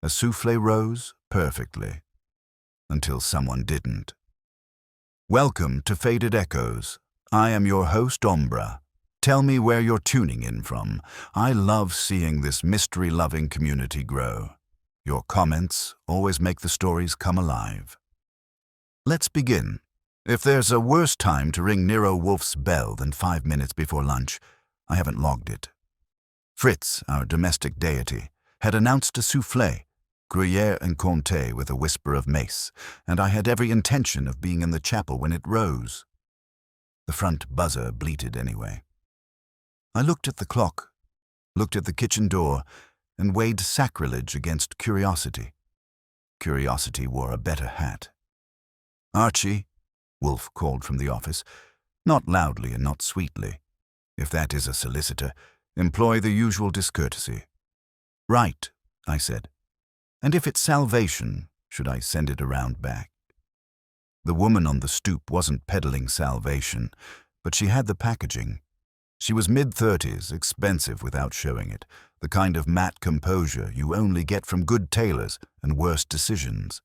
A soufflé rose perfectly, until someone didn't. Welcome to Faded Echoes. I am your host, Ombra. Tell me where you're tuning in from. I love seeing this mystery-loving community grow. Your comments always make the stories come alive. Let's begin. If there's a worse time to ring Nero Wolfe's bell than 5 minutes before lunch, I haven't logged it. Fritz, our domestic deity, had announced a soufflé, Gruyère and Comté with a whisper of mace, and I had every intention of being in the chapel when it rose. The front buzzer bleated anyway. I looked at the clock, looked at the kitchen door, and weighed sacrilege against curiosity. Curiosity wore a better hat. "Archie," Wolfe called from the office, not loudly and not sweetly. If that is a solicitor, employ the usual discourtesy. "Right," I said. "And if it's salvation, should I send it around back?" The woman on the stoop wasn't peddling salvation, but she had the packaging. She was mid-30s, expensive without showing it, the kind of matte composure you only get from good tailors and worse decisions.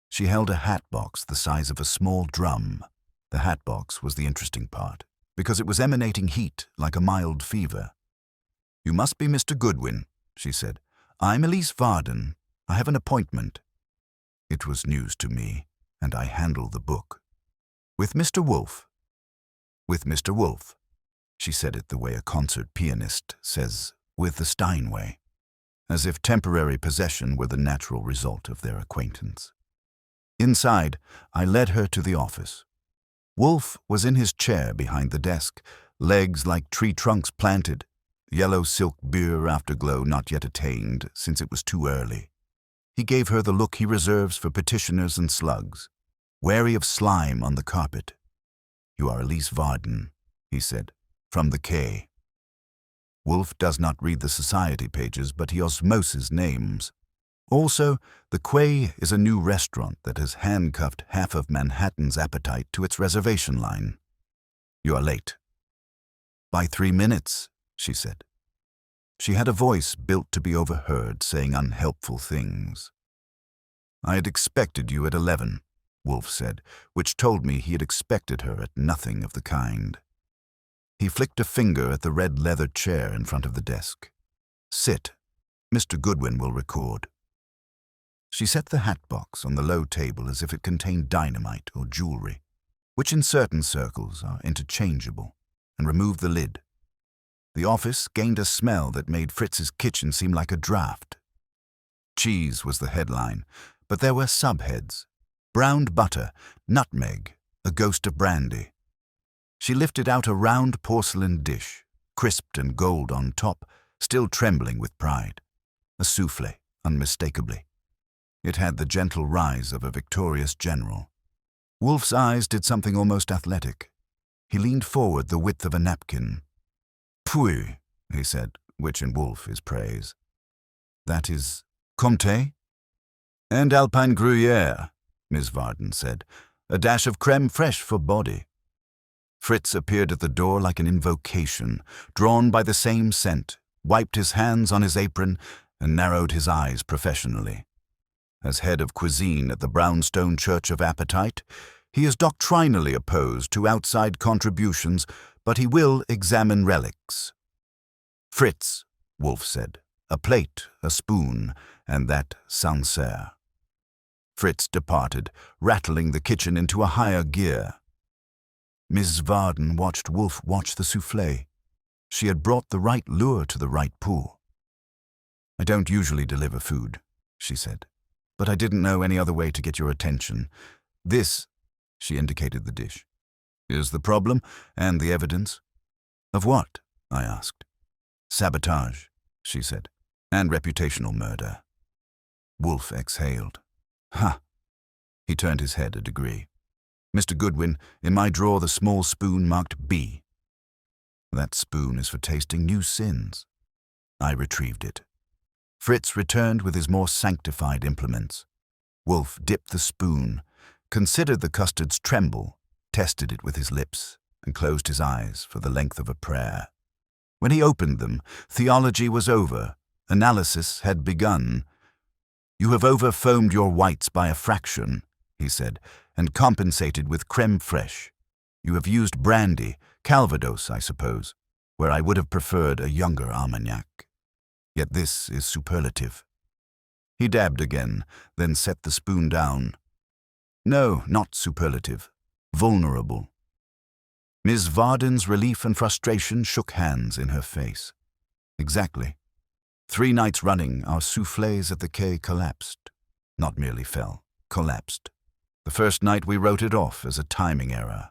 She held a hat box the size of a small drum. The hat box was the interesting part, because it was emanating heat like a mild fever. "You must be Mr. Goodwin," she said. "I'm Elise Varden. I have an appointment." It was news to me, and I handled the book. "With Mr. Wolfe." "With Mr. Wolfe." She said it the way a concert pianist says, "with the Steinway," as if temporary possession were the natural result of their acquaintance. Inside, I led her to the office. Wolfe was in his chair behind the desk, legs like tree trunks planted, yellow silk beer afterglow not yet attained since it was too early. He gave her the look he reserves for petitioners and slugs, wary of slime on the carpet. "You are Elise Varden," he said, "from the K." Wolfe does not read the society pages, but he osmoses names. Also, the Quay is a new restaurant that has handcuffed half of Manhattan's appetite to its reservation line. "You are late." "By 3 minutes," she said. She had a voice built to be overheard saying unhelpful things. "I had expected you at 11, Wolfe said, which told me he had expected her at nothing of the kind. He flicked a finger at the red leather chair in front of the desk. "Sit. Mr. Goodwin will record." She set the hat box on the low table as if it contained dynamite or jewelry, which in certain circles are interchangeable, and removed the lid. The office gained a smell that made Fritz's kitchen seem like a draft. Cheese was the headline, but there were subheads: browned butter, nutmeg, a ghost of brandy. She lifted out a round porcelain dish, crisped and gold on top, still trembling with pride. A soufflé, unmistakably. It had the gentle rise of a victorious general. Wolfe's eyes did something almost athletic. He leaned forward the width of a napkin. "Puis," he said, which in Wolfe is praise. "That is Comté?" "And Alpine Gruyère," Miss Varden said. "A dash of crème fraîche for body." Fritz appeared at the door like an invocation, drawn by the same scent, wiped his hands on his apron, and narrowed his eyes professionally. As head of cuisine at the Brownstone Church of Appetite, he is doctrinally opposed to outside contributions, but he will examine relics. "Fritz," Wolfe said, "a plate, a spoon, and that Sancerre." Fritz departed, rattling the kitchen into a higher gear. Miss Varden watched Wolfe watch the soufflé. She had brought the right lure to the right pool. "I don't usually deliver food," she said, "but I didn't know any other way to get your attention. This," she indicated the dish, "is the problem and the evidence." "Of what?" I asked. "Sabotage," she said, "and reputational murder." Wolfe exhaled. "Ha!" He turned his head a degree. "Mr. Goodwin, in my drawer the small spoon marked B. That spoon is for tasting new sins." I retrieved it. Fritz returned with his more sanctified implements. Wolfe dipped the spoon, considered the custards tremble, tested it with his lips, and closed his eyes for the length of a prayer. When he opened them, theology was over, analysis had begun. You have over-foamed your whites by a fraction, he said, and compensated with creme fraiche. You have used brandy, Calvados, I suppose, where I would have preferred a younger Armagnac. Yet this is superlative. He dabbed again, then set the spoon down. No, not superlative. Vulnerable. Ms. Varden's relief and frustration shook hands in her face. Exactly. 3 nights running, our soufflés at the quay collapsed. Not merely fell, collapsed. The first night we wrote it off as a timing error.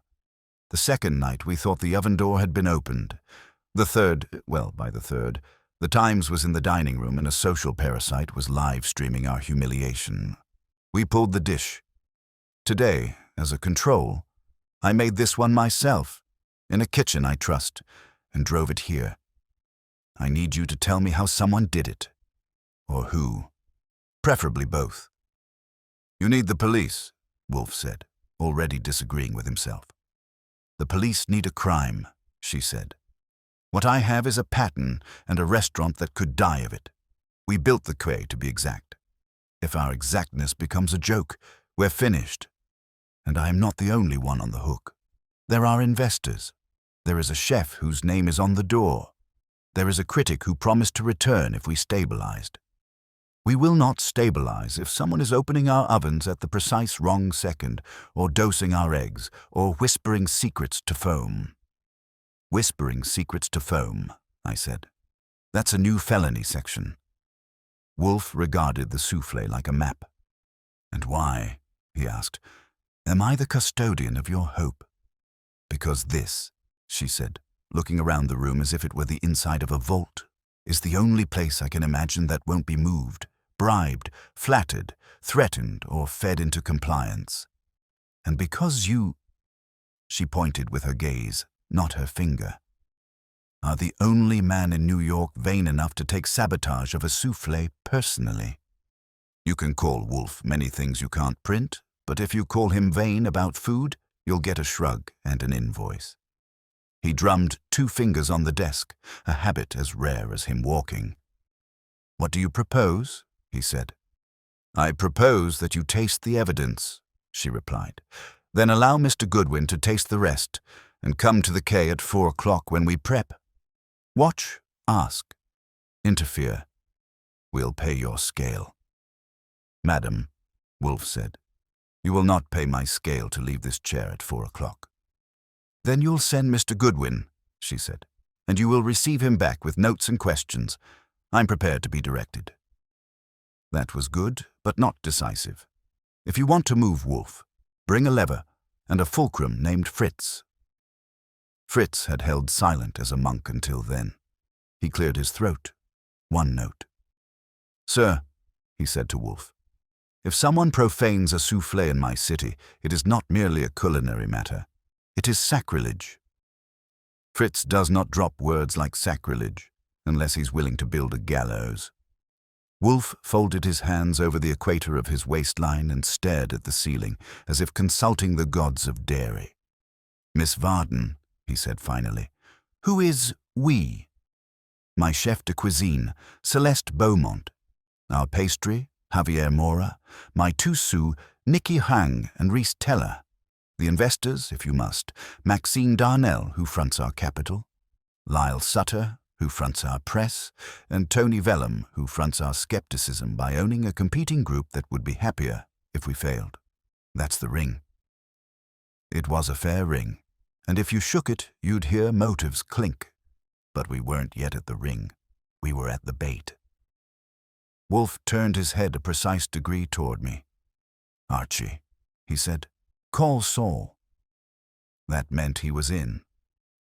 The second night we thought the oven door had been opened. The third, by the third, the Times was in the dining room and a social parasite was live-streaming our humiliation. We pulled the dish. Today, as a control, I made this one myself, in a kitchen I trust, and drove it here. I need you to tell me how someone did it. Or who. Preferably both. You need the police, Wolfe said, already disagreeing with himself. The police need a crime, she said. What I have is a pattern and a restaurant that could die of it. We built the quay, to be exact. If our exactness becomes a joke, we're finished. And I am not the only one on the hook. There are investors. There is a chef whose name is on the door. There is a critic who promised to return if we stabilized. We will not stabilize if someone is opening our ovens at the precise wrong second, or dosing our eggs, or whispering secrets to foam. Whispering secrets to foam, I said. That's a new felony section. Wolfe regarded the soufflé like a map. And why, he asked, am I the custodian of your hope? Because this, she said, looking around the room as if it were the inside of a vault, is the only place I can imagine that won't be moved, bribed, flattered, threatened, or fed into compliance. And because you, she pointed with her gaze, not her finger, are the only man in New York vain enough to take sabotage of a soufflé personally. You can call Wolfe many things you can't print, but if you call him vain about food, you'll get a shrug and an invoice. He drummed 2 fingers on the desk, a habit as rare as him walking. What do you propose? He said. I propose that you taste the evidence, she replied. Then allow Mr. Goodwin to taste the rest, and come to the quay at 4 o'clock when we prep. Watch, ask, interfere. We'll pay your scale. Madam, Wolfe said, you will not pay my scale to leave this chair at 4 o'clock. Then you'll send Mr. Goodwin, she said, and you will receive him back with notes and questions. I'm prepared to be directed. That was good, but not decisive. If you want to move Wolfe, bring a lever and a fulcrum named Fritz. Fritz had held silent as a monk until then. He cleared his throat. 1 note. Sir, he said to Wolfe, if someone profanes a soufflé in my city, it is not merely a culinary matter. It is sacrilege. Fritz does not drop words like sacrilege, unless he's willing to build a gallows. Wolfe folded his hands over the equator of his waistline and stared at the ceiling, as if consulting the gods of dairy. Miss Varden, he said finally, who is we? My chef de cuisine, Celeste Beaumont. Our pastry, Javier Mora. My 2 sous, Nicky Hang and Reese Teller. The investors, if you must, Maxine Darnell, who fronts our capital, Lyle Sutter, who fronts our press, and Tony Vellum, who fronts our skepticism by owning a competing group that would be happier if we failed. That's the ring. It was a fair ring, and if you shook it, you'd hear motives clink. But we weren't yet at the ring. We were at the bait. Wolfe turned his head a precise degree toward me. Archie, he said, call Saul. That meant he was in,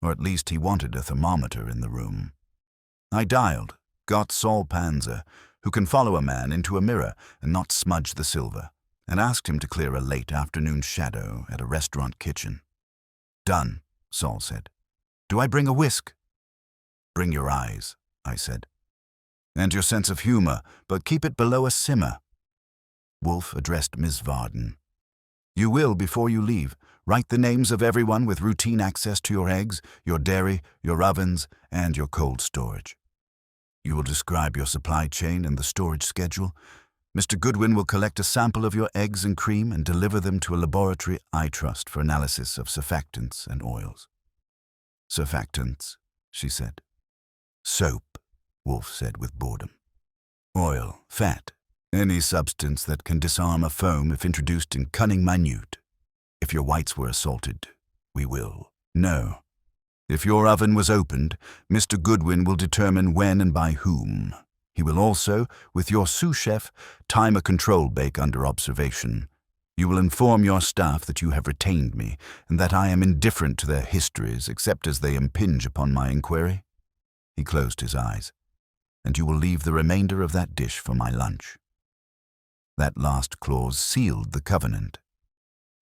or at least he wanted a thermometer in the room. I dialed, got Saul Panzer, who can follow a man into a mirror and not smudge the silver, and asked him to clear a late afternoon shadow at a restaurant kitchen. Done, Saul said. Do I bring a whisk? Bring your eyes, I said. And your sense of humor, but keep it below a simmer. Wolfe addressed Miss Varden. You will, before you leave, write the names of everyone with routine access to your eggs, your dairy, your ovens, and your cold storage. You will describe your supply chain and the storage schedule. Mr. Goodwin will collect a sample of your eggs and cream and deliver them to a laboratory I trust for analysis of surfactants and oils. Surfactants, she said. Soap, Wolfe said with boredom. Oil, fat, any substance that can disarm a foam if introduced in cunning minute. If your whites were assaulted, we will know. If your oven was opened, Mr. Goodwin will determine when and by whom. He will also, with your sous chef, time a control bake under observation. You will inform your staff that you have retained me, and that I am indifferent to their histories except as they impinge upon my inquiry. He closed his eyes. And you will leave the remainder of that dish for my lunch. That last clause sealed the covenant.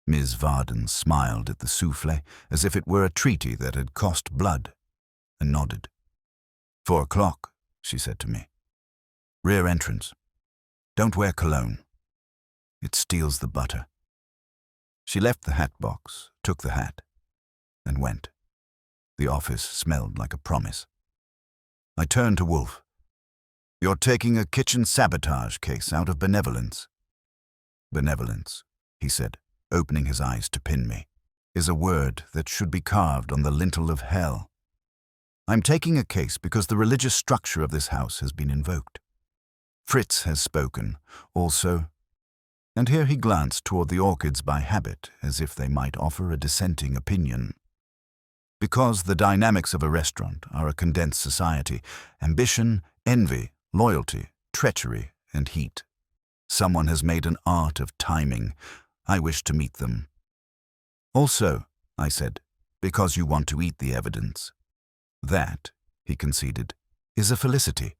Ms. Varden smiled at the soufflé as if it were a treaty that had cost blood, and nodded. 4 o'clock, she said to me. Rear entrance. Don't wear cologne. It steals the butter. She left the hat box, took the hat, and went. The office smelled like a promise. I turned to Wolfe. You're taking a kitchen sabotage case out of benevolence. Benevolence, he said, opening his eyes to pin me, is a word that should be carved on the lintel of hell. I'm taking a case because the religious structure of this house has been invoked. Fritz has spoken, also, and here he glanced toward the orchids by habit, as if they might offer a dissenting opinion. Because the dynamics of a restaurant are a condensed society, ambition, envy, loyalty, treachery, and heat. Someone has made an art of timing. I wish to meet them. Also, I said, because you want to eat the evidence. That, he conceded, is a felicity.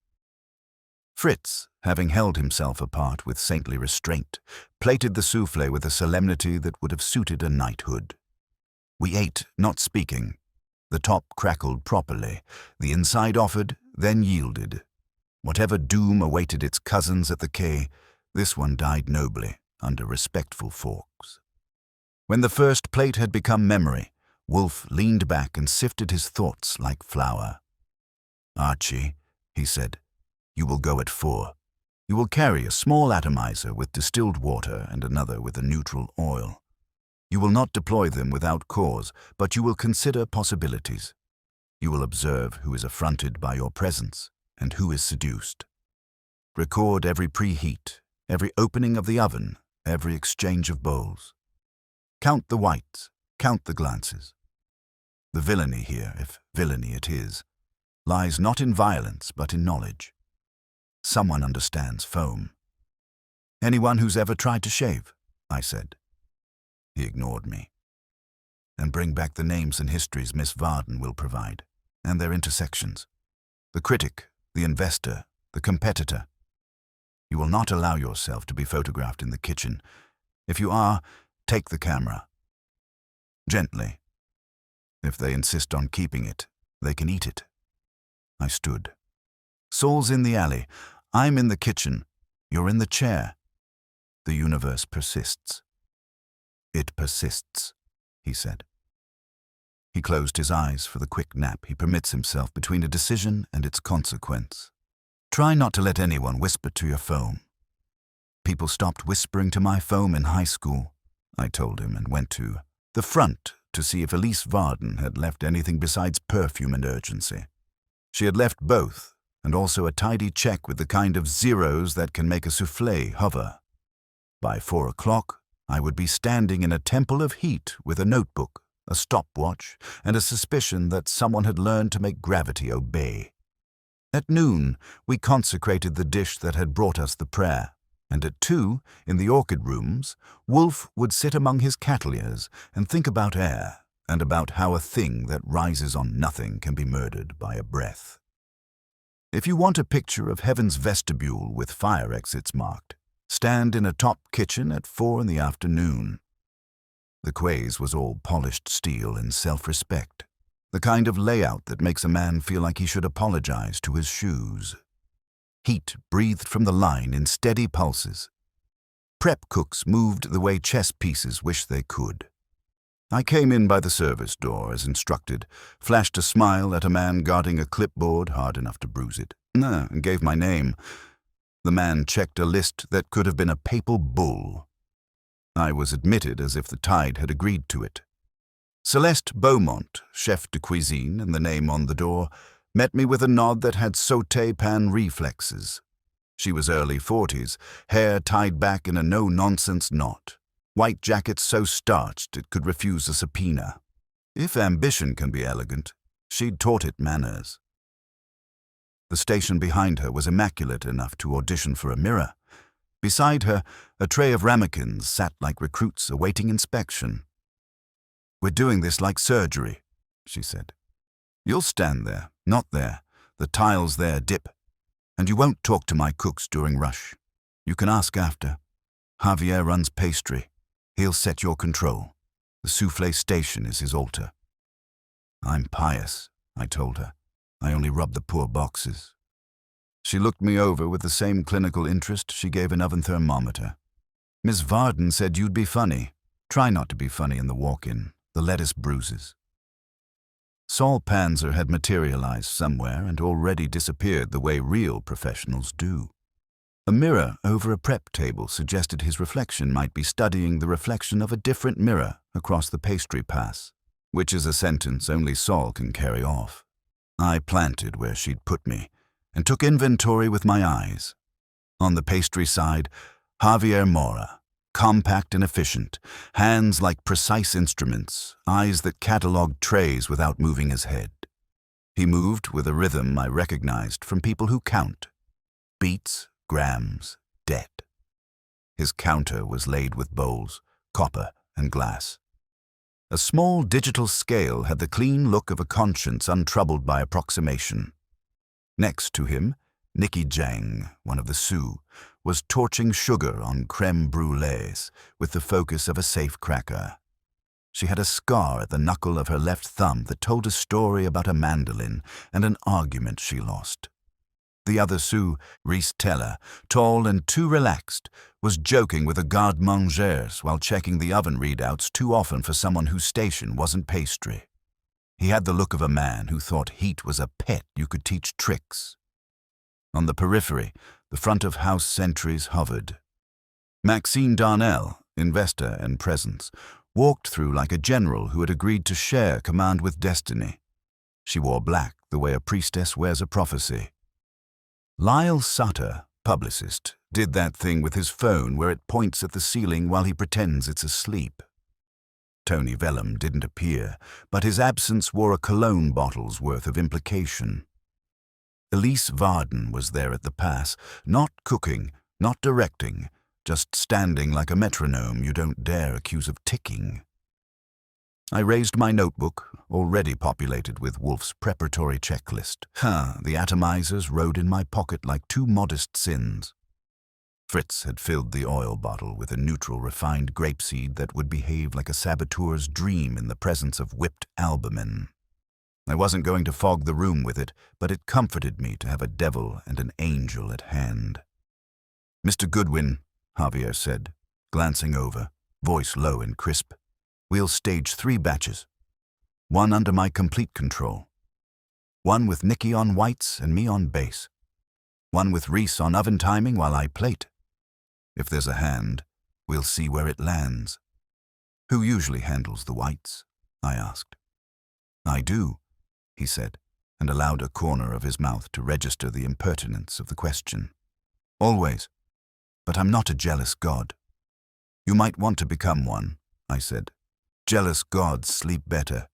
Fritz, having held himself apart with saintly restraint, plated the soufflé with a solemnity that would have suited a knighthood. We ate, not speaking. The top crackled properly. The inside offered, then yielded. Whatever doom awaited its cousins at the quay, this one died nobly, under respectful forks. When the first plate had become memory, Wolfe leaned back and sifted his thoughts like flour. Archie, he said, you will go at 4. You will carry a small atomizer with distilled water and another with a neutral oil. You will not deploy them without cause, but you will consider possibilities. You will observe who is affronted by your presence and who is seduced. Record every preheat, every opening of the oven, every exchange of bowls. Count the whites, count the glances. The villainy here, if villainy it is, lies not in violence but in knowledge. Someone understands foam. Anyone who's ever tried to shave, I said. He ignored me. And bring back the names and histories Miss Varden will provide, and their intersections. The critic, the investor, the competitor. You will not allow yourself to be photographed in the kitchen. If you are, take the camera. Gently. If they insist on keeping it, they can eat it. I stood. Saul's in the alley. I'm in the kitchen. You're in the chair. The universe persists. It persists, he said. He closed his eyes for the quick nap he permits himself between a decision and its consequence. Try not to let anyone whisper to your foam. People stopped whispering to my foam in high school, I told him, and went to the front to see if Elise Varden had left anything besides perfume and urgency. She had left both, and also a tidy check with the kind of zeros that can make a soufflé hover. By 4 o'clock, I would be standing in a temple of heat with a notebook, a stopwatch, and a suspicion that someone had learned to make gravity obey. At noon, we consecrated the dish that had brought us the prayer, and at 2, in the orchid rooms, Wolfe would sit among his cattleyas and think about air, and about how a thing that rises on nothing can be murdered by a breath. If you want a picture of heaven's vestibule with fire exits marked, stand in a top kitchen at 4 in the afternoon. The quays was all polished steel and self-respect, the kind of layout that makes a man feel like he should apologize to his shoes. Heat breathed from the line in steady pulses. Prep cooks moved the way chess pieces wish they could. I came in by the service door as instructed, flashed a smile at a man guarding a clipboard hard enough to bruise it, and gave my name. The man checked a list that could have been a papal bull. I was admitted as if the tide had agreed to it. Celeste Beaumont, chef de cuisine and the name on the door, met me with a nod that had sauté pan reflexes. She was early 40s, hair tied back in a no-nonsense knot, white jacket so starched it could refuse a subpoena. If ambition can be elegant, she'd taught it manners. The station behind her was immaculate enough to audition for a mirror. Beside her, a tray of ramekins sat like recruits awaiting inspection. "We're doing this like surgery," she said. "You'll stand there, not there. The tiles there dip. And you won't talk to my cooks during rush. You can ask after. Javier runs pastry. He'll set your control. The Soufflé station is his altar." "I'm pious," I told her. "I only rub the poor boxes." She looked me over with the same clinical interest she gave an oven thermometer. "Miss Varden said you'd be funny. Try not to be funny in the walk-in. The lettuce bruises." Saul Panzer had materialized somewhere and already disappeared the way real professionals do. A mirror over a prep table suggested his reflection might be studying the reflection of a different mirror across the pastry pass, which is a sentence only Saul can carry off. I planted where she'd put me and took inventory with my eyes. On the pastry side, Javier Mora, compact and efficient, hands like precise instruments, eyes that catalogued trays without moving his head. He moved with a rhythm I recognized from people who count. Beats, grams, debt. His counter was laid with bowls, copper and glass. A small digital scale had the clean look of a conscience untroubled by approximation. Next to him, Nikki Jang, one of the Sioux, was torching sugar on creme brulees with the focus of a safecracker. She had a scar at the knuckle of her left thumb that told a story about a mandolin and an argument she lost. The other Sioux, Reese Teller, tall and too relaxed, was joking with a garde-mangers while checking the oven readouts too often for someone whose station wasn't pastry. He had the look of a man who thought heat was a pet you could teach tricks. On the periphery, the front-of-house sentries hovered. Maxine Darnell, investor and presence, walked through like a general who had agreed to share command with destiny. She wore black the way a priestess wears a prophecy. Lyle Sutter, publicist, did that thing with his phone where it points at the ceiling while he pretends it's asleep. Tony Vellum didn't appear, but his absence wore a cologne bottle's worth of implication. Elise Varden was there at the pass, not cooking, not directing, just standing like a metronome you don't dare accuse of ticking. I raised my notebook, already populated with Wolfe's preparatory checklist. The atomizers rode in my pocket like two modest sins. Fritz had filled the oil bottle with a neutral refined grapeseed that would behave like a saboteur's dream in the presence of whipped albumin. I wasn't going to fog the room with it, but it comforted me to have a devil and an angel at hand. "Mr. Goodwin," Javier said, glancing over, voice low and crisp. "We'll stage 3 batches. 1 under my complete control. 1 with Nikki on whites and me on base. 1 with Reese on oven timing while I plate. If there's a hand, we'll see where it lands." "Who usually handles the whites?" I asked. "I do," he said, and allowed a corner of his mouth to register the impertinence of the question. "Always. But I'm not a jealous god." "You might want to become one," I said. "Jealous gods sleep better."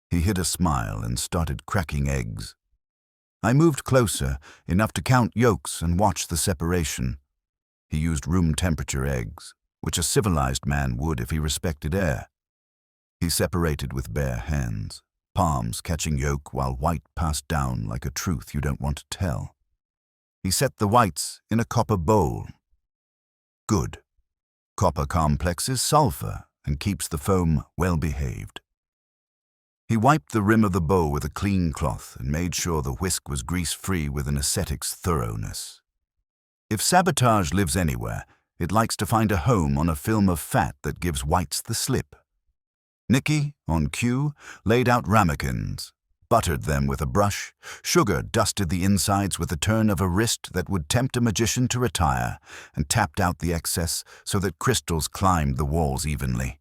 He hid a smile and started cracking eggs. I moved closer, enough to count yolks and watch the separation. He used room-temperature eggs, which a civilized man would if he respected air. He separated with bare hands, palms catching yolk while white passed down like a truth you don't want to tell. He set the whites in a copper bowl. Good. Copper complexes sulfur and keeps the foam well-behaved. He wiped the rim of the bowl with a clean cloth and made sure the whisk was grease-free with an ascetic's thoroughness. If sabotage lives anywhere, it likes to find a home on a film of fat that gives whites the slip. Nikki, on cue, laid out ramekins, buttered them with a brush, sugar dusted the insides with the turn of a wrist that would tempt a magician to retire, and tapped out the excess so that crystals climbed the walls evenly.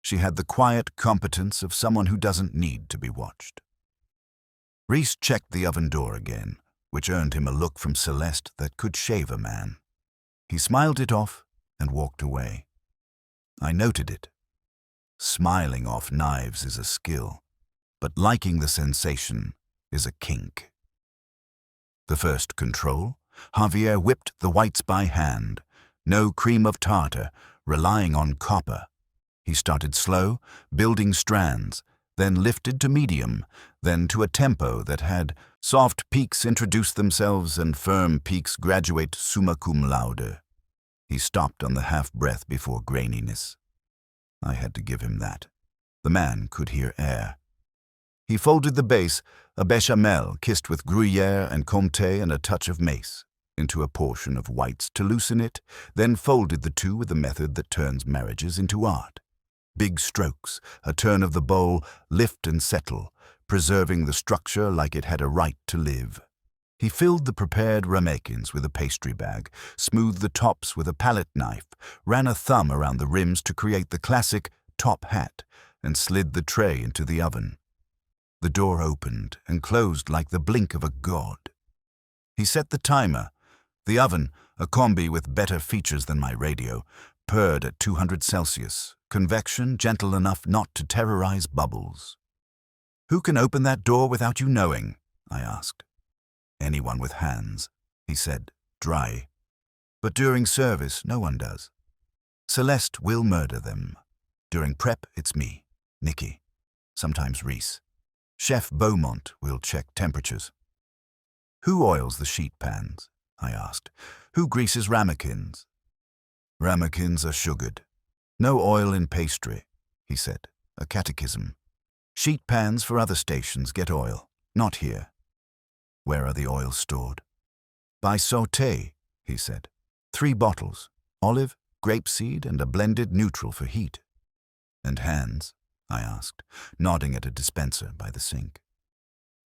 She had the quiet competence of someone who doesn't need to be watched. Reese checked the oven door again, which earned him a look from Celeste that could shave a man. He smiled it off and walked away. I noted it. Smiling off knives is a skill, but liking the sensation is a kink. The first control, Javier whipped the whites by hand, no cream of tartar, relying on copper. He started slow, building strands, then lifted to medium, then to a tempo that had soft peaks introduce themselves and firm peaks graduate summa cum laude. He stopped on the half-breath before graininess. I had to give him that. The man could hear air. He folded the base, a bechamel kissed with Gruyere and Comté and a touch of mace, into a portion of whites to loosen it, then folded the two with a method that turns marriages into art. Big strokes, a turn of the bowl, lift and settle, preserving the structure like it had a right to live. He filled the prepared ramekins with a pastry bag, smoothed the tops with a palette knife, ran a thumb around the rims to create the classic top hat, and slid the tray into the oven. The door opened and closed like the blink of a god. He set the timer. The oven, a combi with better features than my radio, purred at 200 Celsius, convection gentle enough not to terrorize bubbles. "Who can open that door without you knowing?" I asked. "Anyone with hands," he said, dry. "But during service, no one does. Celeste will murder them. During prep, it's me, Nikki, sometimes Reese. Chef Beaumont will check temperatures." "Who oils the sheet pans?" I asked. "Who greases ramekins?" "Ramekins are sugared. No oil in pastry," he said, a catechism. "Sheet pans for other stations get oil, not here." "Where are the oils stored?" "By Sauté," he said. 3 bottles, olive, grapeseed, and a blended neutral for heat." "And hands?" I asked, nodding at a dispenser by the sink.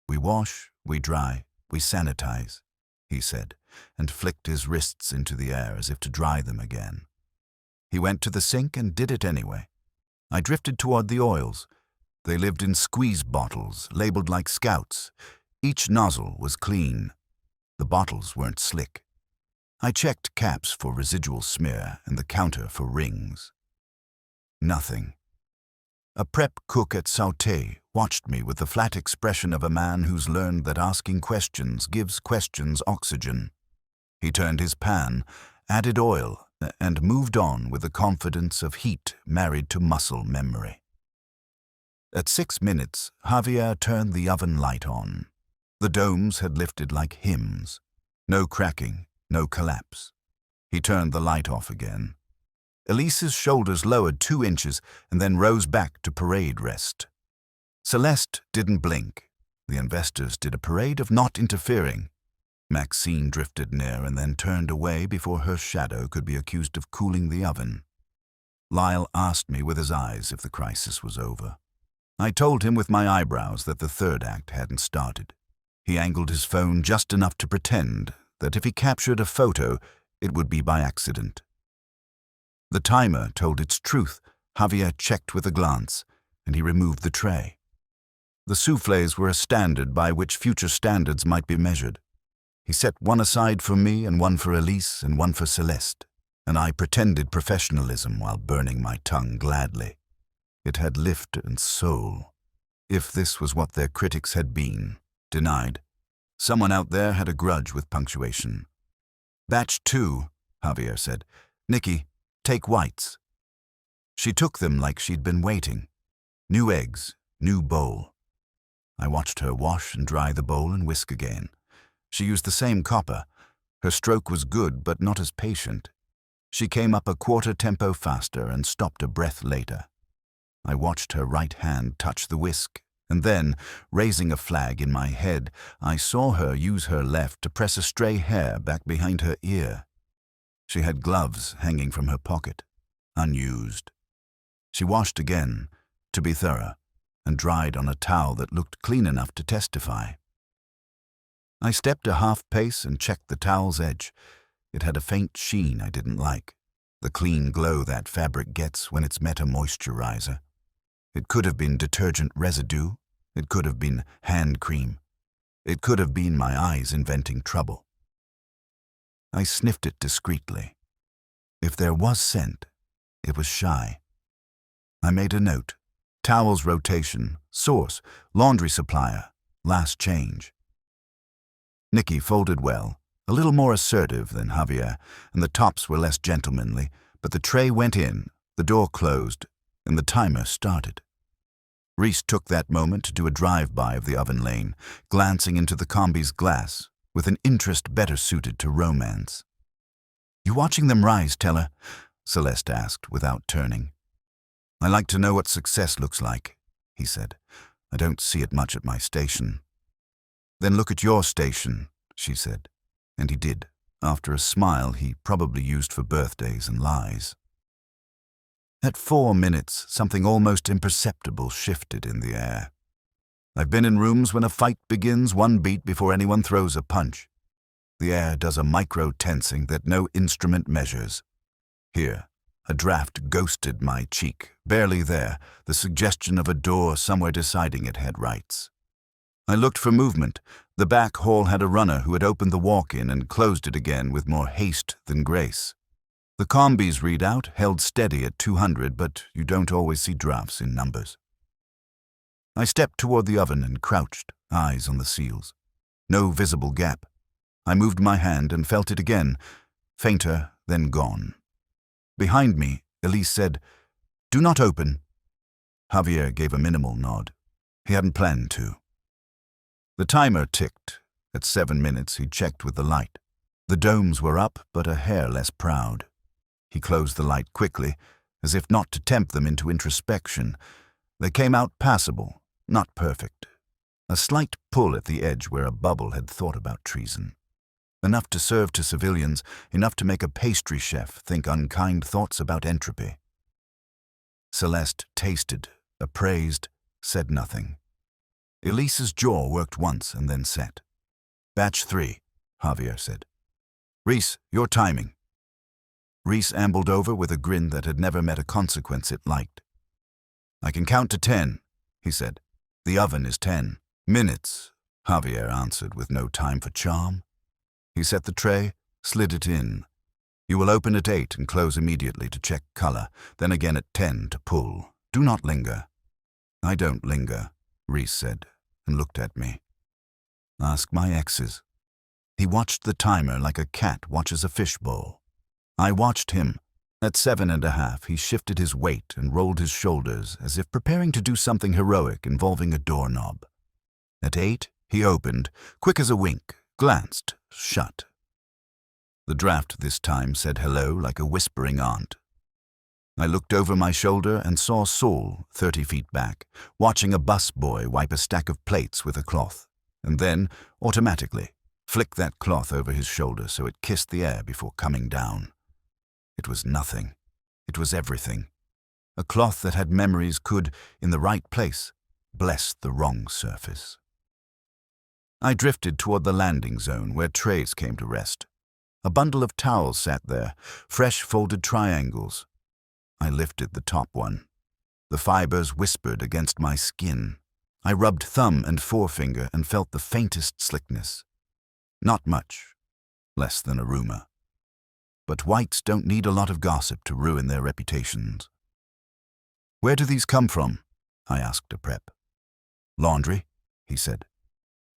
"We wash, we dry, we sanitize," he said, and flicked his wrists into the air as if to dry them again. He went to the sink and did it anyway. I drifted toward the oils. They lived in squeeze bottles, labeled like Scouts. Each nozzle was clean. The bottles weren't slick. I checked caps for residual smear and the counter for rings. Nothing. A prep cook at Sauté watched me with the flat expression of a man who's learned that asking questions gives questions oxygen. He turned his pan, added oil, and moved on with the confidence of heat married to muscle memory. At 6 minutes, Javier turned the oven light on. The domes had lifted like hymns. No cracking, no collapse. He turned the light off again. Elise's shoulders lowered 2 inches and then rose back to parade rest. Celeste didn't blink. The investors did a parade of not interfering. Maxine drifted near and then turned away before her shadow could be accused of cooling the oven. Lyle asked me with his eyes if the crisis was over. I told him with my eyebrows that the third act hadn't started. He angled his phone just enough to pretend that if he captured a photo, it would be by accident. The timer told its truth. Javier checked with a glance, and he removed the tray. The soufflés were a standard by which future standards might be measured. He set one aside for me and one for Elise and one for Celeste, and I pretended professionalism while burning my tongue gladly. It had lift and soul. If this was what their critics had been, denied. Someone out there had a grudge with punctuation. "Batch 2, Javier said. "Nikki, take whites." She took them like she'd been waiting. New eggs, new bowl. I watched her wash and dry the bowl and whisk again. She used the same copper. Her stroke was good, but not as patient. She came up a quarter tempo faster and stopped a breath later. I watched her right hand touch the whisk, and then, raising a flag in my head, I saw her use her left to press a stray hair back behind her ear. She had gloves hanging from her pocket, unused. She washed again, to be thorough. and dried on a towel that looked clean enough to testify. I stepped a half pace and checked the towel's edge. It had a faint sheen I didn't like, the clean glow that fabric gets when it's met a moisturizer. It could have been detergent residue. It could have been hand cream. It could have been my eyes inventing trouble. I sniffed it discreetly. If there was scent, it was shy. I made a note. Towels rotation, source, laundry supplier, last change. Nicky folded well, a little more assertive than Javier, and the tops were less gentlemanly, but the tray went in, the door closed, and the timer started. Reese took that moment to do a drive-by of the oven lane, glancing into the combi's glass, with an interest better suited to romance. "You watching them rise, Teller?" Celeste asked, without turning. "I like to know what success looks like," he said. "I don't see it much at my station." "Then look at your station," she said. And he did, after a smile he probably used for birthdays and lies. At 4 minutes, something almost imperceptible shifted in the air. I've been in rooms when a fight begins 1 beat before anyone throws a punch. The air does a micro-tensing that no instrument measures. Here, a draft ghosted my cheek, barely there, the suggestion of a door somewhere deciding it had rights. I looked for movement. The back hall had a runner who had opened the walk-in and closed it again with more haste than grace. The combi's readout held steady at 200, but you don't always see drafts in numbers. I stepped toward the oven and crouched, eyes on the seals. No visible gap. I moved my hand and felt it again, fainter, then gone. Behind me, Elise said, "Do not open." Javier gave a minimal nod. He hadn't planned to. The timer ticked. At 7 minutes, he checked with the light. The domes were up, but a hair less proud. He closed the light quickly, as if not to tempt them into introspection. They came out passable, not perfect. A slight pull at the edge where a bubble had thought about treason. Enough to serve to civilians, enough to make a pastry chef think unkind thoughts about entropy. Celeste tasted, appraised, said nothing. Elise's jaw worked once and then set. "Batch 3, Javier said. "Reese, your timing." Reese ambled over with a grin that had never met a consequence it liked. "I can count to 10, he said. "The oven is 10 minutes, Javier answered with no time for charm. He set the tray, slid it in. "You will open at 8 and close immediately to check color, then again at 10 to pull. Do not linger." "I don't linger," Reese said, and looked at me. "Ask my exes." He watched the timer like a cat watches a fishbowl. I watched him. At 7.5, he shifted his weight and rolled his shoulders as if preparing to do something heroic involving a doorknob. At 8, he opened, quick as a wink, glanced, shut. The draft this time said hello like a whispering aunt. I looked over my shoulder and saw Saul, 30 feet back, watching a busboy wipe a stack of plates with a cloth, and then, automatically, flick that cloth over his shoulder so it kissed the air before coming down. It was nothing. It was everything. A cloth that had memories could, in the right place, bless the wrong surface. I drifted toward the landing zone where trays came to rest. A bundle of towels sat there, fresh folded triangles. I lifted the top one. The fibers whispered against my skin. I rubbed thumb and forefinger and felt the faintest slickness. Not much, less than a rumor. But whites don't need a lot of gossip to ruin their reputations. "Where do these come from?" I asked a prep. "Laundry," he said.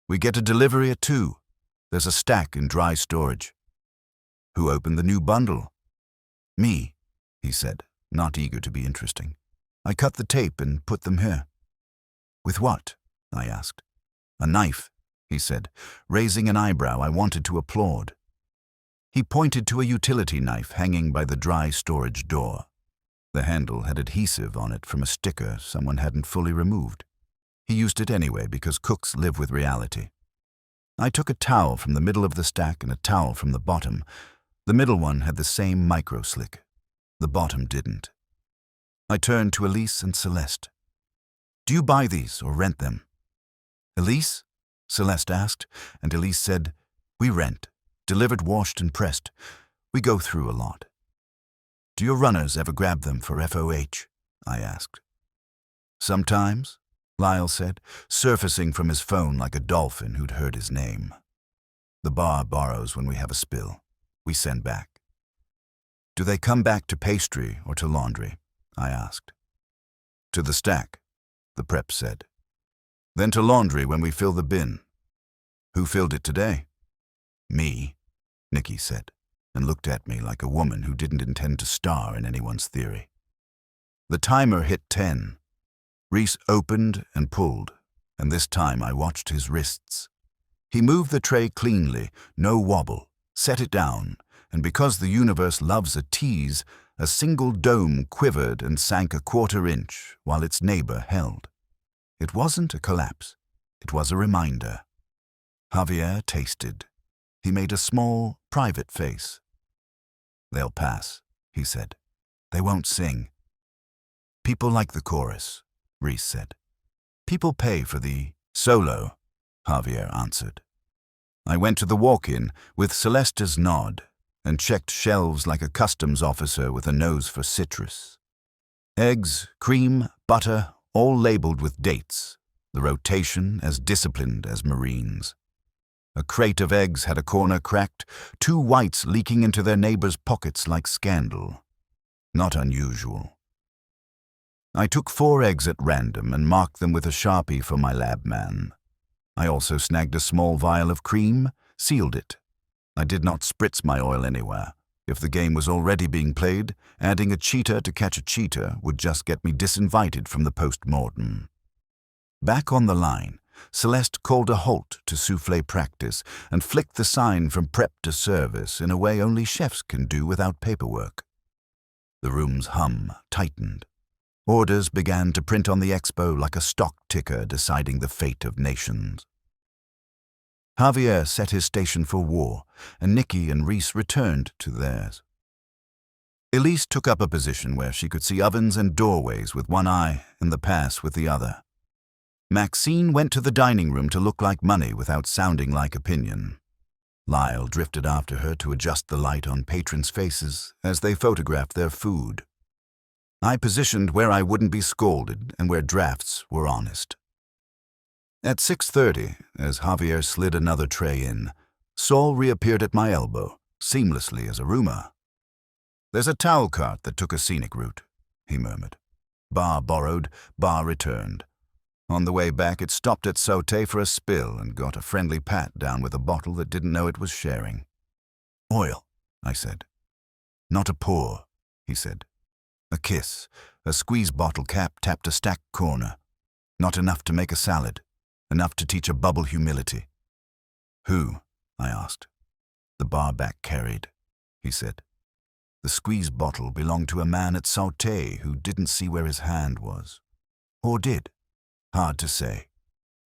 "We get a delivery at 2. There's a stack in dry storage." "Who opened the new bundle?" "Me," he said, not eager to be interesting. "I cut the tape and put them here." "With what?" I asked. "A knife," he said, raising an eyebrow I wanted to applaud. He pointed to a utility knife hanging by the dry storage door. The handle had adhesive on it from a sticker someone hadn't fully removed. He used it anyway because cooks live with reality. I took a towel from the middle of the stack and a towel from the bottom. The middle one had the same micro-slick. The bottom didn't. I turned to Elise and Celeste. Do you buy these or rent them? Elise? Celeste asked, and Elise said, We rent. Delivered, washed, and pressed. We go through a lot. Do your runners ever grab them for FOH? I asked. Sometimes, Lyle said, surfacing from his phone like a dolphin who'd heard his name. The bar borrows when we have a spill. We send back. Do they come back to pastry or to laundry? I asked. To the stack, the prep said. Then to laundry when we fill the bin. Who filled it today? Me, Nikki said, and looked at me like a woman who didn't intend to star in anyone's theory. The timer hit 10. Reese opened and pulled, and this time I watched his wrists. He moved the tray cleanly, no wobble, set it down, and because the universe loves a tease, a single dome quivered and sank a quarter inch while its neighbor held. It wasn't a collapse. It was a reminder. Javier tasted. He made a small, private face. They'll pass, he said. They won't sing. People like the chorus, Reese said. People pay for the solo, Javier answered. I went to the walk-in with Celeste's nod and checked shelves like a customs officer with a nose for citrus. Eggs, cream, butter, all labeled with dates, the rotation as disciplined as Marines. A crate of eggs had a corner cracked, 2 whites leaking into their neighbors' pockets like scandal. Not unusual. I took 4 eggs at random and marked them with a Sharpie for my lab man. I also snagged a small vial of cream, sealed it. I did not spritz my oil anywhere. If the game was already being played, adding a cheater to catch a cheater would just get me disinvited from the post-mortem. Back on the line, Celeste called a halt to Soufflé practice and flicked the sign from prep to service in a way only chefs can do without paperwork. The room's hum tightened. Orders began to print on the expo like a stock ticker deciding the fate of nations. Javier set his station for war, and Nikki and Reese returned to theirs. Elise took up a position where she could see ovens and doorways with one eye and the pass with the other. Maxine went to the dining room to look like money without sounding like opinion. Lyle drifted after her to adjust the light on patrons' faces as they photographed their food. I positioned where I wouldn't be scolded and where drafts were honest. At 6:30, as Javier slid another tray in, Saul reappeared at my elbow, seamlessly as a rumor. There's a towel cart that took a scenic route, he murmured. Bar borrowed, bar returned. On the way back, it stopped at Sauté for a spill and got a friendly pat down with a bottle that didn't know it was sharing. Oil, I said. Not a pour, he said. A kiss, a squeeze bottle cap tapped a stacked corner. Not enough to make a salad. Enough to teach a bubble humility. Who? I asked. The barback carried, he said. The squeeze bottle belonged to a man at Sauté who didn't see where his hand was. Or did. Hard to say.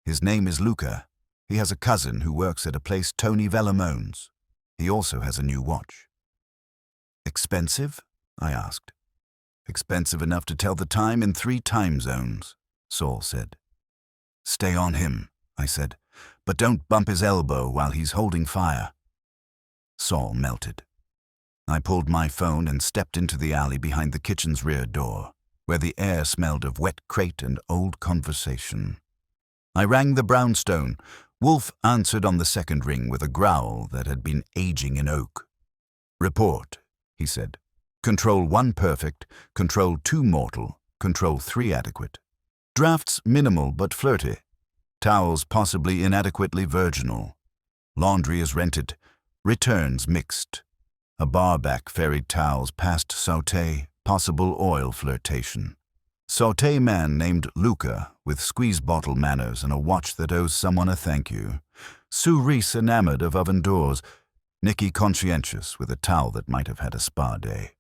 His name is Luca. He has a cousin who works at a place Tony Vellum owns. He also has a new watch. Expensive? I asked. Expensive enough to tell the time in 3 time zones, Saul said. Stay on him, I said, but don't bump his elbow while he's holding fire. Saul melted. I pulled my phone and stepped into the alley behind the kitchen's rear door, where the air smelled of wet crate and old conversation. I rang the brownstone. Wolfe answered on the second ring with a growl that had been aging in oak. Report, he said. Control 1 perfect, Control 2 mortal, Control 3 adequate. Drafts minimal but flirty. Towels possibly inadequately virginal. Laundry is rented. Returns mixed. A barback ferried towels past Sauté, possible oil flirtation. Sauté man named Luca, with squeeze bottle manners and a watch that owes someone a thank you. Sue Reese enamored of oven doors. Nikki conscientious with a towel that might have had a spa day.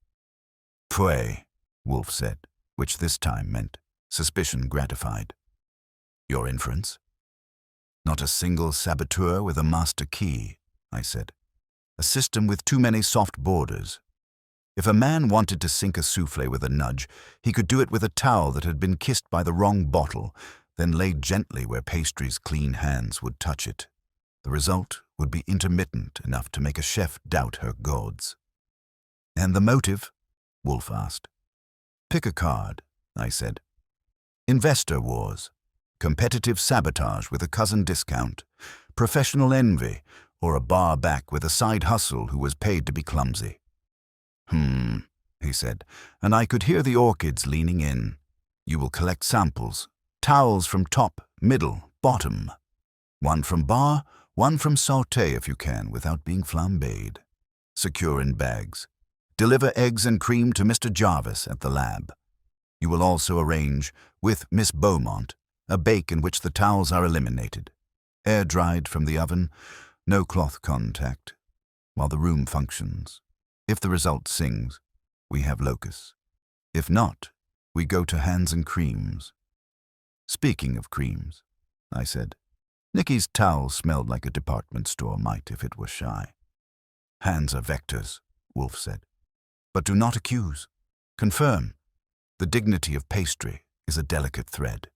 Pway, Wolfe said, which this time meant suspicion gratified. Your inference? Not a single saboteur with a master key, I said. A system with too many soft borders. If a man wanted to sink a soufflé with a nudge, he could do it with a towel that had been kissed by the wrong bottle, then laid gently where pastry's clean hands would touch it. The result would be intermittent enough to make a chef doubt her gods. "And the motive?" Wolfe asked. "Pick a card," I said. "Investor wars, competitive sabotage with a cousin discount, professional envy, or a bar back with a side hustle who was paid to be clumsy." He said, and I could hear the orchids leaning in. "You will collect samples, towels from top, middle, bottom. One from bar, one from sauté if you can, without being flambéed. Secure in bags. Deliver eggs and cream to Mr. Jarvis at the lab. You will also arrange, with Miss Beaumont, a bake in which the towels are eliminated. Air-dried from the oven, no cloth contact, while the room functions. If the result sings, we have locus. If not, we go to hands and creams." "Speaking of creams," I said, "Nicky's towel smelled like a department store might if it were shy." "Hands are vectors," Wolfe said. "But do not accuse. Confirm. The dignity of pastry is a delicate thread."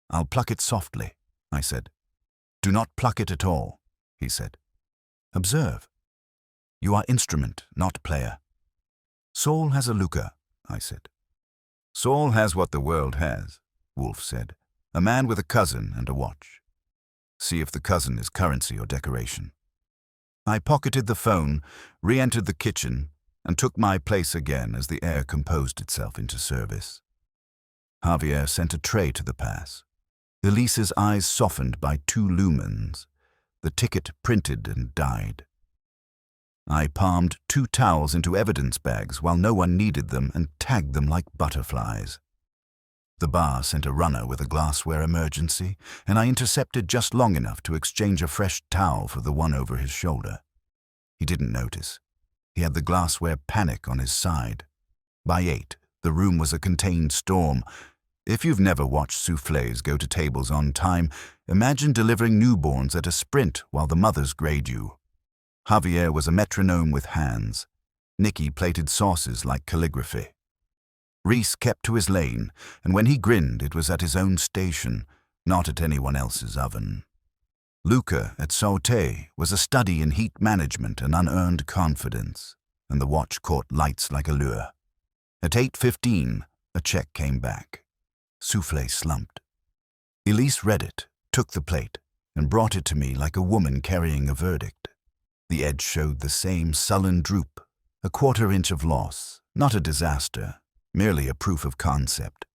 "I'll pluck it softly," I said. "Do not pluck it at all," he said. "Observe. You are instrument, not player." "Saul has a lucre," I said. "Saul has what the world has," Wolfe said. "A man with a cousin and a watch. See if the cousin is currency or decoration." I pocketed the phone, re-entered the kitchen, and took my place again as the air composed itself into service. Javier sent a tray to the pass. Elise's eyes softened by 2 lumens, the ticket printed and dyed. I palmed 2 towels into evidence bags while no one needed them and tagged them like butterflies. The bar sent a runner with a glassware emergency, and I intercepted just long enough to exchange a fresh towel for the one over his shoulder. He didn't notice. He had the glassware panic on his side. By 8, the room was a contained storm. If you've never watched soufflés go to tables on time, imagine delivering newborns at a sprint while the mothers grade you. Javier was a metronome with hands. Nicky plated sauces like calligraphy. Reese kept to his lane, and when he grinned it was at his own station, not at anyone else's oven. Luca at Sauté was a study in heat management and unearned confidence, and the watch caught lights like a lure. At 8:15, a check came back. Soufflé slumped. Elise read it, took the plate, and brought it to me like a woman carrying a verdict. The edge showed the same sullen droop, a 1/4 inch of loss, not a disaster, merely a proof of concept.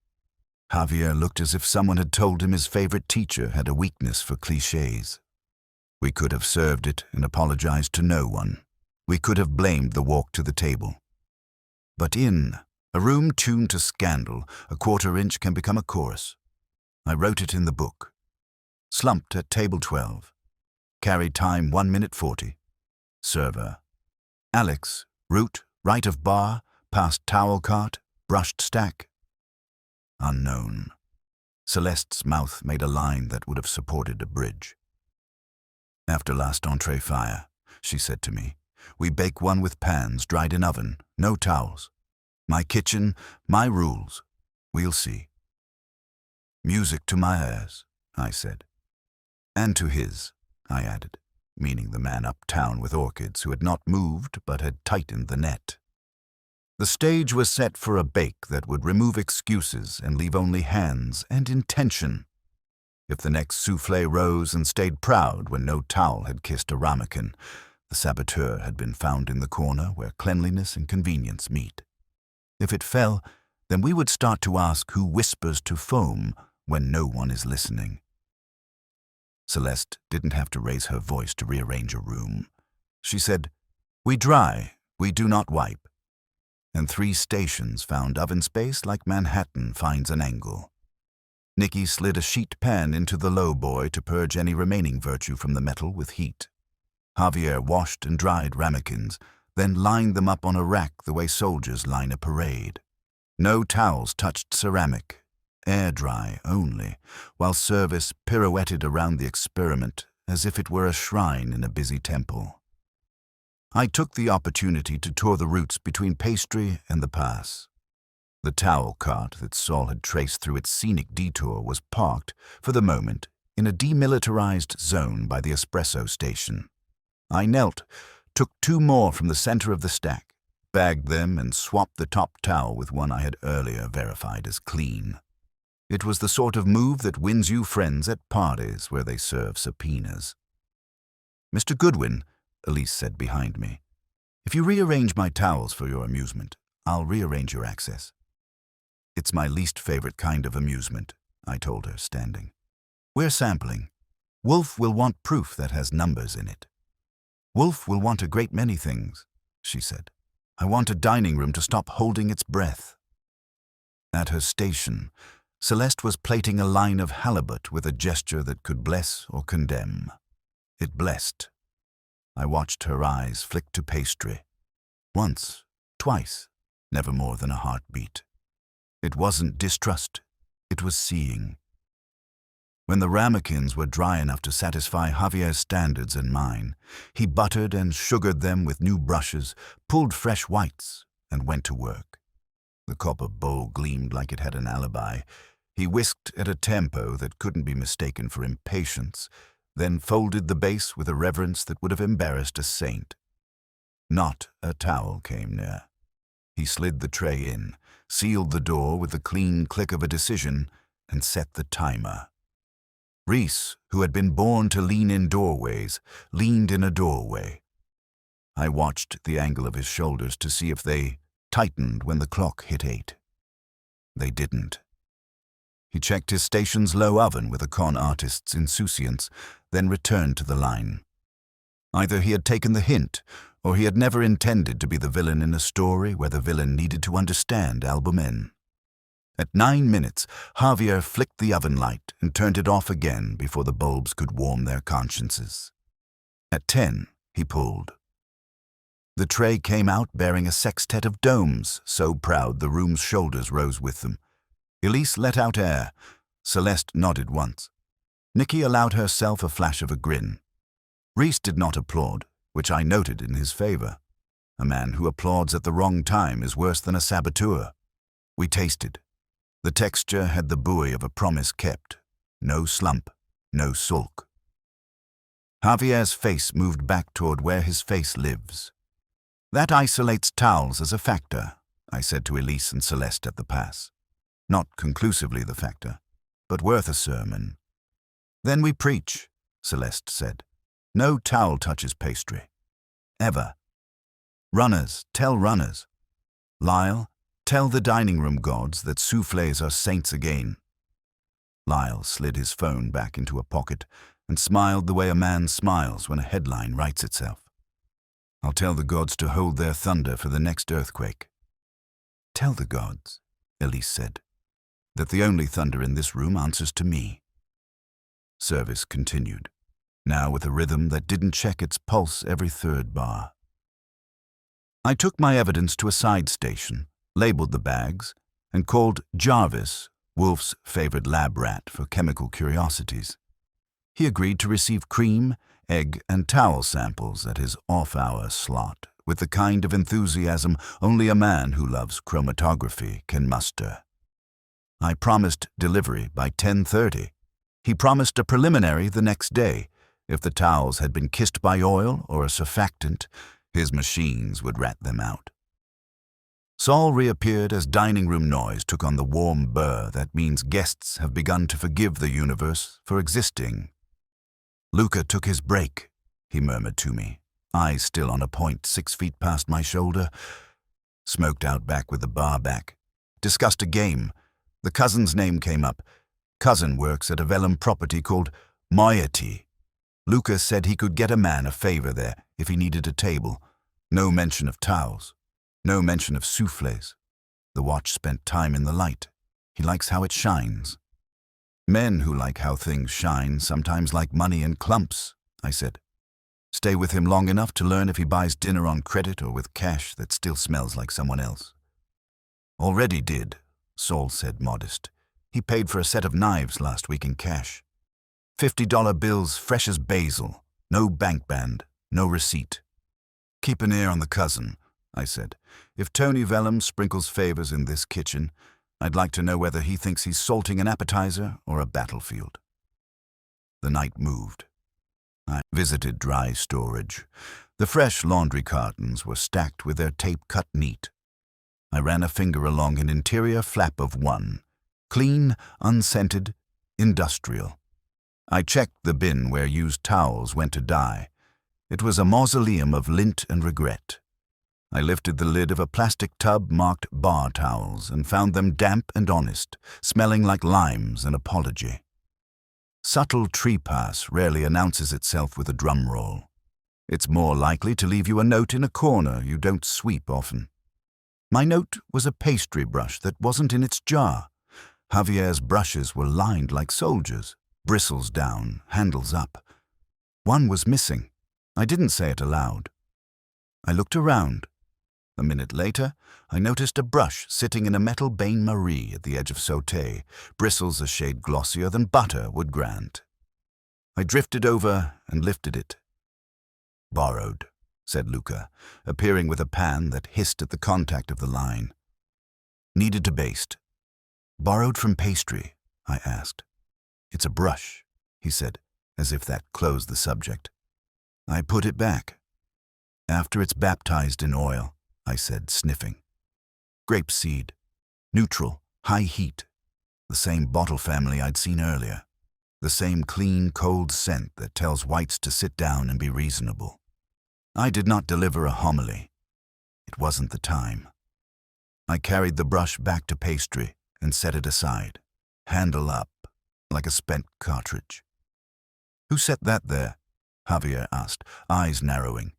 Javier looked as if someone had told him his favorite teacher had a weakness for clichés. We could have served it and apologized to no one. We could have blamed the walk to the table. But in a room tuned to scandal, a 1/4 inch can become a chorus. I wrote it in the book. Slumped at table 12. Carried time 1 minute 40. Server. Alex, route, right of bar, past towel cart, brushed stack. Unknown. Celeste's mouth made a line that would have supported a bridge. "After last entree fire," she said to me. "We bake one with pans dried in oven, no towels. My kitchen, my rules. We'll see." "Music to my ears," I said. "And to his," I added, meaning the man uptown with orchids who had not moved but had tightened the net. The stage was set for a bake that would remove excuses and leave only hands and intention. If the next soufflé rose and stayed proud when no towel had kissed a ramekin, the saboteur had been found in the corner where cleanliness and convenience meet. If it fell, then we would start to ask who whispers to foam when no one is listening. Celeste didn't have to raise her voice to rearrange a room. She said, "We dry, we do not wipe." And 3 stations found oven space like Manhattan finds an angle. Nicky slid a sheet pan into the low boy to purge any remaining virtue from the metal with heat. Javier washed and dried ramekins, then lined them up on a rack the way soldiers line a parade. No towels touched ceramic, air dry only, while service pirouetted around the experiment as if it were a shrine in a busy temple. I took the opportunity to tour the routes between Pastry and the pass. The towel cart that Saul had traced through its scenic detour was parked, for the moment, in a demilitarized zone by the espresso station. I knelt, took 2 more from the center of the stack, bagged them and swapped the top towel with one I had earlier verified as clean. It was the sort of move that wins you friends at parties where they serve subpoenas. "Mr. Goodwin," Elise said behind me, "if you rearrange my towels for your amusement, I'll rearrange your access." "It's my least favorite kind of amusement," I told her, standing. "We're sampling. Wolfe will want proof that has numbers in it." "Wolfe will want a great many things," she said. "I want a dining room to stop holding its breath." At her station, Celeste was plating a line of halibut with a gesture that could bless or condemn. It blessed. I watched her eyes flick to Pastry. Once, twice, never more than a heartbeat. It wasn't distrust, it was seeing. When the ramekins were dry enough to satisfy Javier's standards and mine, he buttered and sugared them with new brushes, pulled fresh whites, and went to work. The copper bowl gleamed like it had an alibi. He whisked at a tempo that couldn't be mistaken for impatience, then folded the base with a reverence that would have embarrassed a saint. Not a towel came near. He slid the tray in, sealed the door with the clean click of a decision, and set the timer. Reese, who had been born to lean in doorways, leaned in a doorway. I watched the angle of his shoulders to see if they tightened when the clock hit 8. They didn't. He checked his station's low oven with a con artist's insouciance, then returned to the line. Either he had taken the hint, or he had never intended to be the villain in a story where the villain needed to understand albumen. At 9 minutes, Javier flicked the oven light and turned it off again before the bulbs could warm their consciences. At 10, he pulled. The tray came out bearing a sextet of domes, so proud the room's shoulders rose with them. Elise let out air. Celeste nodded once. Nikki allowed herself a flash of a grin. Reese did not applaud, which I noted in his favor. A man who applauds at the wrong time is worse than a saboteur. We tasted. The texture had the buoy of a promise kept. No slump, no sulk. Javier's face moved back toward where his face lives. "That isolates towels as a factor," I said to Elise and Celeste at the pass. "Not conclusively the factor, but worth a sermon." "Then we preach," Celeste said. "No towel touches Pastry. Ever. Runners, tell runners. Lyle, tell the dining room gods that soufflés are saints again." Lyle slid his phone back into a pocket and smiled the way a man smiles when a headline writes itself. "I'll tell the gods to hold their thunder for the next earthquake." "Tell the gods," Elise said, "that the only thunder in this room answers to me." Service continued, now with a rhythm that didn't check its pulse every 3rd bar. I took my evidence to a side station, labeled the bags, and called Jarvis, Wolfe's favorite lab rat, for chemical curiosities. He agreed to receive cream, egg, and towel samples at his off-hour slot, with the kind of enthusiasm only a man who loves chromatography can muster. I promised delivery by 10:30. He promised a preliminary the next day. If the towels had been kissed by oil or a surfactant, his machines would rat them out. Saul reappeared as dining room noise took on the warm burr that means guests have begun to forgive the universe for existing. "Luca took his break," he murmured to me, eyes still on a point 6 feet past my shoulder. Smoked out back with the bar back. Discussed a game. The cousin's name came up. Cousin works at a vellum property called Moiety. Luca said he could get a man a favor there if he needed a table. No mention of towels. No mention of soufflés. The watch spent time in the light. He likes how it shines. "Men who like how things shine sometimes like money in clumps," I said. "Stay with him long enough to learn if he buys dinner on credit or with cash that still smells like someone else." "Already did," Saul said, modest. "He paid for a set of knives last week in cash. $50 bills fresh as basil. No bank band. No receipt." Keep an ear on the cousin, I said. If Tony Vellum sprinkles favors in this kitchen, I'd like to know whether he thinks he's salting an appetizer or a battlefield. The night moved. I visited dry storage. The fresh laundry cartons were stacked with their tape cut neat. I ran a finger along an interior flap of one. Clean, unscented, industrial. I checked the bin where used towels went to die. It was a mausoleum of lint and regret. I lifted the lid of a plastic tub marked bar towels and found them damp and honest, smelling like limes and apology. Subtle trepass rarely announces itself with a drum roll. It's more likely to leave you a note in a corner you don't sweep often. My note was a pastry brush that wasn't in its jar. Javier's brushes were lined like soldiers, bristles down, handles up. One was missing. I didn't say it aloud. I looked around. A minute later, I noticed a brush sitting in a metal bain-marie at the edge of Soufflé, bristles a shade glossier than butter would grant. I drifted over and lifted it. "Borrowed," said Luca, appearing with a pan that hissed at the contact of the line. "Needed to baste." "Borrowed from pastry?" I asked. "It's a brush," he said, as if that closed the subject. I put it back. "After it's baptized in oil," I said, sniffing. "Grapeseed. Neutral, high heat. The same bottle family I'd seen earlier. The same clean, cold scent that tells whites to sit down and be reasonable." I did not deliver a homily. It wasn't the time. I carried the brush back to pastry and set it aside, handle up, like a spent cartridge. "Who set that there?" Javier asked, eyes narrowing.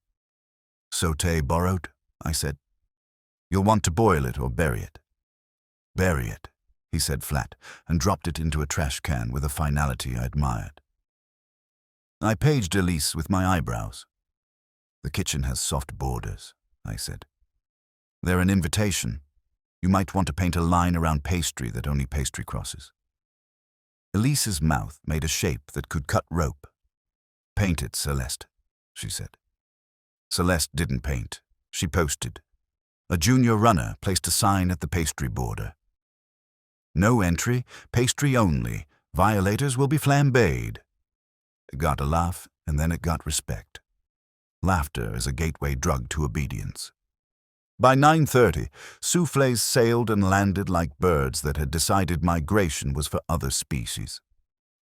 "Sauté borrowed," I said. "You'll want to boil it or bury it." "Bury it," he said flat, and dropped it into a trash can with a finality I admired. I paged Elise with my eyebrows. "The kitchen has soft borders," I said. "They're an invitation. You might want to paint a line around pastry that only pastry crosses." Elise's mouth made a shape that could cut rope. "Paint it, Celeste," she said. Celeste didn't paint. She posted. A junior runner placed a sign at the pastry border. "No entry, pastry only. Violators will be flambéed." It got a laugh, and then it got respect. Laughter is a gateway drug to obedience. By 9:30, soufflés sailed and landed like birds that had decided migration was for other species.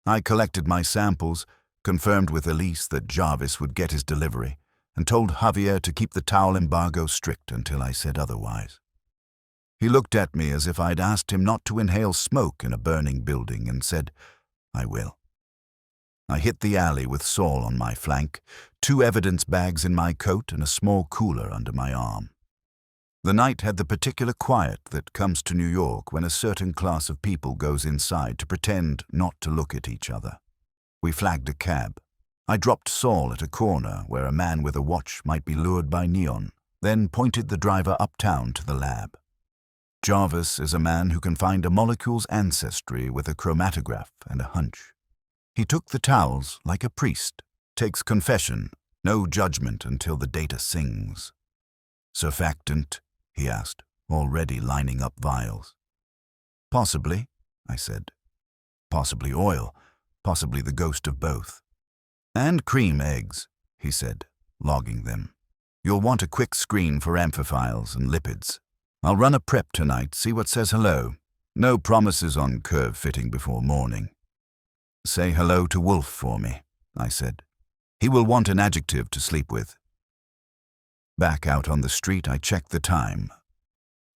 I collected my samples, confirmed with Elise that Jarvis would get his delivery, and told Javier to keep the towel embargo strict until I said otherwise. He looked at me as if I'd asked him not to inhale smoke in a burning building and said, "I will." I hit the alley with Saul on my flank, 2 evidence bags in my coat and a small cooler under my arm. The night had the particular quiet that comes to New York when a certain class of people goes inside to pretend not to look at each other. We flagged a cab. I dropped Saul at a corner where a man with a watch might be lured by neon, then pointed the driver uptown to the lab. Jarvis is a man who can find a molecule's ancestry with a chromatograph and a hunch. He took the towels like a priest, takes confession, no judgment until the data sings. "Surfactant?" he asked, already lining up vials. "Possibly," I said. "Possibly oil, possibly the ghost of both." "And cream eggs," he said, logging them. "You'll want a quick screen for amphiphiles and lipids. I'll run a prep tonight, see what says hello. No promises on curve fitting before morning." "Say hello to Wolfe for me," I said. "He will want an adjective to sleep with." Back out on the street, I checked the time.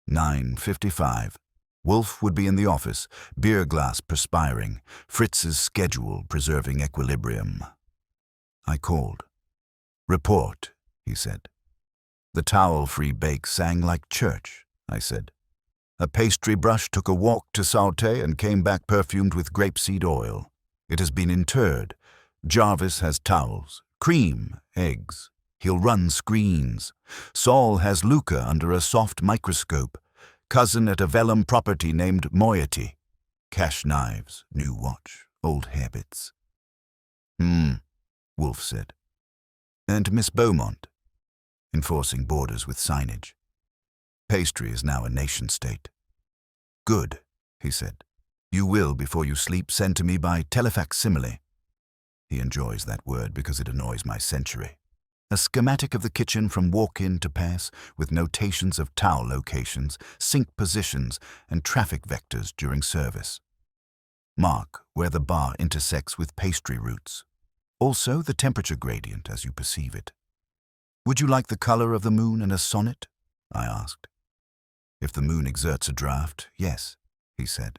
9:55. Wolfe would be in the office, beer glass perspiring, Fritz's schedule preserving equilibrium. I called. "Report," he said. "The towel-free bake sang like church," I said. "A pastry brush took a walk to Sauté and came back perfumed with grapeseed oil. It has been interred. Jarvis has towels, cream, eggs. He'll run screens. Saul has Luca under a soft microscope. Cousin at a vellum property named Moiety. Cash knives, new watch, old habits." Wolfe said. "And Miss Beaumont?" enforcing borders with signage. Pastry is now a nation-state. Good, he said. You will, before you sleep, send to me by telefacsimile. He enjoys that word because it annoys my century. A schematic of the kitchen from walk-in to pass, with notations of towel locations, sink positions, and traffic vectors during service. Mark where the bar intersects with pastry routes. Also the temperature gradient as you perceive it. Would you like the color of the moon in a sonnet? I asked. If the moon exerts a draft, yes, he said.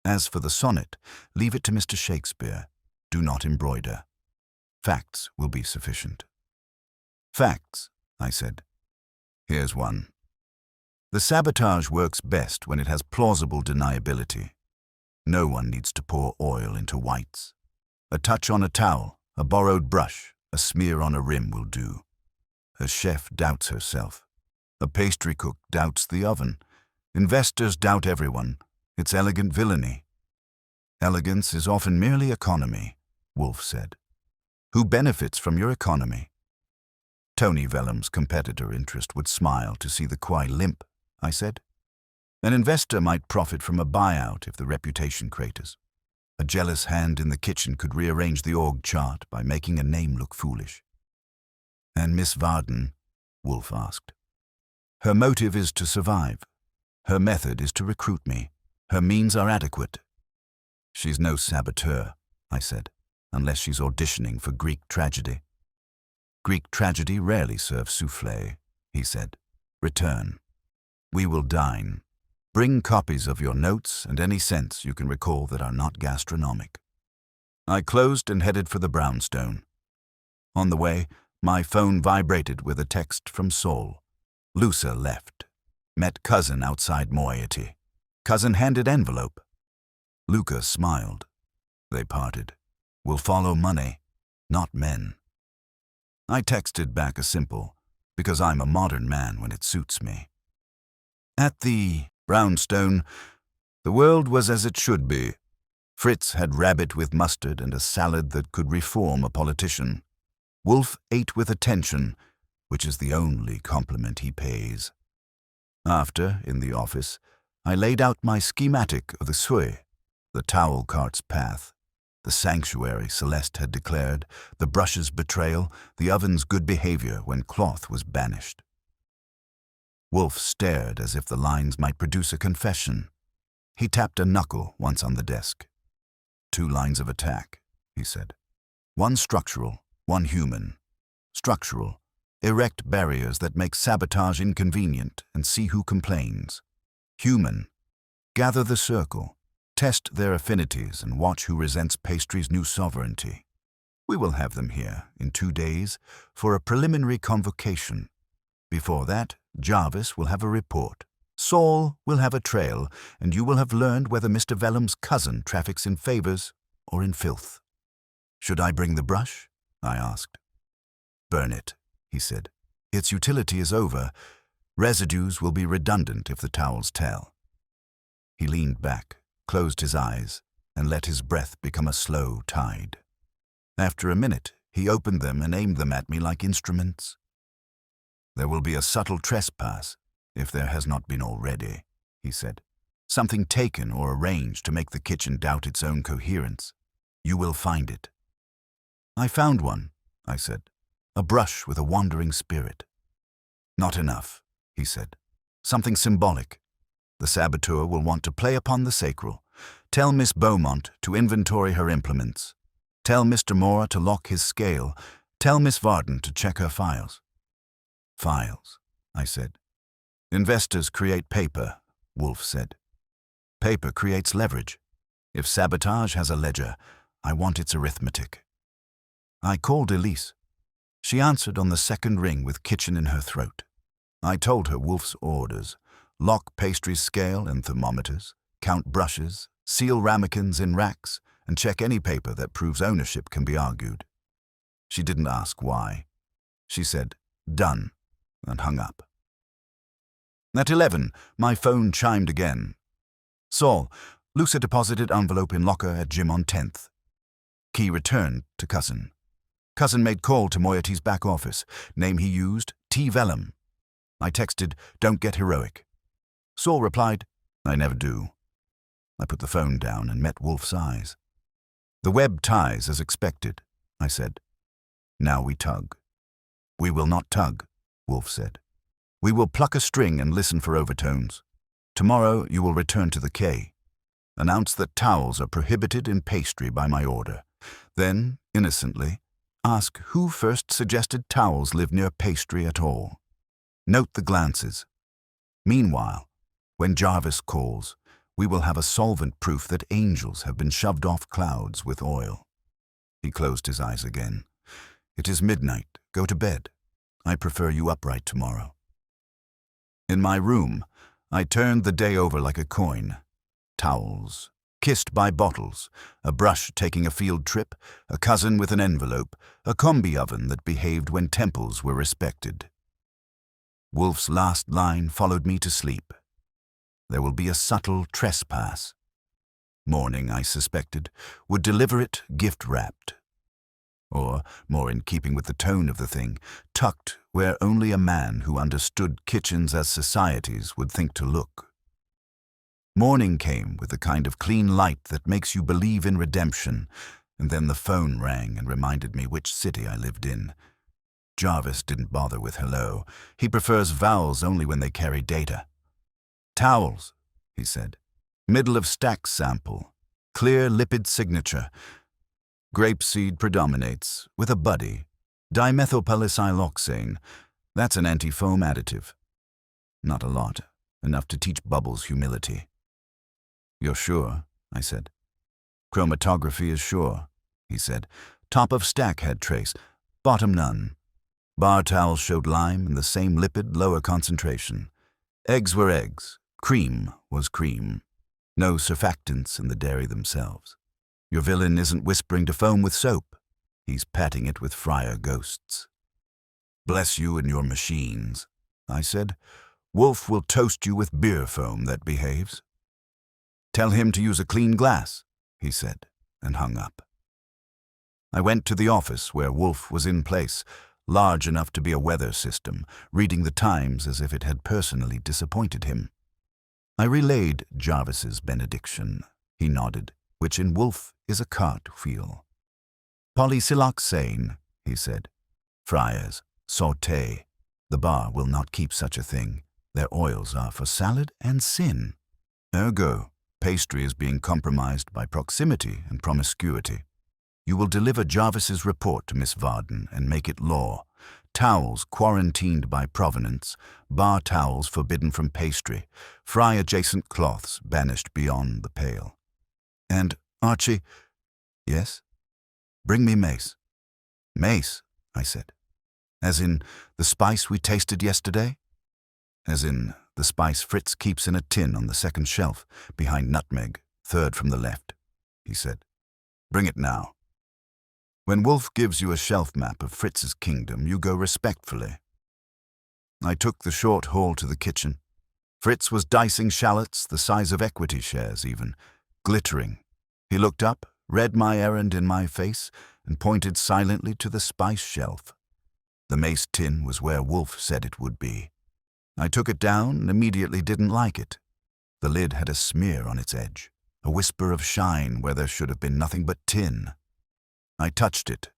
As for the sonnet, leave it to Mr. Shakespeare. Do not embroider. Facts will be sufficient. Facts, I said. Here's one. The sabotage works best when it has plausible deniability. No one needs to pour oil into whites. A touch on a towel, a borrowed brush, a smear on a rim will do. A chef doubts herself. A pastry cook doubts the oven. Investors doubt everyone. It's elegant villainy. Elegance is often merely economy, Wolfe said. Who benefits from your economy? Tony Vellum's competitor interest would smile to see the quite limp, I said. An investor might profit from a buyout if the reputation craters. A jealous hand in the kitchen could rearrange the org chart by making a name look foolish. And Miss Varden? Wolfe asked. Her motive is to survive. Her method is to recruit me. Her means are adequate. She's no saboteur, I said, unless she's auditioning for Greek tragedy. Greek tragedy rarely serves soufflé, he said. Return. We will dine. Bring copies of your notes and any cents you can recall that are not gastronomic. I closed and headed for the brownstone. On the way, my phone vibrated with a text from Seoul. Lusa left. Met cousin outside moiety. Cousin handed envelope. Luca smiled. They parted. Will follow money, not men. I texted back a simple, because I'm a modern man when it suits me. At the brownstone, the world was as it should be. Fritz had rabbit with mustard and a salad that could reform a politician. Wolfe ate with attention, which is the only compliment he pays. After, in the office, I laid out my schematic of the Soufflé, the towel cart's path, the sanctuary Celeste had declared, the brush's betrayal, the oven's good behavior when cloth was banished. Wolfe stared as if the lines might produce a confession. He tapped a knuckle once on the desk. 2 lines of attack, he said. One structural, one human. Structural. Erect barriers that make sabotage inconvenient and see who complains. Human. Gather the circle. Test their affinities and watch who resents pastry's new sovereignty. We will have them here in 2 days for a preliminary convocation. Before that, Jarvis will have a report. Saul will have a trail, and you will have learned whether Mr. Vellum's cousin traffics in favors or in filth. Should I bring the brush? I asked. Burn it, he said. Its utility is over. Residues will be redundant if the towels tell. He leaned back, closed his eyes, and let his breath become a slow tide. After a minute, he opened them and aimed them at me like instruments. There will be a subtle trespass, if there has not been already, he said. Something taken or arranged to make the kitchen doubt its own coherence. You will find it. I found one, I said. A brush with a wandering spirit. Not enough, he said. Something symbolic. The saboteur will want to play upon the sacral. Tell Miss Beaumont to inventory her implements. Tell Mr. Moore to lock his scale. Tell Miss Varden to check her files. Files, I said. Investors create paper, Wolfe said. Paper creates leverage. If sabotage has a ledger, I want its arithmetic. I called Elise. She answered on the second ring with kitchen in her throat. I told her Wolfe's orders. Lock pastry scale and thermometers, count brushes, seal ramekins in racks, and check any paper that proves ownership can be argued. She didn't ask why. She said, done, and hung up. At 11, my phone chimed again. Saul, Lusa deposited envelope in locker at gym on 10th. Key returned to cousin. Cousin made call to Moiety's back office. Name he used, T vellum. I texted, "Don't get heroic." Saul replied, "I never do." I put the phone down and met Wolfe's eyes. "The web ties as expected," I said. "Now we tug." "We will not tug," Wolfe said. "We will pluck a string and listen for overtones. Tomorrow you will return to the quay. Announce that towels are prohibited in pastry by my order. Then, innocently, ask who first suggested towels live near pastry at all. Note the glances. Meanwhile, when Jarvis calls, we will have a solvent proof that angels have been shoved off clouds with oil." He closed his eyes again. "It is midnight. Go to bed. I prefer you upright tomorrow." In my room, I turned the day over like a coin. Towels, kissed by bottles, a brush taking a field trip, a cousin with an envelope, a combi oven that behaved when temples were respected. Wolfe's last line followed me to sleep. There will be a subtle trespass. Morning, I suspected, would deliver it gift-wrapped. Or, more in keeping with the tone of the thing, tucked where only a man who understood kitchens as societies would think to look. Morning came with the kind of clean light that makes you believe in redemption, and then the phone rang and reminded me which city I lived in. Jarvis didn't bother with hello. He prefers vowels only when they carry data. "Towels," he said. "Middle of stack sample. Clear lipid signature. Grapeseed predominates, with a buddy. Dimethylpolisiloxane. That's an anti-foam additive. Not a lot. Enough to teach Bubbles humility." "You're sure?" I said. "Chromatography is sure," he said. "Top of stack had trace. Bottom none. Bar towels showed lime and the same lipid, lower concentration. Eggs were eggs. Cream was cream. No surfactants in the dairy themselves. Your villain isn't whispering to foam with soap. He's patting it with fryer ghosts." "Bless you and your machines," I said. "Wolfe will toast you with beer foam that behaves." "Tell him to use a clean glass," he said, and hung up. I went to the office where Wolfe was in place, large enough to be a weather system, reading the Times as if it had personally disappointed him. I relayed Jarvis's benediction. He nodded, which in Wolfe is a cartwheel. "Polysiloxane," he said. "Fryers, sauté. The bar will not keep such a thing. Their oils are for salad and sin. Ergo, pastry is being compromised by proximity and promiscuity. You will deliver Jarvis's report to Miss Varden and make it law. Towels quarantined by provenance, bar towels forbidden from pastry, fry-adjacent cloths banished beyond the pale. And, Archie—" "Yes?" "Bring me mace." "Mace," I said. "As in the spice we tasted yesterday?" "As in the spice Fritz keeps in a tin on the second shelf, behind nutmeg, third from the left," he said. "Bring it now. When Wolfe gives you a shelf map of Fritz's kingdom, you go respectfully." I took the short hall to the kitchen. Fritz was dicing shallots the size of equity shares even, glittering. He looked up, read my errand in my face, and pointed silently to the spice shelf. The mace tin was where Wolfe said it would be. I took it down and immediately didn't like it. The lid had a smear on its edge, a whisper of shine where there should have been nothing but tin. I touched it.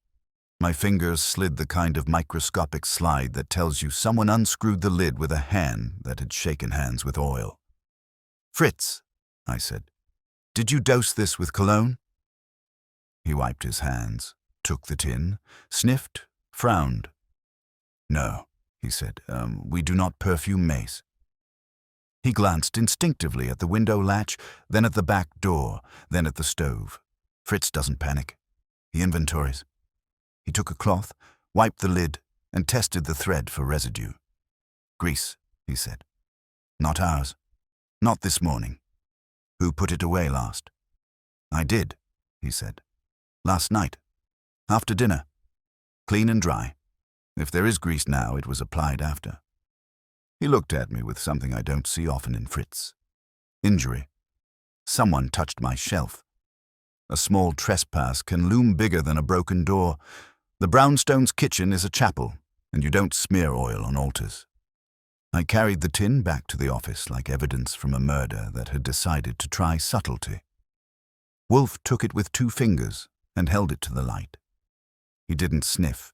My fingers slid the kind of microscopic slide that tells you someone unscrewed the lid with a hand that had shaken hands with oil. "Fritz," I said, "did you dose this with cologne?" He wiped his hands, took the tin, sniffed, frowned. "No," he said, "we do not perfume mace." He glanced instinctively at the window latch, then at the back door, then at the stove. Fritz doesn't panic. He inventories. He took a cloth, wiped the lid, and tested the thread for residue. "Grease," he said. "Not ours. Not this morning. Who put it away last?" "I did," he said. "Last night. After dinner. Clean and dry. If there is grease now, it was applied after." He looked at me with something I don't see often in Fritz. Injury. Someone touched my shelf. A small trespass can loom bigger than a broken door. The Brownstones' kitchen is a chapel. And you don't smear oil on altars. I carried the tin back to the office like evidence from a murder that had decided to try subtlety. Wolfe took it with 2 fingers and held it to the light. He didn't sniff.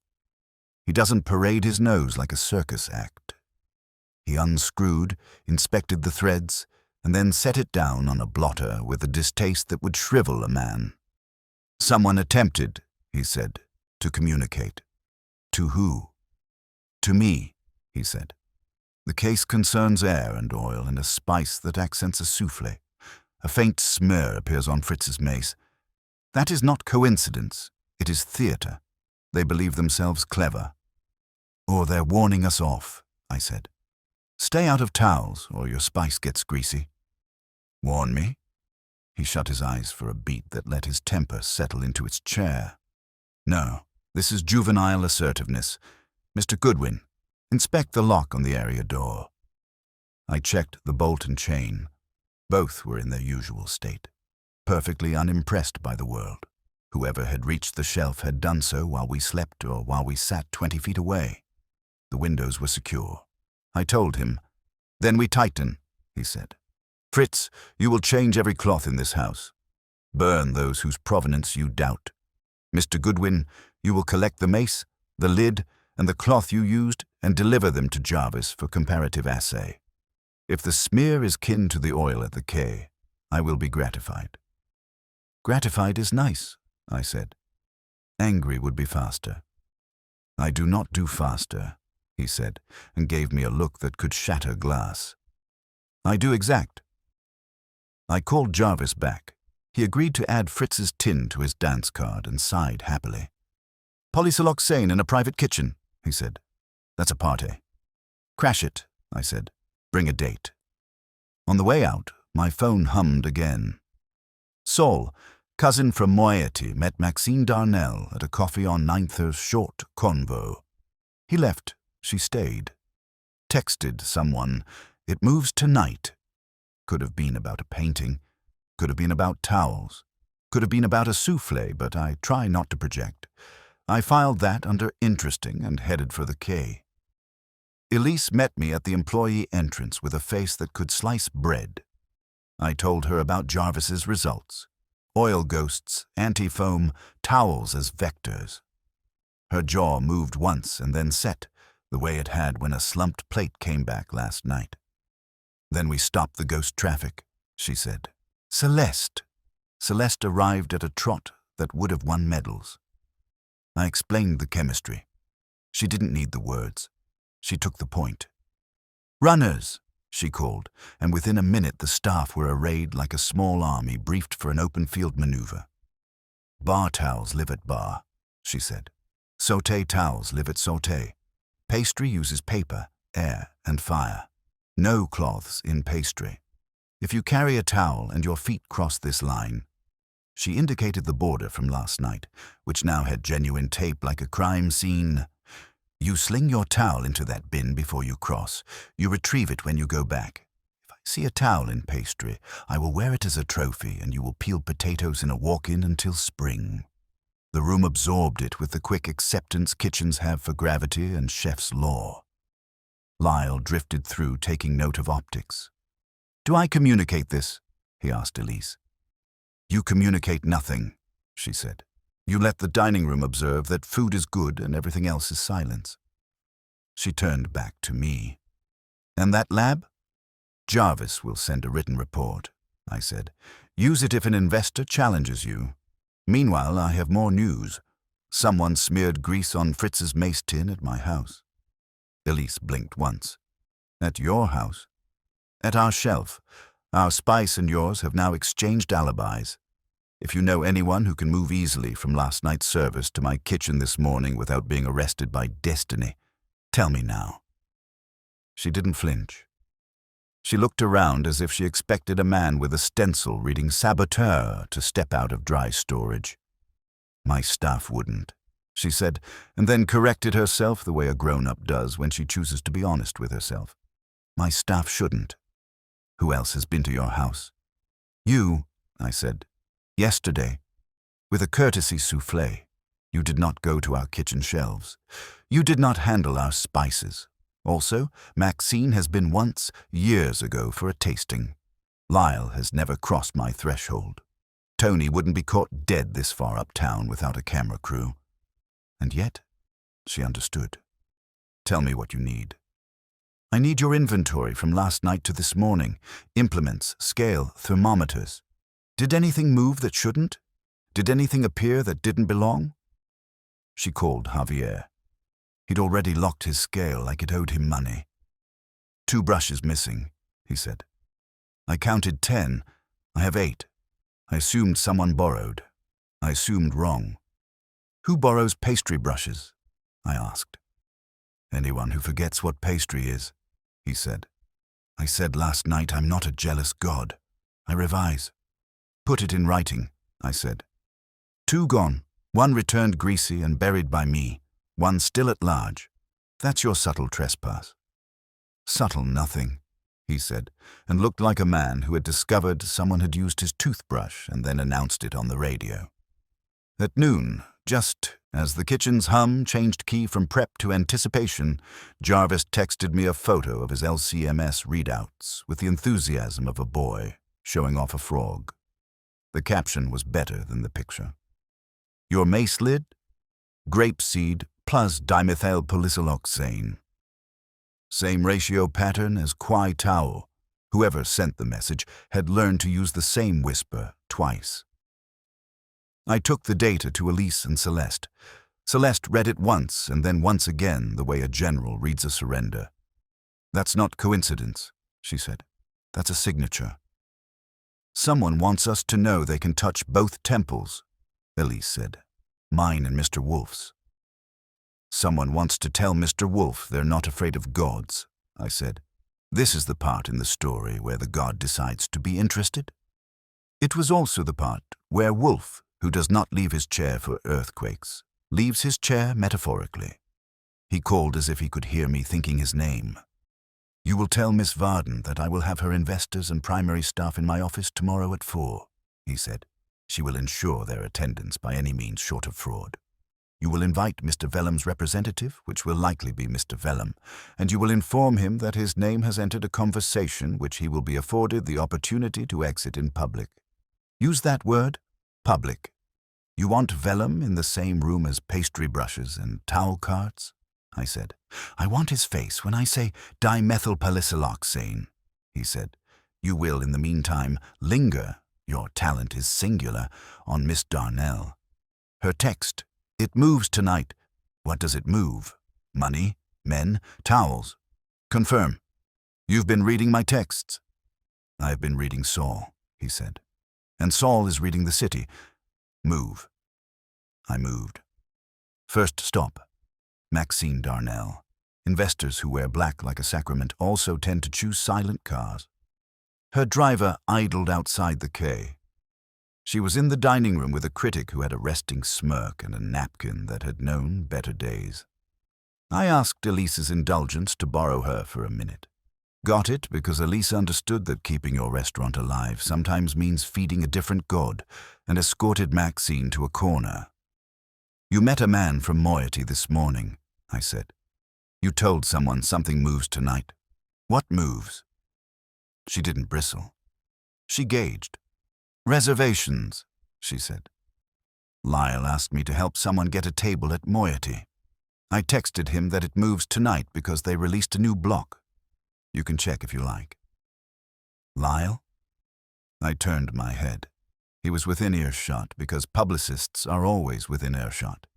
He doesn't parade his nose like a circus act. He unscrewed, inspected the threads, and then set it down on a blotter with a distaste that would shrivel a man. "Someone attempted," he said, "to communicate." "To who?" "To me," he said. "The case concerns air and oil and a spice that accents a soufflé. A faint smear appears on Fritz's mace. That is not coincidence, it is theatre. They believe themselves clever." "Or they're warning us off," I said. "Stay out of towels, or your spice gets greasy." "Warn me?" He shut his eyes for a beat that let his temper settle into its chair. "No, this is juvenile assertiveness. Mr. Goodwin, inspect the lock on the area door." I checked the bolt and chain. Both were in their usual state, perfectly unimpressed by the world. Whoever had reached the shelf had done so while we slept or while we sat 20 feet away. The windows were secure. I told him. "Then we tighten," he said. "Fritz, you will change every cloth in this house. Burn those whose provenance you doubt. Mr. Goodwin, you will collect the mace, the lid, and the cloth you used and deliver them to Jarvis for comparative assay. If the smear is kin to the oil at the quay, I will be gratified." "Gratified is nice," I said. "Angry would be faster." "I do not do faster," he said, and gave me a look that could shatter glass. "I do exact." I called Jarvis back. He agreed to add Fritz's tin to his dance card and sighed happily. "Polysoloxane in a private kitchen," he said. "That's a party." "Crash it," I said. "Bring a date." On the way out, my phone hummed again. Saul, cousin from Moiety, met Maxine Darnell at a coffee on 9th Short, Convo. He left. She stayed. Texted someone, "It moves tonight." Could have been about a painting. Could have been about towels. Could have been about a soufflé, but I try not to project. I filed that under interesting and headed for the quay. Elise met me at the employee entrance with a face that could slice bread. I told her about Jarvis's results. Oil ghosts, anti-foam, towels as vectors. Her jaw moved once and then set, the way it had when a slumped plate came back last night. "Then we stopped the ghost traffic," she said. "Celeste." Celeste arrived at a trot that would have won medals. I explained the chemistry. She didn't need the words. She took the point. "Runners," she called, and within a minute the staff were arrayed like a small army briefed for an open-field maneuver. "Bar towels live at bar," she said. "Sauté towels live at sauté. Pastry uses paper, air, and fire. No cloths in pastry. If you carry a towel and your feet cross this line," she indicated the border from last night, which now had genuine tape like a crime scene, "you sling your towel into that bin before you cross. You retrieve it when you go back. If I see a towel in pastry, I will wear it as a trophy, and you will peel potatoes in a walk-in until spring." The room absorbed it with the quick acceptance kitchens have for gravity and chef's law. Lyle drifted through, taking note of optics. "Do I communicate this?" he asked Elise. "You communicate nothing," she said. "You let the dining room observe that food is good and everything else is silence." She turned back to me. "And that lab?" "Jarvis will send a written report," I said. "Use it if an investor challenges you. Meanwhile, I have more news. Someone smeared grease on Fritz's mace tin at my house." Elise blinked once. "At your house?" "At our shelf. Our spice and yours have now exchanged alibis. If you know anyone who can move easily from last night's service to my kitchen this morning without being arrested by destiny, tell me now." She didn't flinch. She looked around as if she expected a man with a stencil reading "saboteur" to step out of dry storage. "My staff wouldn't," she said, and then corrected herself the way a grown-up does when she chooses to be honest with herself. "My staff shouldn't. Who else has been to your house?" "You," I said. "Yesterday, with a courtesy soufflé." You did not go to our kitchen shelves. You did not handle our spices. Also, Maxine has been once, years ago, for a tasting. Lyle has never crossed my threshold. Tony wouldn't be caught dead this far uptown without a camera crew. And yet, she understood. Tell me what you need. I need your inventory from last night to this morning. Implements, scale, thermometers. Did anything move that shouldn't? Did anything appear that didn't belong? She called Javier. He'd already locked his scale like it owed him money. 2 brushes missing, he said. I counted 10. I have 8. I assumed someone borrowed. I assumed wrong. Who borrows pastry brushes? I asked. Anyone who forgets what pastry is, he said. I said last night I'm not a jealous god. I revise. Put it in writing, I said. 2 gone. 1 returned greasy and buried by me. 1 still at large. That's your subtle trespass. Subtle nothing, he said, and looked like a man who had discovered someone had used his toothbrush and then announced it on the radio. At noon, just as the kitchen's hum changed key from prep to anticipation, Jarvis texted me a photo of his LCMS readouts with the enthusiasm of a boy showing off a frog. The caption was better than the picture. Your mace lid? Grapeseed plus dimethyl polysiloxane. Same ratio pattern as Kwai Tao. Whoever sent the message had learned to use the same whisper twice. I took the data to Elise and Celeste. Celeste read it once and then once again the way a general reads a surrender. That's not coincidence, she said. That's a signature. Someone wants us to know they can touch both temples, Elise said. Mine and Mr. Wolfe's. Someone wants to tell Mr. Wolfe they're not afraid of gods, I said. This is the part in the story where the god decides to be interested. It was also the part where Wolfe, who does not leave his chair for earthquakes, leaves his chair metaphorically. He called as if he could hear me thinking his name. You will tell Miss Varden that I will have her investors and primary staff in my office tomorrow at 4, he said. She will ensure their attendance by any means short of fraud. You will invite Mr. Vellum's representative, which will likely be Mr. Vellum, and you will inform him that his name has entered a conversation which he will be afforded the opportunity to exit in public. Use that word, public. You want Vellum in the same room as pastry brushes and towel carts? I said. I want his face when I say dimethylpalisiloxane, he said. You will, in the meantime, linger, your talent is singular, on Miss Darnell. Her text, it moves tonight. What does it move? Money? Men? Towels? Confirm. You've been reading my texts. I've been reading Saul, he said. And Saul is reading the city. Move. I moved. First stop. Maxine Darnell. Investors who wear black like a sacrament also tend to choose silent cars. Her driver idled outside the quay. She was in the dining room with a critic who had a resting smirk and a napkin that had known better days. I asked Elise's indulgence to borrow her for a minute. Got it because Elise understood that keeping your restaurant alive sometimes means feeding a different god, and escorted Maxine to a corner. You met a man from Moiety this morning, I said. You told someone something moves tonight. What moves? She didn't bristle. She gauged. Reservations, she said. Lyle asked me to help someone get a table at Moiety. I texted him that it moves tonight because they released a new block. You can check if you like. Lyle? I turned my head. He was within earshot because publicists are always within earshot.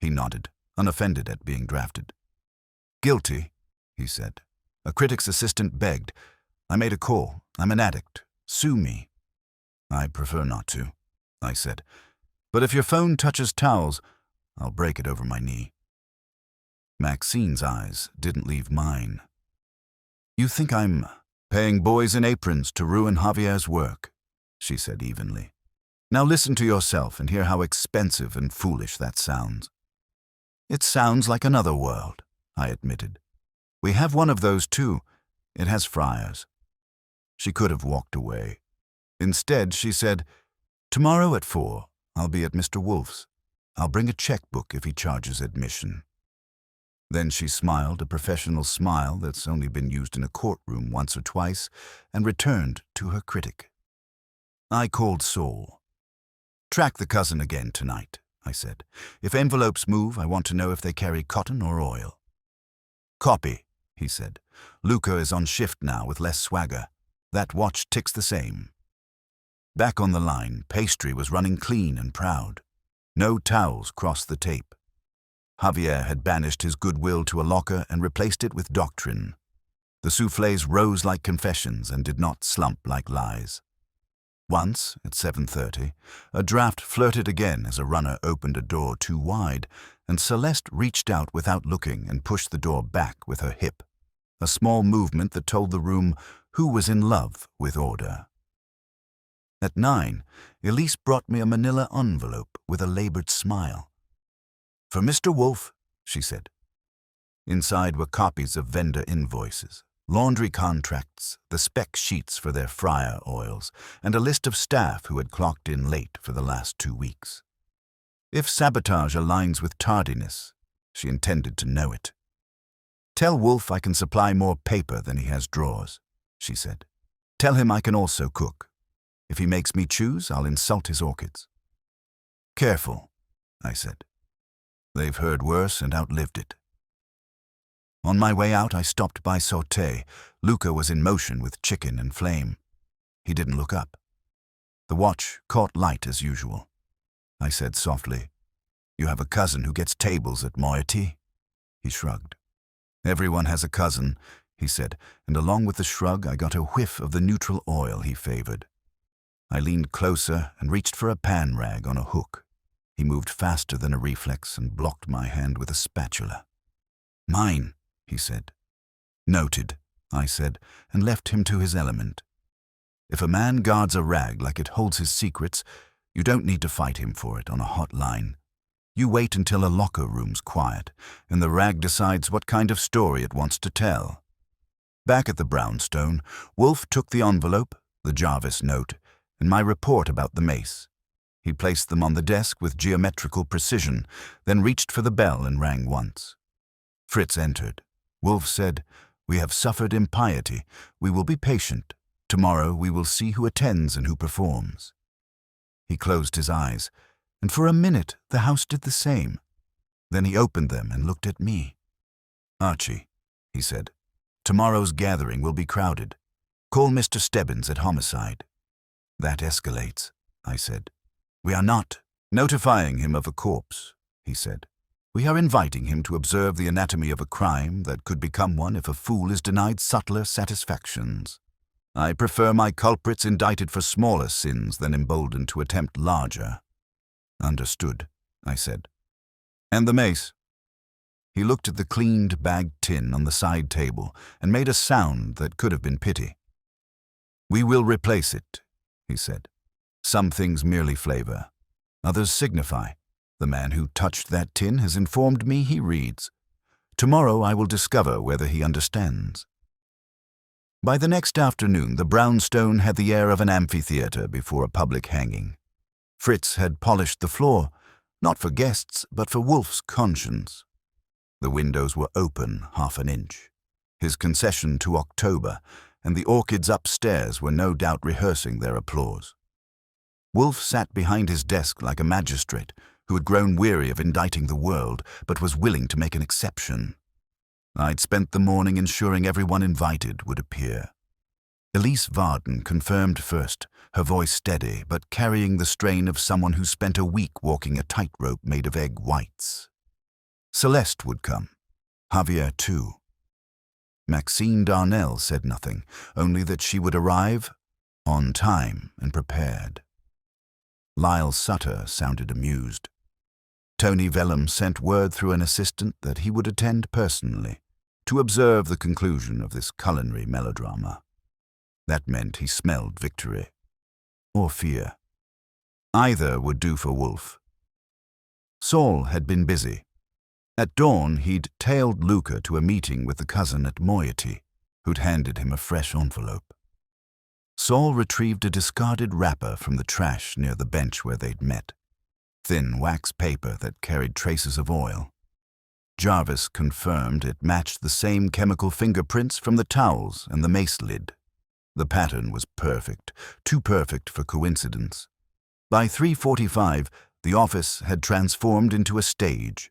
He nodded, unoffended at being drafted. Guilty, he said. A critic's assistant begged. I made a call. I'm an addict. Sue me. I prefer not to, I said. But if your phone touches towels, I'll break it over my knee. Maxine's eyes didn't leave mine. You think I'm paying boys in aprons to ruin Javier's work, she said evenly. Now listen to yourself and hear how expensive and foolish that sounds. It sounds like another world, I admitted. We have one of those too. It has friars. She could have walked away. Instead, she said, Tomorrow at 4, I'll be at Mr. Wolfe's. I'll bring a checkbook if he charges admission." Then she smiled, a professional smile that's only been used in a courtroom once or twice, and returned to her critic. I called Saul. "Track the cousin again tonight," I said. "If envelopes move, I want to know if they carry cotton or oil." "Copy," he said. "Luca is on shift now with less swagger. That watch ticks the same." Back on the line, pastry was running clean and proud. No towels crossed the tape. Javier had banished his goodwill to a locker and replaced it with doctrine. The soufflés rose like confessions and did not slump like lies. Once, at 7:30, a draft flirted again as a runner opened a door too wide, and Celeste reached out without looking and pushed the door back with her hip, a small movement that told the room who was in love with order. At 9, Elise brought me a manila envelope with a labored smile. "For Mr. Wolfe," she said. Inside were copies of vendor invoices, laundry contracts, the spec sheets for their fryer oils, and a list of staff who had clocked in late for the last 2 weeks. If sabotage aligns with tardiness, she intended to know it. "Tell Wolfe I can supply more paper than he has drawers," she said. "Tell him I can also cook. If he makes me choose, I'll insult his orchids." "Careful," I said. "They've heard worse and outlived it." On my way out, I stopped by Sauté. Luca was in motion with chicken and flame. He didn't look up. The watch caught light as usual. I said softly, "You have a cousin who gets tables at moiety?" He shrugged. "Everyone has a cousin," he said, and along with the shrug I got a whiff of the neutral oil he favored. I leaned closer and reached for a pan rag on a hook. He moved faster than a reflex and blocked my hand with a spatula. "Mine," he said. "Noted," I said, and left him to his element. If a man guards a rag like it holds his secrets, you don't need to fight him for it on a hot line. You wait until a locker room's quiet, and the rag decides what kind of story it wants to tell. Back at the brownstone, Wolfe took the envelope, the Jarvis note, and my report about the mace. He placed them on the desk with geometrical precision, then reached for the bell and rang once. Fritz entered. Wolfe said, "We have suffered impiety. We will be patient. Tomorrow we will see who attends and who performs." He closed his eyes, and for a minute the house did the same. Then he opened them and looked at me. "Archie," he said, "tomorrow's gathering will be crowded. Call Mr. Stebbins at homicide." "That escalates," I said. "We are not notifying him of a corpse," he said. "We are inviting him to observe the anatomy of a crime that could become one if a fool is denied subtler satisfactions. I prefer my culprits indicted for smaller sins than emboldened to attempt larger." "Understood," I said. "And the mace?" He looked at the cleaned, bagged tin on the side table and made a sound that could have been pity. "We will replace it," he said. "Some things merely flavor. Others signify. The man who touched that tin has informed me he reads. Tomorrow I will discover whether he understands." By the next afternoon, the brownstone had the air of an amphitheater before a public hanging. Fritz had polished the floor, not for guests, but for Wolfe's conscience. The windows were open 1/2 inch. His concession to October, and the orchids upstairs were no doubt rehearsing their applause. Wolfe sat behind his desk like a magistrate who had grown weary of indicting the world, but was willing to make an exception. I'd spent the morning ensuring everyone invited would appear. Elise Varden confirmed first, her voice steady, but carrying the strain of someone who spent a week walking a tightrope made of egg whites. Celeste would come. Javier too. Maxine Darnell said nothing, only that she would arrive on time and prepared. Lyle Sutter sounded amused. Tony Vellum sent word through an assistant that he would attend personally, to observe the conclusion of this culinary melodrama. That meant he smelled victory. Or fear. Either would do for Wolfe. Saul had been busy. At dawn, he'd tailed Luca to a meeting with the cousin at moiety, who'd handed him a fresh envelope. Saul retrieved a discarded wrapper from the trash near the bench where they'd met. thin wax paper that carried traces of oil. Jarvis confirmed it matched the same chemical fingerprints from the towels and the mace lid. The pattern was perfect, too perfect for coincidence. By 3:45, the office had transformed into a stage.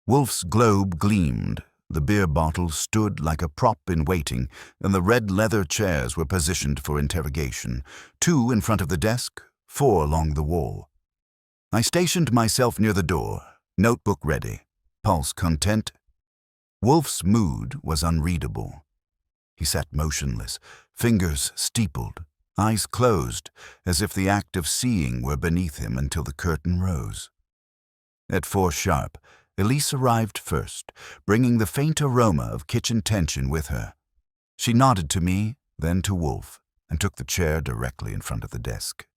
Wolfe's globe gleamed, the beer bottle stood like a prop in waiting, and the red leather chairs were positioned for interrogation, 2 in front of the desk, 4 along the wall. I stationed myself near the door, notebook ready, pulse content. Wolfe's mood was unreadable. He sat motionless, fingers steepled, eyes closed, as if the act of seeing were beneath him until the curtain rose. At 4 sharp, Elise arrived first, bringing the faint aroma of kitchen tension with her. She nodded to me, then to Wolfe, and took the chair directly in front of the desk.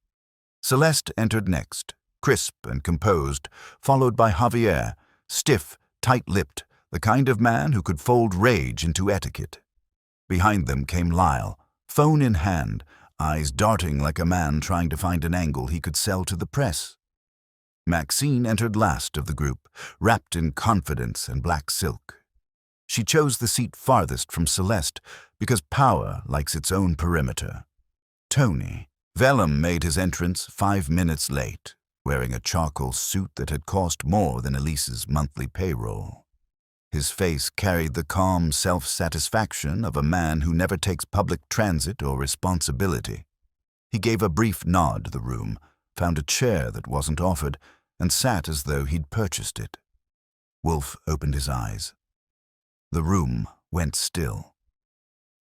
Celeste entered next, crisp and composed, followed by Javier, stiff, tight-lipped, the kind of man who could fold rage into etiquette. Behind them came Lyle, phone in hand, eyes darting like a man trying to find an angle he could sell to the press. Maxine entered last of the group, wrapped in confidence and black silk. She chose the seat farthest from Celeste because power likes its own perimeter. Tony Vellum made his entrance 5 minutes late, wearing a charcoal suit that had cost more than Elise's monthly payroll. His face carried the calm self-satisfaction of a man who never takes public transit or responsibility. He gave a brief nod to the room, found a chair that wasn't offered, and sat as though he'd purchased it. Wolfe opened his eyes. The room went still.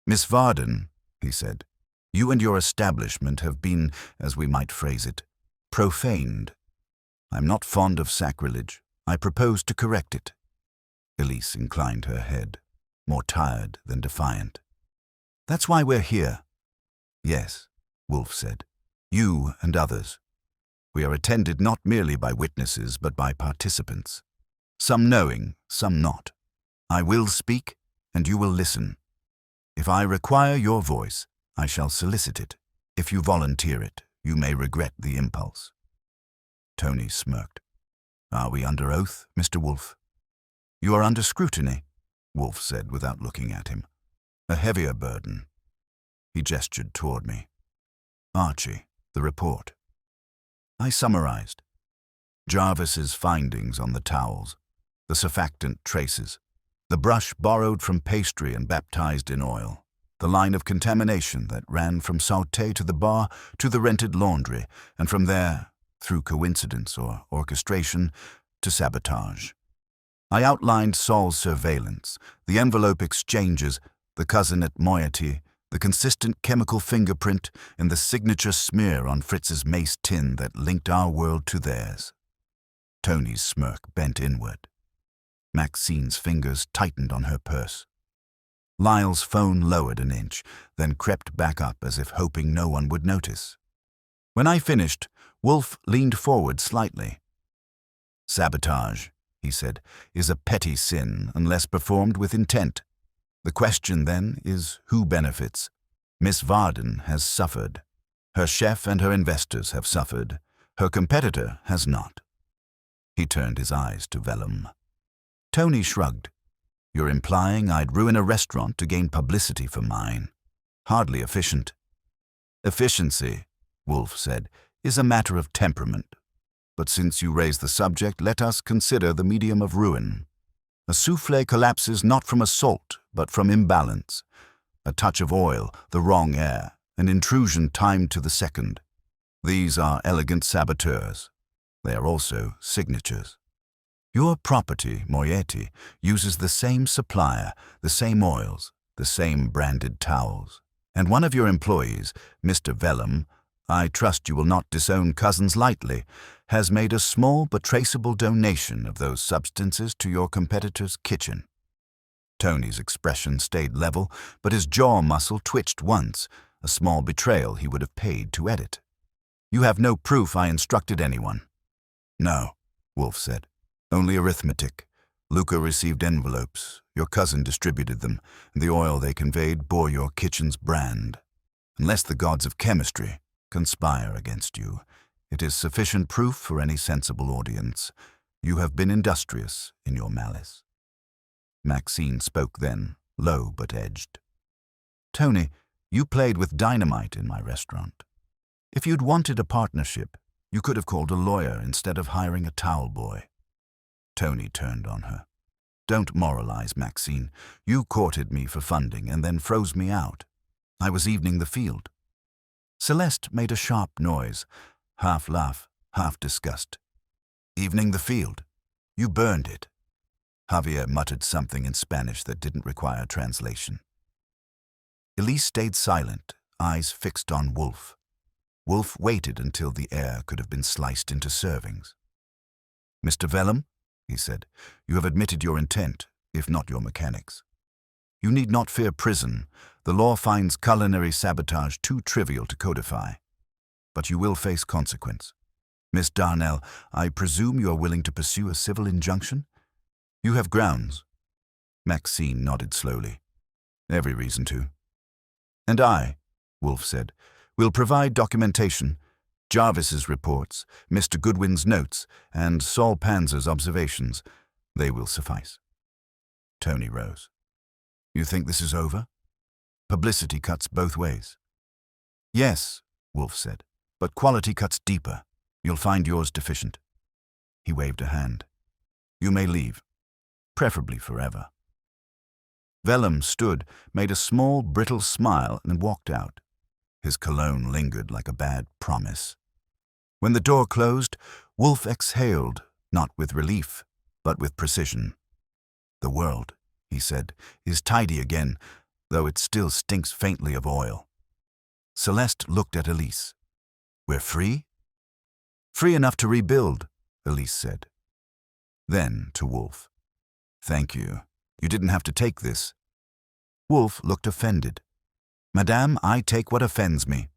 "Miss Varden," he said, "you and your establishment have been, as we might phrase it, profaned. I'm not fond of sacrilege. I propose to correct it." Elise inclined her head, more tired than defiant. "That's why we're here." "Yes," Wolfe said. "You and others. We are attended not merely by witnesses, but by participants. Some knowing, some not. I will speak, and you will listen. If I require your voice, I shall solicit it. If you volunteer it, you may regret the impulse." Tony smirked. "Are we under oath, Mr. Wolfe?" "You are under scrutiny," Wolfe said without looking at him. "A heavier burden." He gestured toward me. "Archie, the report." I summarized. Jarvis's findings on the towels, the surfactant traces, the brush borrowed from pastry and baptized in oil, the line of contamination that ran from sauté to the bar to the rented laundry, and from there, through coincidence or orchestration, to sabotage. I outlined Saul's surveillance, the envelope exchanges, the cousin at moiety, the consistent chemical fingerprint, and the signature smear on Fritz's mace tin that linked our world to theirs. Tony's smirk bent inward. Maxine's fingers tightened on her purse. Lyle's phone lowered an inch, then crept back up as if hoping no one would notice. When I finished, Wolfe leaned forward slightly. "Sabotage," he said, "is a petty sin unless performed with intent. The question, then, is who benefits? Miss Varden has suffered. Her chef and her investors have suffered. Her competitor has not." He turned his eyes to Vellum. Tony shrugged. "You're implying I'd ruin a restaurant to gain publicity for mine. Hardly efficient." "Efficiency," Wolfe said, "is a matter of temperament. But since you raise the subject, let us consider the medium of ruin. A soufflé collapses not from assault, but from imbalance. A touch of oil, the wrong air, an intrusion timed to the second. These are elegant saboteurs. They are also signatures. Your property, moiety, uses the same supplier, the same oils, the same branded towels. And one of your employees, Mr. Vellum, I trust you will not disown cousins lightly, has made a small but traceable donation of those substances to your competitor's kitchen." Tony's expression stayed level, but his jaw muscle twitched once, a small betrayal he would have paid to edit. "You have no proof I instructed anyone." "No," Wolfe said. "Only arithmetic. Luca received envelopes. Your cousin distributed them, and the oil they conveyed bore your kitchen's brand. Unless the gods of chemistry conspire against you, It is sufficient proof for any sensible audience. You have been industrious in your malice." Maxine spoke then, low but edged. "Tony, you played with dynamite in my restaurant. If you'd wanted a partnership, you could have called a lawyer instead of hiring a towel boy." Tony turned on her. "Don't moralize, Maxine. You courted me for funding and then froze me out. I was evening the field." Celeste made a sharp noise, half laugh, half disgust. "Evening the field? You burned it." Javier muttered something in Spanish that didn't require translation. Elise stayed silent, eyes fixed on Wolfe. Wolfe waited until the air could have been sliced into servings. "Mr. Vellum," he said, "you have admitted your intent, if not your mechanics. You need not fear prison. The law finds culinary sabotage too trivial to codify. But you will face consequence. Miss Darnell, I presume you are willing to pursue a civil injunction? You have grounds." Maxine nodded slowly. "Every reason to." "And I," Wolfe said, "will provide documentation, Jarvis's reports, Mr. Goodwin's notes, and Saul Panzer's observations. They will suffice." Tony rose. "You think this is over? Publicity cuts both ways." "Yes," Wolfe said, "but quality cuts deeper. You'll find yours deficient." He waved a hand. "You may leave, preferably forever." Vellum stood, made a small, brittle smile, and walked out. His cologne lingered like a bad promise. When the door closed, Wolfe exhaled, not with relief, but with precision. "The world," he said, "is tidy again, though it still stinks faintly of oil." Celeste looked at Elise. "We're free?" "Free enough to rebuild," Elise said. Then to Wolfe. "Thank you. You didn't have to take this." Wolfe looked offended. "Madame, I take what offends me.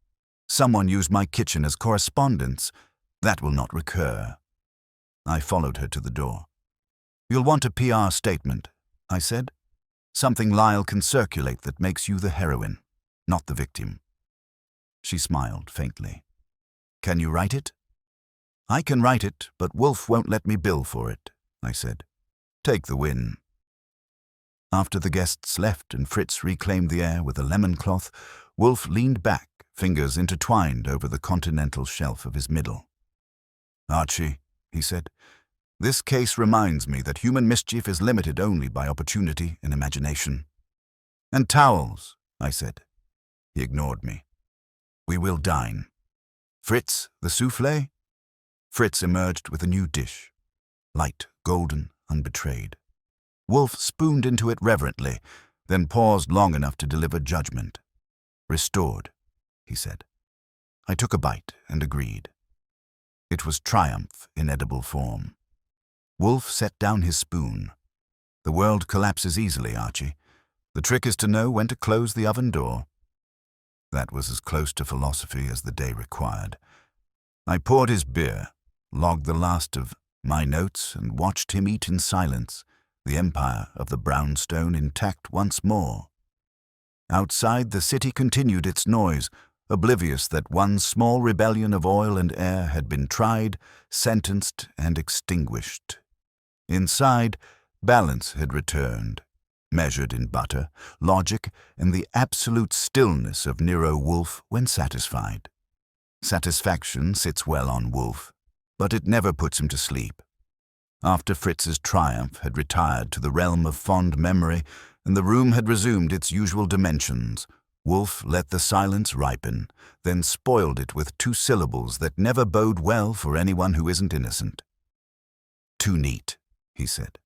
Someone used my kitchen as correspondence. That will not recur." I followed her to the door. "You'll want a PR statement," I said. "Something Lyle can circulate that makes you the heroine, not the victim." She smiled faintly. "Can you write it?" "I can write it, but Wolfe won't let me bill for it," I said. "Take the win." After the guests left and Fritz reclaimed the air with a lemon cloth, Wolfe leaned back, fingers intertwined over the continental shelf of his middle. "Archie," he said, "this case reminds me that human mischief is limited only by opportunity and imagination." "And towels," I said. He ignored me. "We will dine. Fritz, the soufflé?" Fritz emerged with a new dish, light, golden, unbetrayed. Wolfe spooned into it reverently, then paused long enough to deliver judgment. "Restored," he said. I took a bite and agreed. It was triumph in edible form. Wolfe set down his spoon. "The world collapses easily, Archie. The trick is to know when to close the oven door." That was as close to philosophy as the day required. I poured his beer, logged the last of my notes, and watched him eat in silence, the empire of the brownstone intact once more. Outside, the city continued its noise, oblivious that one small rebellion of oil and air had been tried, sentenced, and extinguished. Inside, balance had returned, measured in butter, logic, and the absolute stillness of Nero Wolfe when satisfied. Satisfaction sits well on Wolfe, but it never puts him to sleep. After Fritz's triumph had retired to the realm of fond memory and the room had resumed its usual dimensions, Wolfe let the silence ripen, then spoiled it with two syllables that never bode well for anyone who isn't innocent. "Too neat," he said.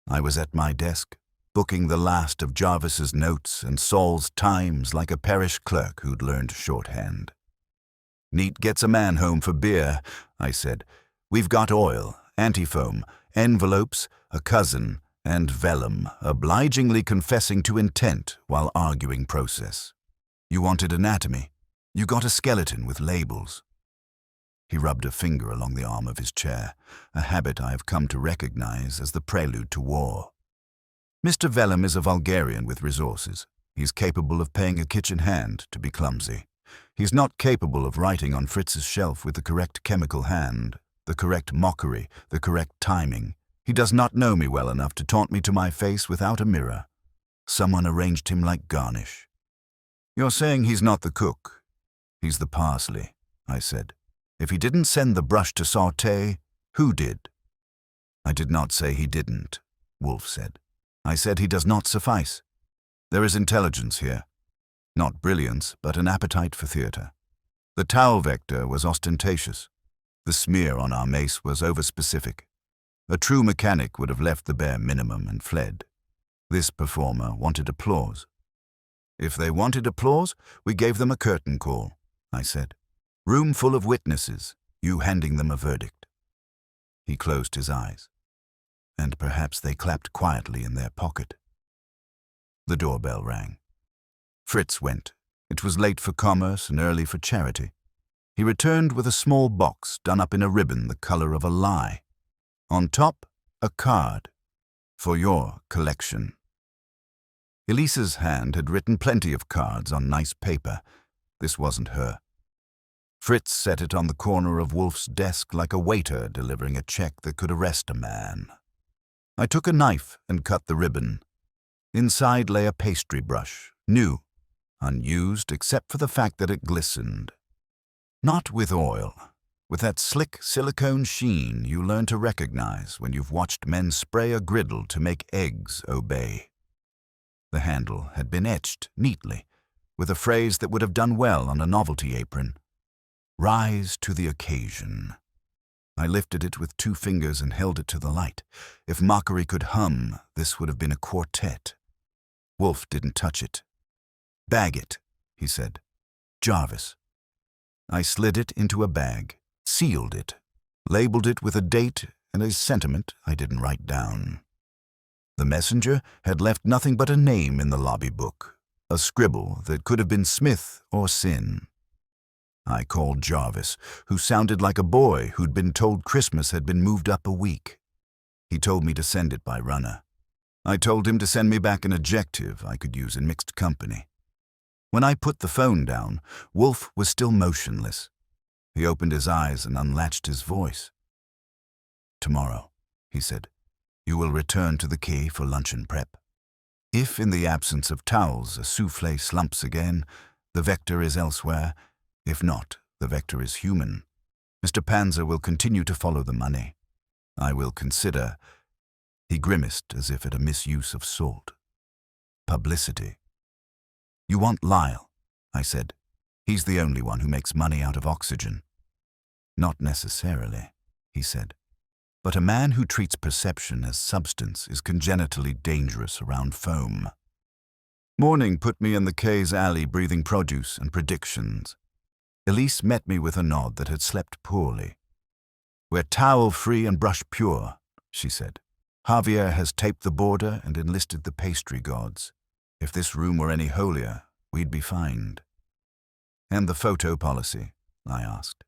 I was at my desk, booking the last of Jarvis's notes and Saul's times like a parish clerk who'd learned shorthand. "Neat gets a man home for beer," I said. "We've got oil, antifoam, envelopes, a cousin, and vellum, obligingly confessing to intent while arguing process. You wanted anatomy. You got a skeleton with labels." He rubbed a finger along the arm of his chair, a habit I have come to recognize as the prelude to war. "Mr. Vellum is a vulgarian with resources. He's capable of paying a kitchen hand to be clumsy. He's not capable of writing on Fritz's shelf with the correct chemical hand, the correct mockery, the correct timing. He does not know me well enough to taunt me to my face without a mirror. Someone arranged him like garnish. You're saying he's not the cook. He's the parsley, I said. If he didn't send the brush to sauté, who did? I did not say he didn't, Wolfe said. I said he does not suffice. There is intelligence here. Not brilliance, but an appetite for theatre. The towel vector was ostentatious. The smear on our mace was overspecific. A true mechanic would have left the bare minimum and fled. This performer wanted applause. If they wanted applause, we gave them a curtain call, I said. Room full of witnesses, you handing them a verdict. He closed his eyes, and perhaps they clapped quietly in their pocket. The doorbell rang. Fritz went. It was late for commerce and early for charity. He returned with a small box done up in a ribbon the color of a lie. On top, a card. For your collection. Elisa's hand had written plenty of cards on nice paper. This wasn't her. Fritz set it on the corner of Wolfe's desk like a waiter delivering a check that could arrest a man. I took a knife and cut the ribbon. Inside lay a pastry brush, new, unused except for the fact that it glistened. Not with oil, with that slick silicone sheen you learn to recognize when you've watched men spray a griddle to make eggs obey. The handle had been etched neatly, with a phrase that would have done well on a novelty apron. Rise to the occasion. I lifted it with 2 fingers and held it to the light. If mockery could hum, this would have been a quartet. Wolfe didn't touch it. Bag it, he said. Jarvis. I slid it into a bag, sealed it, labeled it with a date and a sentiment I didn't write down. The messenger had left nothing but a name in the lobby book, a scribble that could have been Smith or Sin. I called Jarvis, who sounded like a boy who'd been told Christmas had been moved up a week. He told me to send it by runner. I told him to send me back an adjective I could use in mixed company. When I put the phone down, Wolfe was still motionless. He opened his eyes and unlatched his voice. Tomorrow, he said, you will return to the quay for luncheon prep. If in the absence of towels a soufflé slumps again, the vector is elsewhere. If not, the vector is human. Mr. Panzer will continue to follow the money. I will consider. He grimaced as if at a misuse of salt. Publicity. You want Lyle, I said. He's the only one who makes money out of oxygen. Not necessarily, he said. But a man who treats perception as substance is congenitally dangerous around foam. Morning put me in the quay's alley breathing produce and predictions. Elise met me with a nod that had slept poorly. We're towel-free and brush-pure, she said. Javier has taped the border and enlisted the pastry gods. If this room were any holier, we'd be fined. And the photo policy, I asked.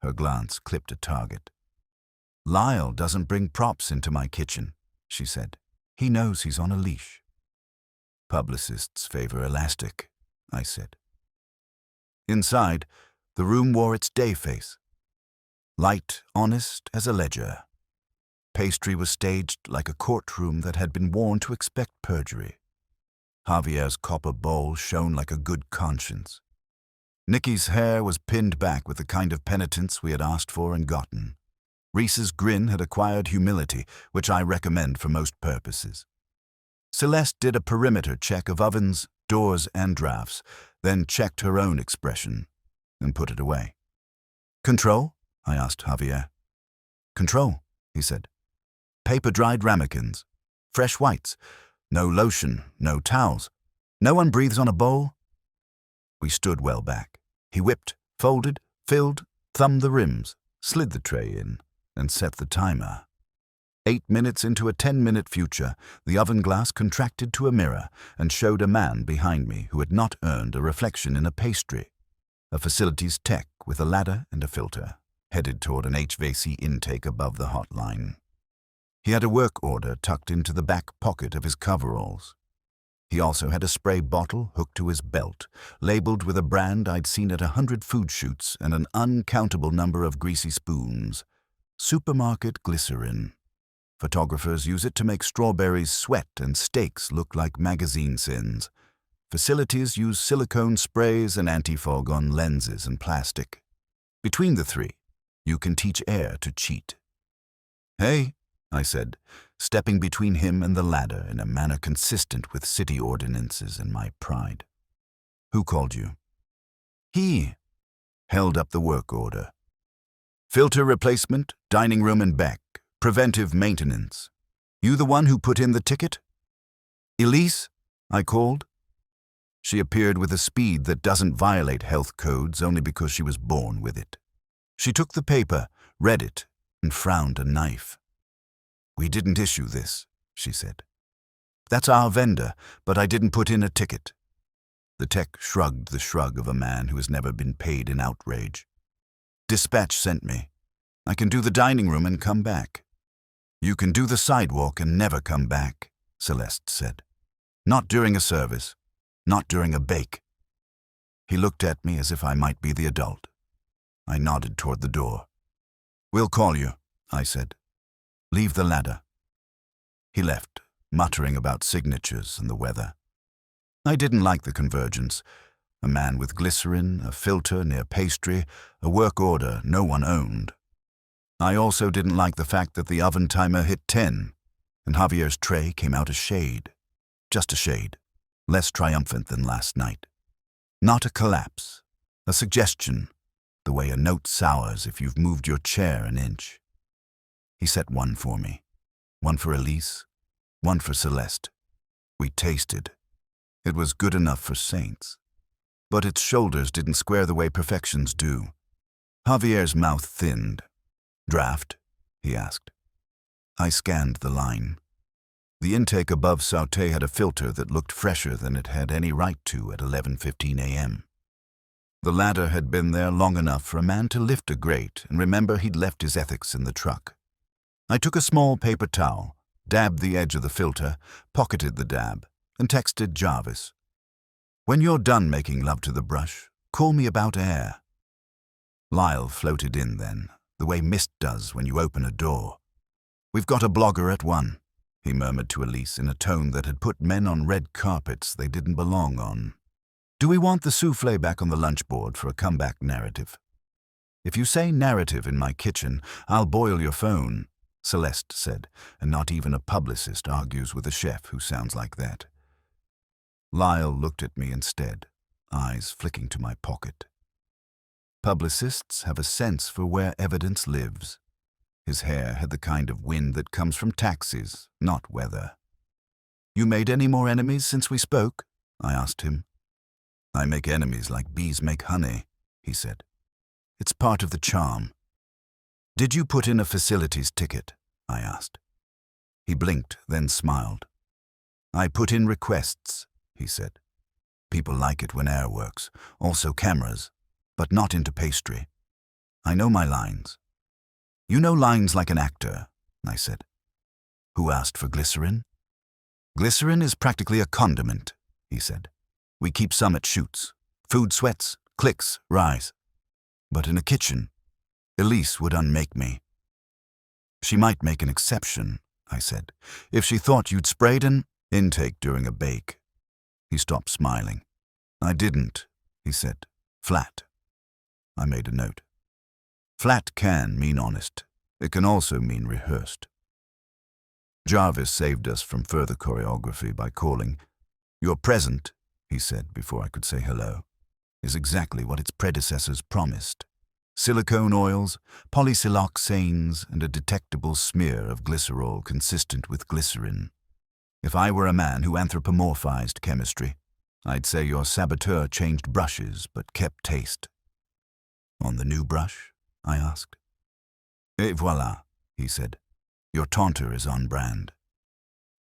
Her glance clipped a target. Lyle doesn't bring props into my kitchen, she said. He knows he's on a leash. Publicists favor elastic, I said. Inside, the room wore its day face. Light, honest as a ledger. Pastry was staged like a courtroom that had been warned to expect perjury. Javier's copper bowl shone like a good conscience. Nicky's hair was pinned back with the kind of penitence we had asked for and gotten. Reese's grin had acquired humility, which I recommend for most purposes. Celeste did a perimeter check of ovens, doors, and drafts, then checked her own expression and put it away. Control? I asked Javier. Control, he said. Paper-dried ramekins, fresh whites, no lotion, no towels. No one breathes on a bowl. We stood well back. He whipped, folded, filled, thumbed the rims, slid the tray in, and set the timer. 8 minutes into a 10-minute future, the oven glass contracted to a mirror and showed a man behind me who had not earned a reflection in a pastry, a facilities tech with a ladder and a filter, headed toward an HVAC intake above the hotline. He had a work order tucked into the back pocket of his coveralls. He also had a spray bottle hooked to his belt, labeled with a brand I'd seen at 100 food shoots and an uncountable number of greasy spoons. Supermarket glycerin. Photographers use it to make strawberries sweat and steaks look like magazine sins. Facilities use silicone sprays and anti-fog on lenses and plastic. Between the three, you can teach air to cheat. "Hey," I said, stepping between him and the ladder in a manner consistent with city ordinances and my pride. "Who called you?" He held up the work order. "Filter replacement, dining room and back, preventive maintenance. You the one who put in the ticket?" "Elise?" I called. She appeared with a speed that doesn't violate health codes only because she was born with it. She took the paper, read it, and frowned a knife. "We didn't issue this," she said. "That's our vendor, but I didn't put in a ticket." The tech shrugged the shrug of a man who has never been paid in outrage. "Dispatch sent me. I can do the dining room and come back." "You can do the sidewalk and never come back," Celeste said. "Not during a service. Not during a bake." He looked at me as if I might be the adult. I nodded toward the door. "We'll call you," I said. "Leave the ladder." He left, muttering about signatures and the weather. I didn't like the convergence. A man with glycerin, a filter near pastry, a work order no one owned. I also didn't like the fact that the oven timer hit 10, and Javier's tray came out a shade. Just a shade. Less triumphant than last night. Not a collapse. A suggestion. The way a note sours if you've moved your chair an inch. He set one for me. One for Elise. One for Celeste. We tasted. It was good enough for saints. But its shoulders didn't square the way perfections do. Javier's mouth thinned. "Draft?" he asked. I scanned the line. The intake above Sauté had a filter that looked fresher than it had any right to at 11:15 a.m. The ladder had been there long enough for a man to lift a grate and remember he'd left his ethics in the truck. I took a small paper towel, dabbed the edge of the filter, pocketed the dab, and texted Jarvis. "When you're done making love to the brush, call me about air." Lyle floated in then, the way mist does when you open a door. "We've got a blogger at 1. He murmured to Elise in a tone that had put men on red carpets they didn't belong on. "Do we want the soufflé back on the lunchboard for a comeback narrative?" "If you say narrative in my kitchen, I'll boil your phone," Celeste said, and not even a publicist argues with a chef who sounds like that. Lyle looked at me instead, eyes flicking to my pocket. Publicists have a sense for where evidence lives. His hair had the kind of wind that comes from taxis, not weather. "You made any more enemies since we spoke?" I asked him. "I make enemies like bees make honey," he said. "It's part of the charm." "Did you put in a facilities ticket?" I asked. He blinked, then smiled. "I put in requests," he said. "People like it when air works, also cameras, but not into pastry. I know my lines." "You know lines like an actor," I said. "Who asked for glycerin?" "Glycerin is practically a condiment," he said. "We keep some at shoots. Food sweats, clicks, rise. But in a kitchen, Elise would unmake me." "She might make an exception," I said, "if she thought you'd sprayed an intake during a bake." He stopped smiling. "I didn't," he said, "flat." I made a note. Flat can mean honest. It can also mean rehearsed. Jarvis saved us from further choreography by calling. "Your present," he said before I could say hello, "is exactly what its predecessors promised. Silicone oils, polysiloxanes, and a detectable smear of glycerol consistent with glycerin. If I were a man who anthropomorphized chemistry, I'd say your saboteur changed brushes but kept taste." "On the new brush?" I asked. "Et voilà," he said. "Your taunter is on brand."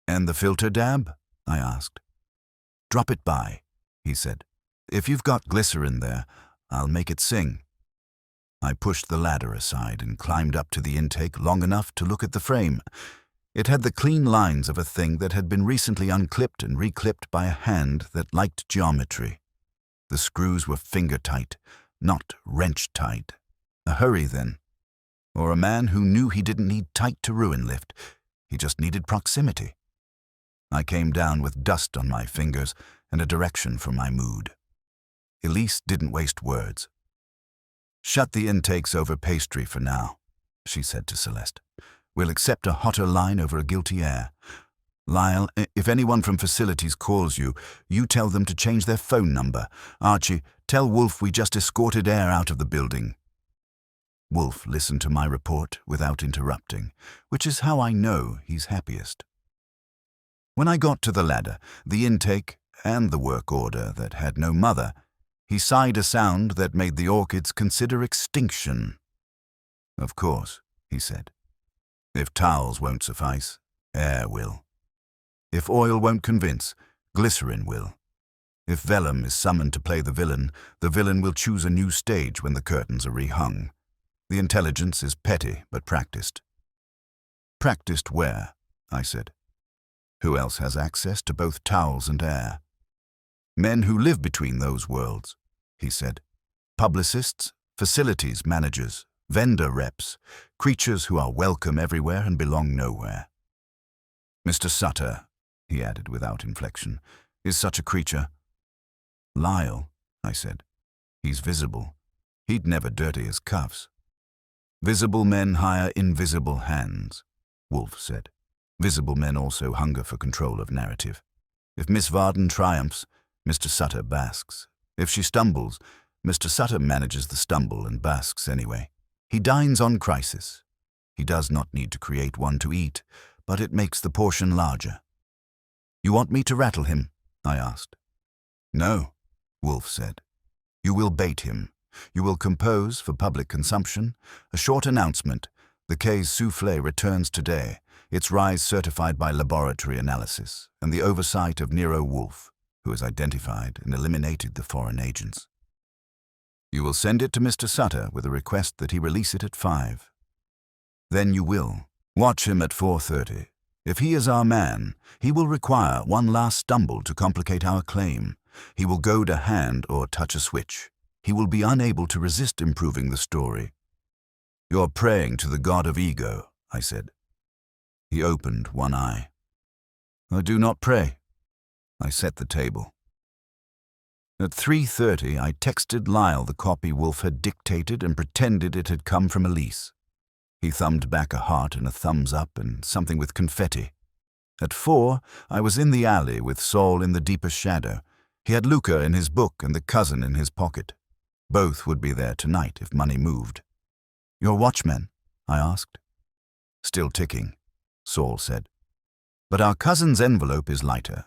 "And the filter dab?" I asked. "Drop it by," he said. "If you've got glycerin there, I'll make it sing." I pushed the ladder aside and climbed up to the intake long enough to look at the frame. It had the clean lines of a thing that had been recently unclipped and reclipped by a hand that liked geometry. The screws were finger-tight, not wrench-tight. A hurry, then. Or a man who knew he didn't need tight-to-ruin lift. He just needed proximity. I came down with dust on my fingers and a direction for my mood. Elise didn't waste words. "Shut the intakes over pastry for now," she said to Celeste. "We'll accept a hotter line over a guilty air. Lyle, if anyone from facilities calls you, you tell them to change their phone number. Archie, tell Wolfe we just escorted air out of the building." Wolfe listened to my report without interrupting, which is how I know he's happiest. When I got to the ladder, the intake, and the work order that had no mother, he sighed a sound that made the orchids consider extinction. "Of course," he said. "If towels won't suffice, air will. If oil won't convince, glycerin will. If vellum is summoned to play the villain will choose a new stage when the curtains are rehung. The intelligence is petty but practiced." "Practiced where?" I said. "Who else has access to both towels and air?" "Men who live between those worlds," he said. "Publicists, facilities managers, vendor reps, creatures who are welcome everywhere and belong nowhere." "Mr. Sutter," he added without inflection, "is such a creature." "Lyle," I said. "He's visible. He'd never dirty his cuffs." "Visible men hire invisible hands," Wolfe said. "Visible men also hunger for control of narrative. If Miss Varden triumphs, Mr. Sutter basks. If she stumbles, Mr. Sutter manages the stumble and basks anyway. He dines on crisis. He does not need to create one to eat, but it makes the portion larger." "You want me to rattle him?" I asked. "No," Wolfe said. "You will bait him. You will compose, for public consumption, a short announcement. The case Soufflé returns today, its rise certified by laboratory analysis and the oversight of Nero Wolfe, who has identified and eliminated the foreign agents. You will send it to Mr. Sutter with a request that he release it at 5. Then you will watch him at 4:30. If he is our man, he will require one last stumble to complicate our claim. He will goad a hand or touch a switch. He will be unable to resist improving the story." "You're praying to the god of ego," I said. He opened one eye. "I do not pray." I set the table. At 3:30, I texted Lyle the copy Wolfe had dictated and pretended it had come from Elise. He thumbed back a heart and a thumbs up and something with confetti. At 4, I was in the alley with Saul in the deepest shadow. He had Luca in his book and the cousin in his pocket. Both would be there tonight if money moved. "Your watchman?" I asked. "Still ticking," Saul said. "But our cousin's envelope is lighter.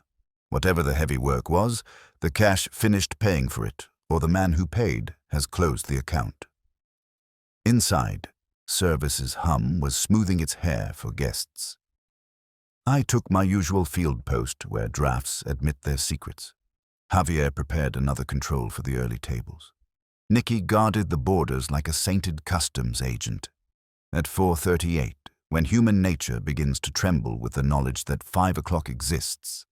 Whatever the heavy work was, the cash finished paying for it, or the man who paid has closed the account." Inside, Service's hum was smoothing its hair for guests. I took my usual field post where drafts admit their secrets. Javier prepared another control for the early tables. Nicky guarded the borders like a sainted customs agent. At 4:38, when human nature begins to tremble with the knowledge that 5 o'clock exists,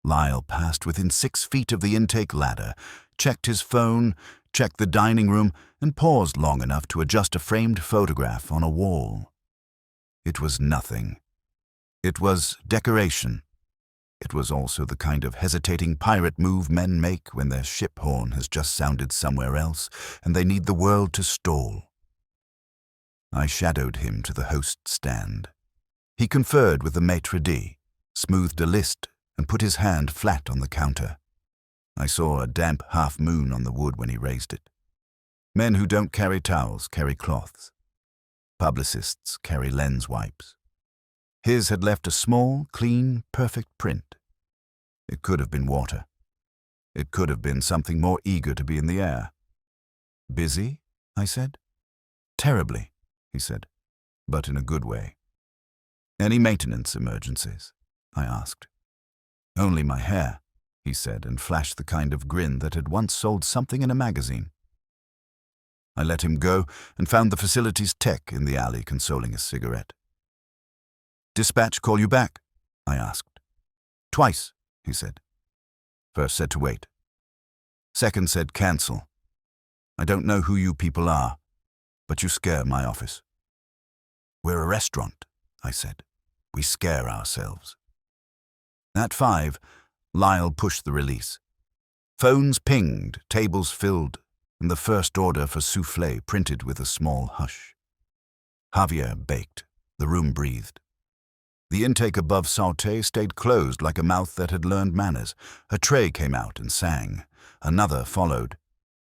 Lyle passed within 6 feet of the intake ladder, checked his phone, checked the dining room, and paused long enough to adjust a framed photograph on a wall. It was nothing. It was decoration. It was also the kind of hesitating pirate move men make when their ship horn has just sounded somewhere else and they need the world to stall. I shadowed him to the host stand. He conferred with the maitre d', smoothed a list, and put his hand flat on the counter. I saw a damp half-moon on the wood when he raised it. Men who don't carry towels carry cloths. Publicists carry lens wipes. His had left a small, clean, perfect print. It could have been water. It could have been something more eager to be in the air. "Busy?" I said. "Terribly," he said, "but in a good way." "Any maintenance emergencies?" I asked. "Only my hair," he said, and flashed the kind of grin that had once sold something in a magazine. I let him go and found the facility's tech in the alley consoling a cigarette. Dispatch call you back? I asked. Twice, he said. First said to wait. Second said cancel. I don't know who you people are, but you scare my office. We're a restaurant, I said. We scare ourselves. At 5, Lyle pushed the release. Phones pinged, tables filled, and the first order for soufflé printed with a small hush. Javier baked. The room breathed. The intake above sauté stayed closed like a mouth that had learned manners. A tray came out and sang. Another followed.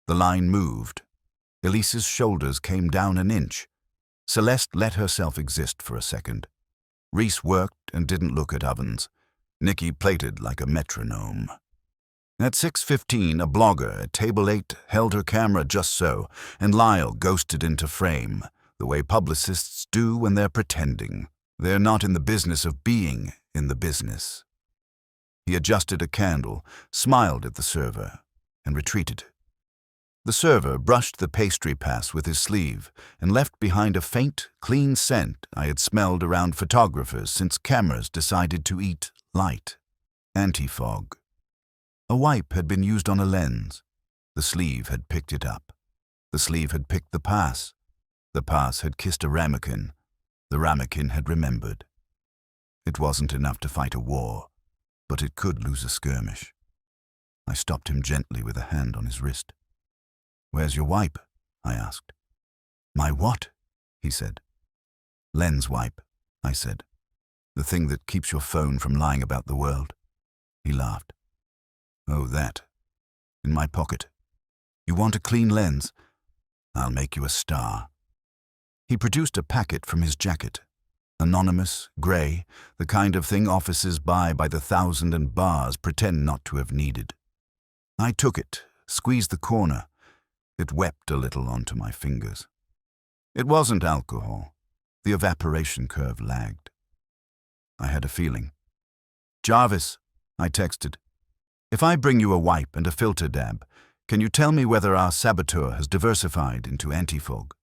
The line moved. Elise's shoulders came down an inch. Celeste let herself exist for a second. Reese worked and didn't look at ovens. Nicky plated like a metronome. At 6:15, a blogger at table 8 held her camera just so, and Lyle ghosted into frame, the way publicists do when they're pretending. They're not in the business of being in the business. He adjusted a candle, smiled at the server, and retreated. The server brushed the pastry pass with his sleeve and left behind a faint, clean scent I had smelled around photographers since cameras decided to eat light. Anti-fog. A wipe had been used on a lens. The sleeve had picked it up. The sleeve had picked the pass. The pass had kissed a ramekin. The ramekin had remembered. It wasn't enough to fight a war, but it could lose a skirmish. I stopped him gently with a hand on his wrist. Where's your wipe? I asked. My what? He said. Lens wipe, I said. The thing that keeps your phone from lying about the world. He laughed. Oh, that. In my pocket. You want a clean lens? I'll make you a star. He produced a packet from his jacket. Anonymous, grey, the kind of thing offices buy by the thousand and bars pretend not to have needed. I took it, squeezed the corner. It wept a little onto my fingers. It wasn't alcohol. The evaporation curve lagged. I had a feeling. Jarvis, I texted. If I bring you a wipe and a filter dab, can you tell me whether our saboteur has diversified into anti-fog?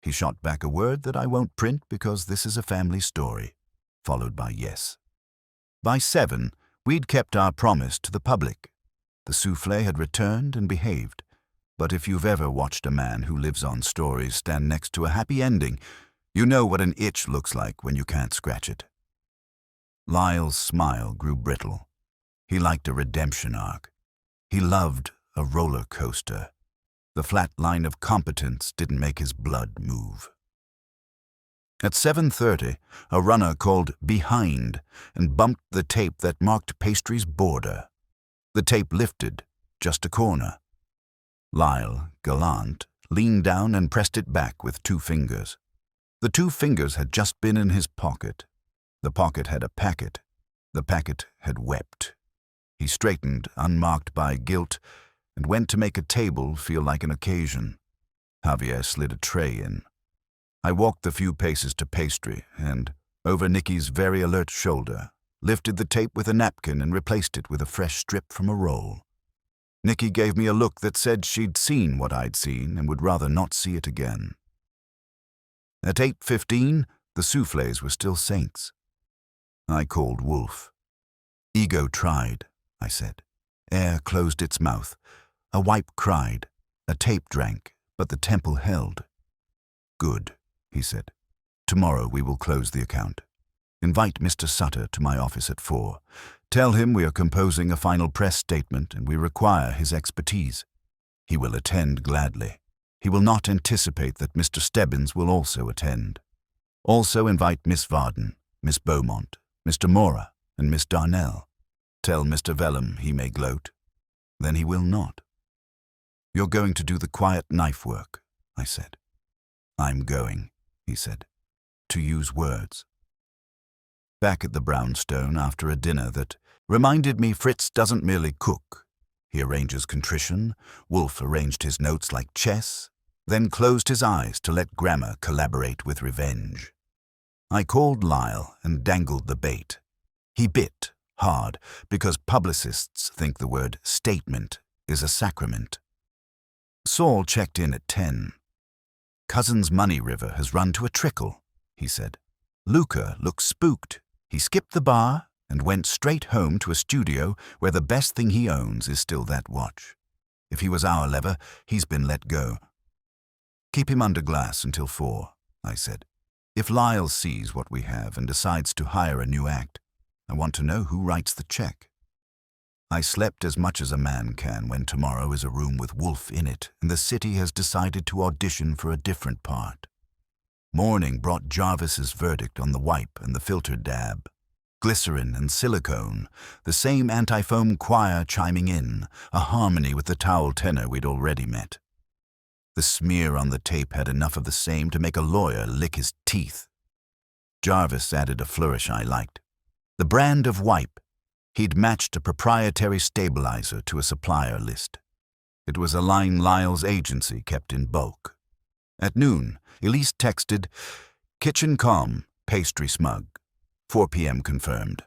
He shot back a word that I won't print because this is a family story, followed by yes. By 7, we'd kept our promise to the public. The soufflé had returned and behaved. But if you've ever watched a man who lives on stories stand next to a happy ending, you know what an itch looks like when you can't scratch it. Lyle's smile grew brittle. He liked a redemption arc. He loved a roller coaster. The flat line of competence didn't make his blood move. At 7:30, a runner called behind and bumped the tape that marked pastry's border. The tape lifted, just a corner. Lyle, gallant, leaned down and pressed it back with 2 fingers. The 2 fingers had just been in his pocket. The pocket had a packet. The packet had wept. He straightened, unmarked by guilt, and went to make a table feel like an occasion. Javier slid a tray in. I walked the few paces to pastry and, over Nicky's very alert shoulder, lifted the tape with a napkin and replaced it with a fresh strip from a roll. Nicky gave me a look that said she'd seen what I'd seen and would rather not see it again. At 8:15, the soufflés were still saints. I called Wolfe. Ego tried, I said. Air closed its mouth. A wipe cried. A tape drank, but the temple held. Good, he said. Tomorrow we will close the account. Invite Mr. Sutter to my office at 4. Tell him we are composing a final press statement and we require his expertise. He will attend gladly. He will not anticipate that Mr. Stebbins will also attend. Also invite Miss Varden, Miss Beaumont, Mr. Mora, and Miss Darnell. Tell Mr. Vellum he may gloat. Then he will not. You're going to do the quiet knife work, I said. I'm going, he said, to use words. Back at the brownstone after a dinner that reminded me Fritz doesn't merely cook. He arranges contrition. Wolfe arranged his notes like chess, then closed his eyes to let grammar collaborate with revenge. I called Lyle and dangled the bait. He bit hard because publicists think the word statement is a sacrament. Saul checked in at 10. Cousin's money river has run to a trickle, he said. Luca looked spooked. He skipped the bar and went straight home to a studio where the best thing he owns is still that watch. If he was our lever, he's been let go. Keep him under glass until 4, I said. If Lyle sees what we have and decides to hire a new act, I want to know who writes the check. I slept as much as a man can when tomorrow is a room with Wolfe in it and the city has decided to audition for a different part. Morning brought Jarvis's verdict on the wipe and the filter dab. Glycerin and silicone, the same anti-foam choir chiming in, a harmony with the towel tenor we'd already met. The smear on the tape had enough of the same to make a lawyer lick his teeth. Jarvis added a flourish I liked. The brand of wipe. He'd matched a proprietary stabilizer to a supplier list. It was a line Lyle's agency kept in bulk. At noon, Elise texted, "Kitchen calm, pastry smug. 4 p.m. confirmed."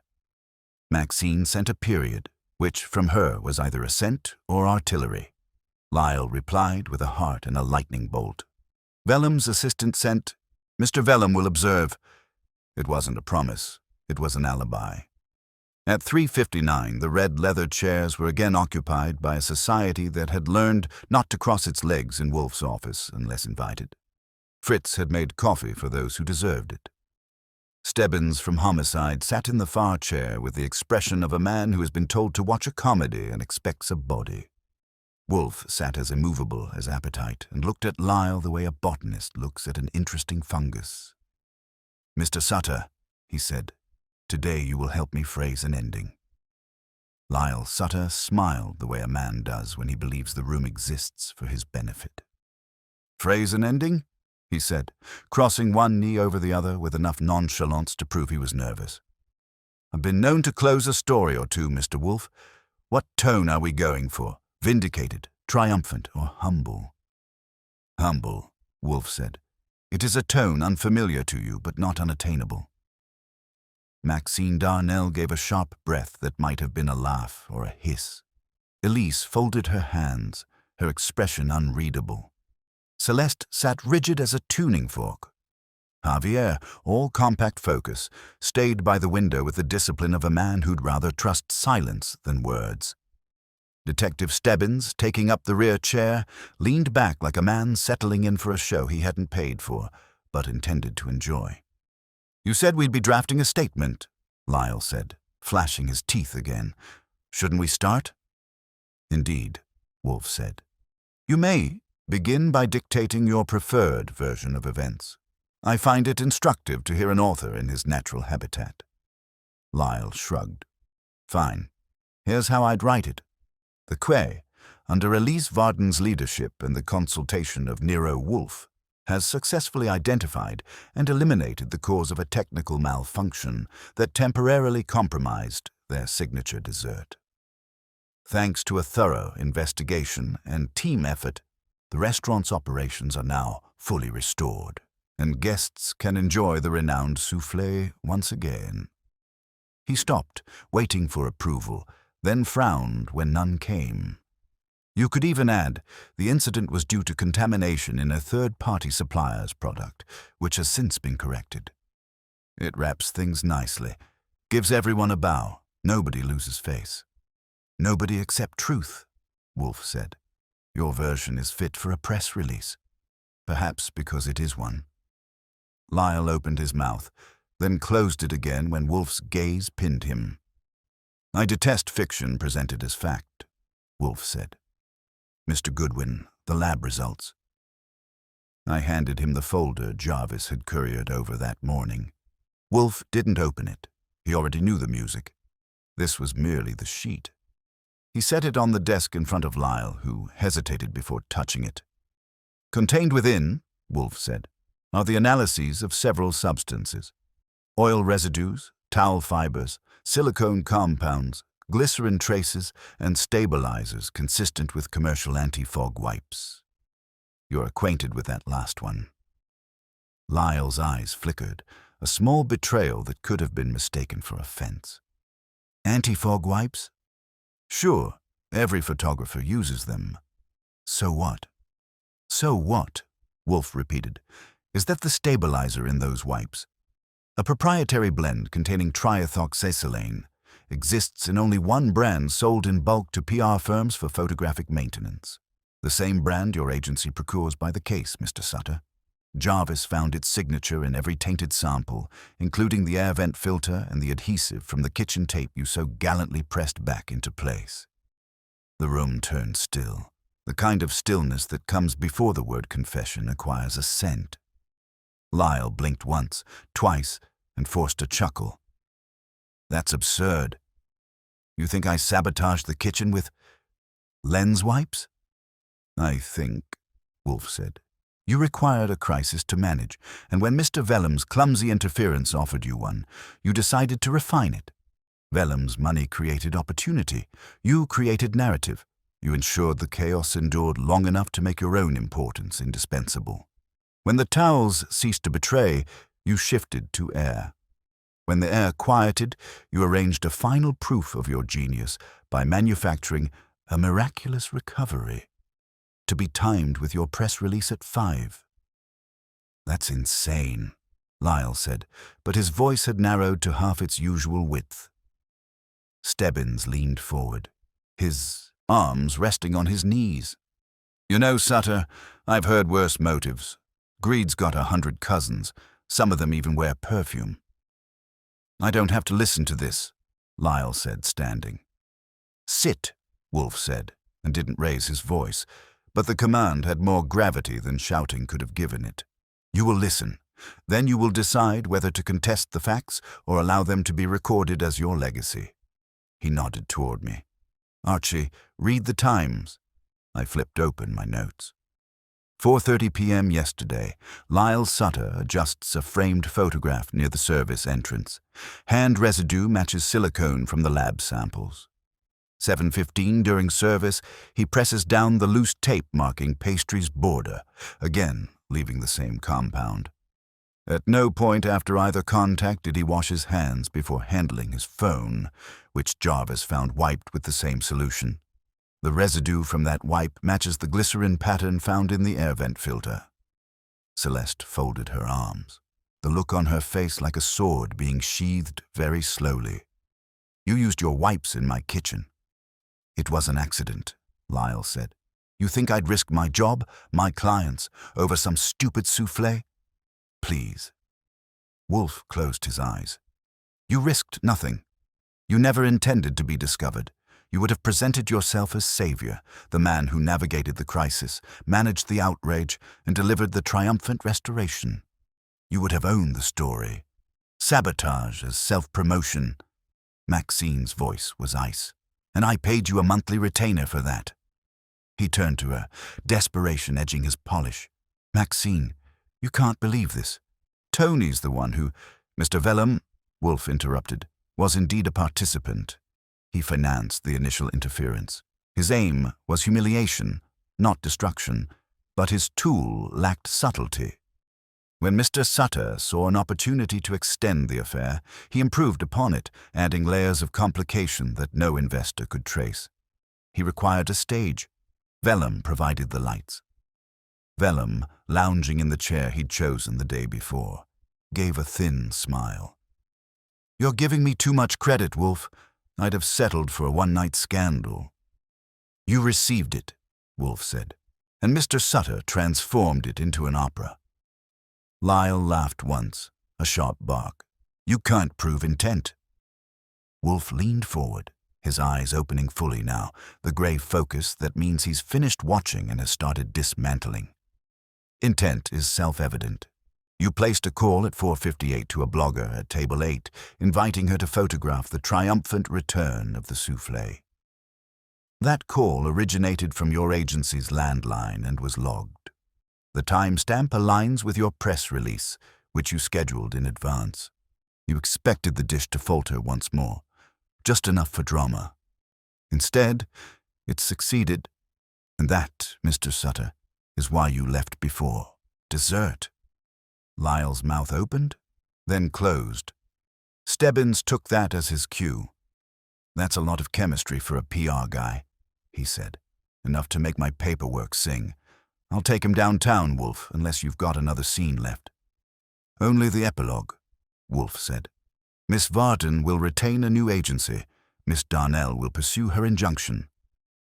Maxine sent a period, which from her was either assent or artillery. Lyle replied with a heart and a lightning bolt. Vellum's assistant sent, "Mr. Vellum will observe." It wasn't a promise, it was an alibi. At 3:59, the red leather chairs were again occupied by a society that had learned not to cross its legs in Wolfe's office unless invited. Fritz had made coffee for those who deserved it. Stebbins from Homicide sat in the far chair with the expression of a man who has been told to watch a comedy and expects a body. Wolfe sat as immovable as appetite and looked at Lyle the way a botanist looks at an interesting fungus. "Mr. Sutter," he said, "today you will help me phrase an ending." Lyle Sutter smiled the way a man does when he believes the room exists for his benefit. "Phrase an ending?" he said, crossing one knee over the other with enough nonchalance to prove he was nervous. "I've been known to close a story or two, Mr. Wolfe. What tone are we going for? Vindicated, triumphant, or humble?" "Humble," Wolfe said. "It is a tone unfamiliar to you, but not unattainable." Maxine Darnell gave a sharp breath that might have been a laugh or a hiss. Elise folded her hands, her expression unreadable. Celeste sat rigid as a tuning fork. Javier, all compact focus, stayed by the window with the discipline of a man who'd rather trust silence than words. Detective Stebbins, taking up the rear chair, leaned back like a man settling in for a show he hadn't paid for, but intended to enjoy. "You said we'd be drafting a statement," Lyle said, flashing his teeth again. "Shouldn't we start?" "Indeed," Wolfe said. "You may begin by dictating your preferred version of events. I find it instructive to hear an author in his natural habitat." Lyle shrugged. "Fine. Here's how I'd write it. The Quay, under Elise Varden's leadership and the consultation of Nero Wolfe, has successfully identified and eliminated the cause of a technical malfunction that temporarily compromised their signature dessert. Thanks to a thorough investigation and team effort, the restaurant's operations are now fully restored, and guests can enjoy the renowned soufflé once again. He stopped, waiting for approval, then frowned when none came. You could even add, the incident was due to contamination in a third-party supplier's product, which has since been corrected. It wraps things nicely, gives everyone a bow, nobody loses face. "Nobody except truth," Wolfe said. "Your version is fit for a press release. Perhaps because it is one." Lyle opened his mouth, then closed it again when Wolfe's gaze pinned him. "I detest fiction presented as fact," Wolfe said. "Mr. Goodwin, the lab results." I handed him the folder Jarvis had couriered over that morning. Wolfe didn't open it. He already knew the music. This was merely the sheet. He set it on the desk in front of Lyle, who hesitated before touching it. "Contained within," Wolfe said, "are the analyses of several substances. Oil residues, towel fibers, silicone compounds, glycerin traces, and stabilizers consistent with commercial anti-fog wipes. You're acquainted with that last one." Lyle's eyes flickered, a small betrayal that could have been mistaken for offense. "Anti-fog wipes? Sure, every photographer uses them. So what?" "So what?" Wolfe repeated. "Is that the stabilizer in those wipes? A proprietary blend containing triethoxysilane exists in only one brand sold in bulk to PR firms for photographic maintenance. The same brand your agency procures by the case, Mr. Sutter. Jarvis found its signature in every tainted sample, including the air vent filter and the adhesive from the kitchen tape you so gallantly pressed back into place. The room turned still, the kind of stillness that comes before the word confession acquires a scent. Lyle blinked once, twice, and forced a chuckle. That's absurd. You think I sabotaged the kitchen with lens wipes? I think, Wolfe said. You required a crisis to manage, and when Mr. Vellum's clumsy interference offered you one, you decided to refine it. Vellum's money created opportunity. You created narrative. You ensured the chaos endured long enough to make your own importance indispensable. When the towels ceased to betray, you shifted to air. When the air quieted, you arranged a final proof of your genius by manufacturing a miraculous recovery, to be timed with your press release at 5. That's insane, Lyle said, but his voice had narrowed to half its usual width. Stebbins leaned forward, his arms resting on his knees. You know, Sutter, I've heard worse motives. Greed's got 100 cousins. Some of them even wear perfume. I don't have to listen to this, Lyle said, standing. Sit, Wolfe said, and didn't raise his voice, but the command had more gravity than shouting could have given it. You will listen. Then you will decide whether to contest the facts or allow them to be recorded as your legacy. He nodded toward me. Archie, read the Times. I flipped open my notes. 4:30 p.m. yesterday, Lyle Sutter adjusts a framed photograph near the service entrance. Hand residue matches silicone from the lab samples. 7:15 during service, he presses down the loose tape marking pastry's border, again leaving the same compound. At no point after either contact did he wash his hands before handling his phone, which Jarvis found wiped with the same solution. The residue from that wipe matches the glycerin pattern found in the air vent filter. Celeste folded her arms, the look on her face like a sword being sheathed very slowly. You used your wipes in my kitchen. It was an accident, Lyle said. You think I'd risk my job, my clients, over some stupid soufflé? Please. Wolfe closed his eyes. You risked nothing. You never intended to be discovered. You would have presented yourself as savior, the man who navigated the crisis, managed the outrage, and delivered the triumphant restoration. You would have owned the story. Sabotage as self-promotion. Maxine's voice was ice. And I paid you a monthly retainer for that. He turned to her, desperation edging his polish. Maxine, you can't believe this. Tony's the one who— Mr. Vellum, Wolfe interrupted, was indeed a participant. He financed the initial interference. His aim was humiliation, not destruction, but his tool lacked subtlety. When Mr. Sutter saw an opportunity to extend the affair, he improved upon it, adding layers of complication that no investor could trace. He required a stage. Vellum provided the lights. Vellum, lounging in the chair he'd chosen the day before, gave a thin smile. You're giving me too much credit, Wolfe. I'd have settled for a one-night scandal. You received it, Wolfe said, and Mr. Sutter transformed it into an opera. Lyle laughed once, a sharp bark. You can't prove intent. Wolfe leaned forward, his eyes opening fully now, the grey focus that means he's finished watching and has started dismantling. Intent is self-evident. You placed a call at 4:58 to a blogger at Table 8, inviting her to photograph the triumphant return of the soufflé. That call originated from your agency's landline and was logged. The timestamp aligns with your press release, which you scheduled in advance. You expected the dish to falter once more, just enough for drama. Instead, it succeeded, and that, Mr. Sutter, is why you left before. Dessert. Lyle's mouth opened, then closed. Stebbins took that as his cue. That's a lot of chemistry for a PR guy, he said. Enough to make my paperwork sing. I'll take him downtown, Wolfe, unless you've got another scene left. Only the epilogue. Wolfe said. Miss Varden will retain a new agency. Miss Darnell will pursue her injunction.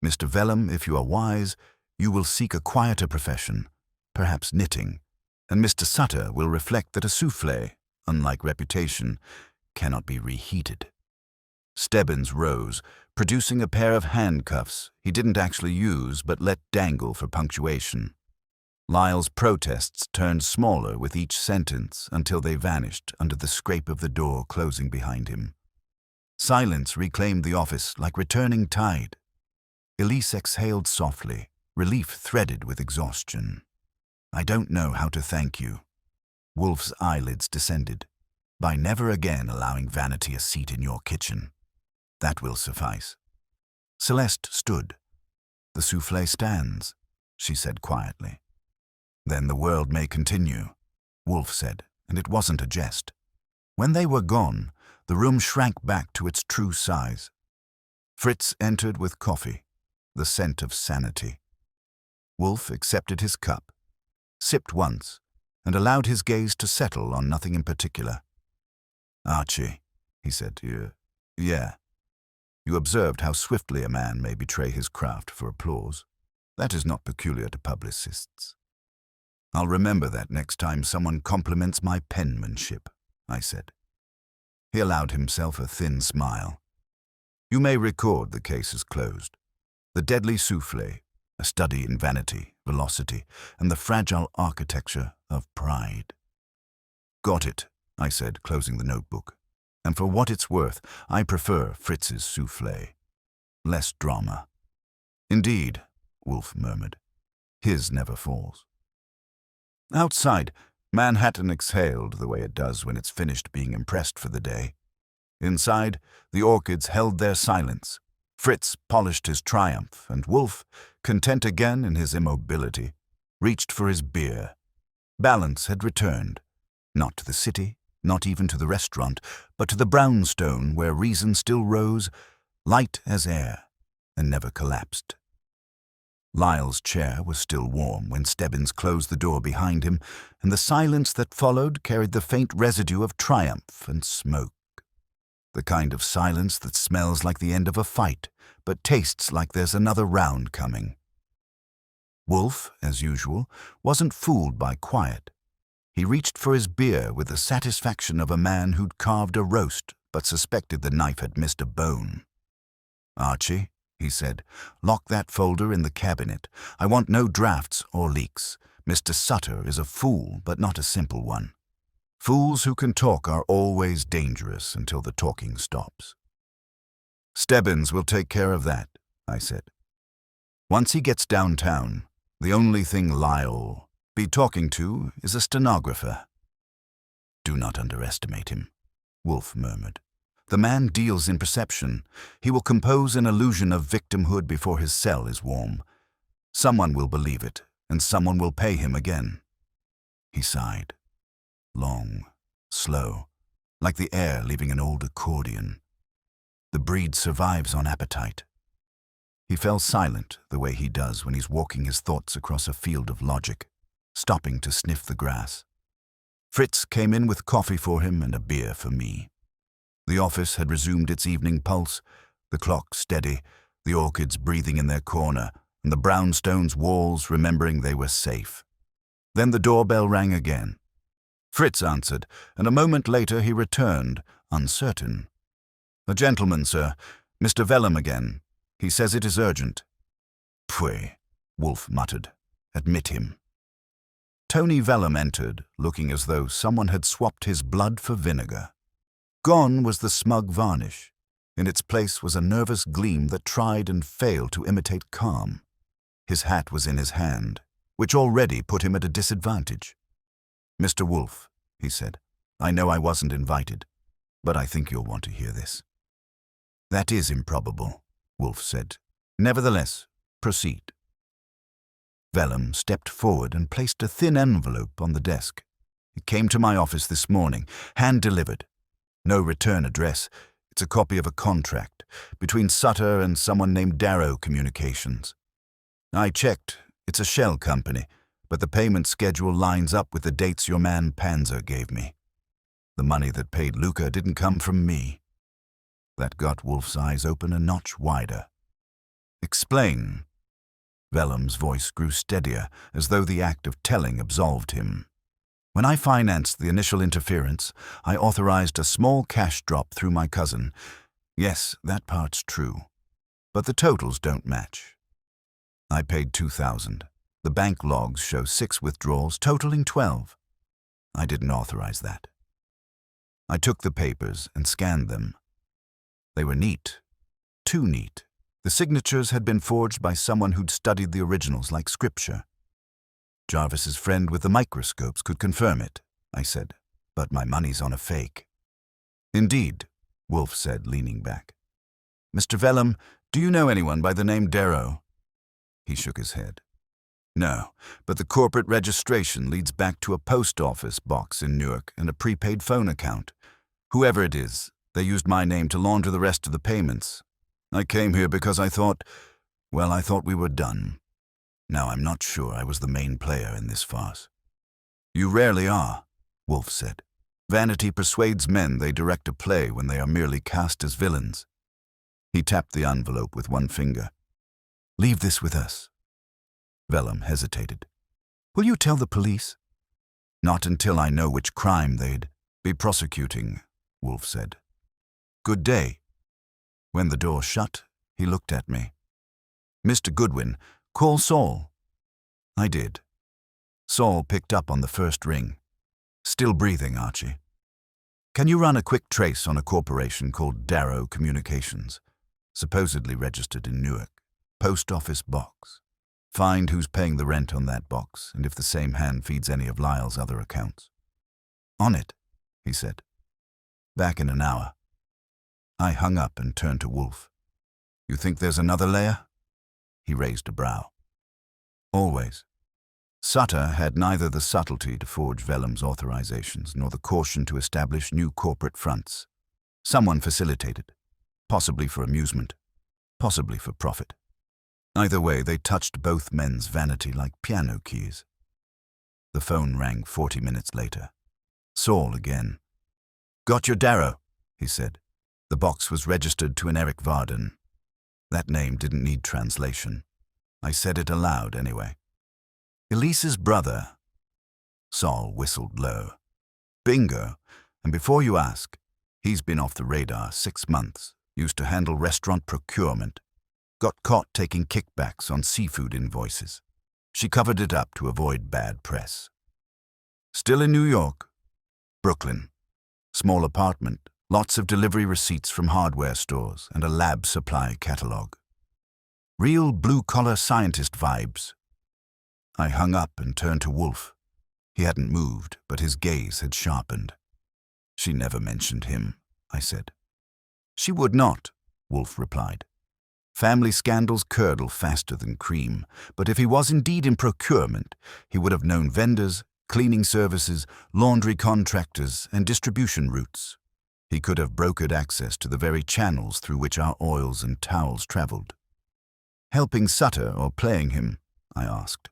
Mr. Vellum, if you are wise, you will seek a quieter profession, perhaps knitting, and Mr. Sutter will reflect that a soufflé, unlike reputation, cannot be reheated. Stebbins rose, producing a pair of handcuffs he didn't actually use but let dangle for punctuation. Lyle's protests turned smaller with each sentence until they vanished under the scrape of the door closing behind him. Silence reclaimed the office like returning tide. Elise exhaled softly, relief threaded with exhaustion. I don't know how to thank you. Wolfe's eyelids descended. By never again allowing vanity a seat in your kitchen. That will suffice. Celeste stood. The soufflé stands, she said quietly. Then the world may continue, Wolfe said, and it wasn't a jest. When they were gone, the room shrank back to its true size. Fritz entered with coffee, the scent of sanity. Wolfe accepted his cup, sipped once, and allowed his gaze to settle on nothing in particular. Archie, he said, yeah. You observed how swiftly a man may betray his craft for applause. That is not peculiar to publicists. I'll remember that next time someone compliments my penmanship, I said. He allowed himself a thin smile. You may record the case as closed. The deadly soufflé, a study in vanity, velocity, and the fragile architecture of pride. Got it, I said, closing the notebook. And for what it's worth, I prefer Fritz's soufflé. Less drama. Indeed, Wolfe murmured. His never falls. Outside, Manhattan exhaled the way it does when it's finished being impressed for the day. Inside, the orchids held their silence. Fritz polished his triumph, and Wolfe, content again in his immobility, reached for his beer. Balance had returned, not to the city, not even to the restaurant, but to the brownstone where reason still rose, light as air, and never collapsed. Lyle's chair was still warm when Stebbins closed the door behind him, and the silence that followed carried the faint residue of triumph and smoke. The kind of silence that smells like the end of a fight, but tastes like there's another round coming. Wolfe, as usual, wasn't fooled by quiet. He reached for his beer with the satisfaction of a man who'd carved a roast but suspected the knife had missed a bone. Archie, he said, lock that folder in the cabinet. I want no drafts or leaks. Mr. Sutter is a fool, but not a simple one. Fools who can talk are always dangerous until the talking stops. Stebbins will take care of that, I said. Once he gets downtown, the only thing Lyle'll be talking to is a stenographer. Do not underestimate him, Wolfe murmured. The man deals in perception. He will compose an illusion of victimhood before his cell is warm. Someone will believe it, and someone will pay him again. He sighed. Long, slow, like the air leaving an old accordion. The breed survives on appetite. He fell silent the way he does when he's walking his thoughts across a field of logic, stopping to sniff the grass. Fritz came in with coffee for him and a beer for me. The office had resumed its evening pulse, the clock steady, the orchids breathing in their corner, and the brownstone's walls remembering they were safe. Then the doorbell rang again. Fritz answered, and a moment later he returned, uncertain. A gentleman, sir. Mr. Vellum again. He says it is urgent. Pway, Wolfe muttered. Admit him. Tony Vellum entered, looking as though someone had swapped his blood for vinegar. Gone was the smug varnish. In its place was a nervous gleam that tried and failed to imitate calm. His hat was in his hand, which already put him at a disadvantage. Mr. Wolfe, he said, I know I wasn't invited, but I think you'll want to hear this. That is improbable, Wolfe said. Nevertheless, proceed. Vellum stepped forward and placed a thin envelope on the desk. It came to my office this morning, hand-delivered. No return address. It's a copy of a contract between Sutter and someone named Darrow Communications. I checked. It's a shell company, but the payment schedule lines up with the dates your man Panzer gave me. The money that paid Luca didn't come from me. That got Wolfe's eyes open a notch wider. Explain. Vellum's voice grew steadier, as though the act of telling absolved him. When I financed the initial interference, I authorized a small cash drop through my cousin. Yes, that part's true. But the totals don't match. I paid $2,000. The bank logs show 6 withdrawals, totaling 12. I didn't authorize that. I took the papers and scanned them. They were neat. Too neat. The signatures had been forged by someone who'd studied the originals like scripture. Jarvis's friend with the microscopes could confirm it, I said, but my money's on a fake. Indeed, Wolfe said, leaning back. Mr. Vellum, do you know anyone by the name Darrow? He shook his head. No, but the corporate registration leads back to a post office box in Newark and a prepaid phone account. Whoever it is, they used my name to launder the rest of the payments. I came here because I thought we were done. Now I'm not sure I was the main player in this farce. You rarely are, Wolfe said. Vanity persuades men they direct a play when they are merely cast as villains. He tapped the envelope with one finger. Leave this with us. Vellum hesitated. Will you tell the police? Not until I know which crime they'd be prosecuting, Wolfe said. Good day. When the door shut, he looked at me. Mr. Goodwin, call Saul. I did. Saul picked up on the first ring. Still breathing, Archie. Can you run a quick trace on a corporation called Darrow Communications, supposedly registered in Newark? Post office box. Find who's paying the rent on that box and if the same hand feeds any of Lyle's other accounts. On it, he said. Back in an hour. I hung up and turned to Wolfe. You think there's another layer? He raised a brow. Always. Sutter had neither the subtlety to forge Vellum's authorizations nor the caution to establish new corporate fronts. Someone facilitated, possibly for amusement, possibly for profit. Either way, they touched both men's vanity like piano keys. The phone rang 40 minutes later. Saul again. Got your Darrow, he said. The box was registered to an Eric Varden. That name didn't need translation. I said it aloud anyway. Elise's brother. Saul whistled low. Bingo. And before you ask, he's been off the radar 6 months. Used to handle restaurant procurement. Got caught taking kickbacks on seafood invoices. She covered it up to avoid bad press. Still in New York? Brooklyn. Small apartment, lots of delivery receipts from hardware stores and a lab supply catalog. Real blue-collar scientist vibes. I hung up and turned to Wolfe. He hadn't moved, but his gaze had sharpened. She never mentioned him, I said. She would not, Wolfe replied. Family scandals curdle faster than cream, but if he was indeed in procurement, he would have known vendors, cleaning services, laundry contractors, and distribution routes. He could have brokered access to the very channels through which our oils and towels traveled. Helping Sutter or playing him? I asked.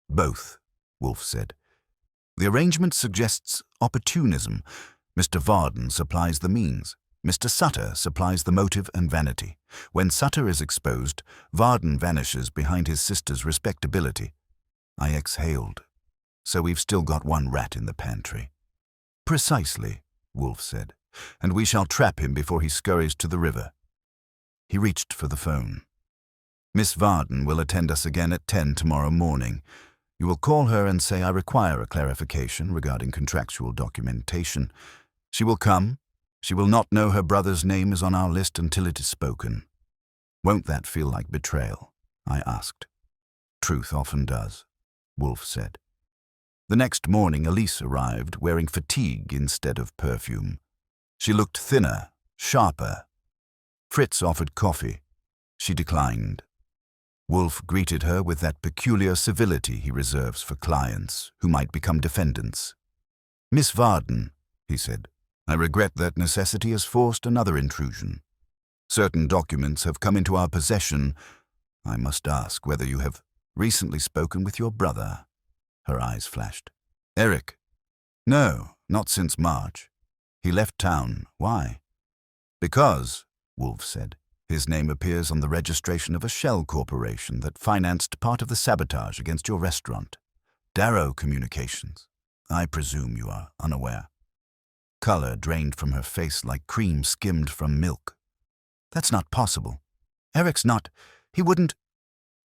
Both, Wolfe said. The arrangement suggests opportunism. Mr. Varden supplies the means. Mr. Sutter supplies the motive and vanity. When Sutter is exposed, Varden vanishes behind his sister's respectability. I exhaled. So we've still got one rat in the pantry. Precisely, Wolfe said, and we shall trap him before he scurries to the river. He reached for the phone. Miss Varden will attend us again at 10 tomorrow morning. You will call her and say I require a clarification regarding contractual documentation. She will come. She will not know her brother's name is on our list until it is spoken. Won't that feel like betrayal? I asked. Truth often does, Wolfe said. The next morning Elise arrived wearing fatigue instead of perfume. She looked thinner, sharper. Fritz offered coffee. She declined. Wolfe greeted her with that peculiar civility he reserves for clients who might become defendants. Miss Varden, he said, I regret that necessity has forced another intrusion. Certain documents have come into our possession. I must ask whether you have recently spoken with your brother. Her eyes flashed. Eric? No, not since March. He left town. Why? Because, Wolfe said, his name appears on the registration of a shell corporation that financed part of the sabotage against your restaurant. Nero Communications. I presume you are unaware. Color drained from her face like cream skimmed from milk. That's not possible. Eric's not. He wouldn't.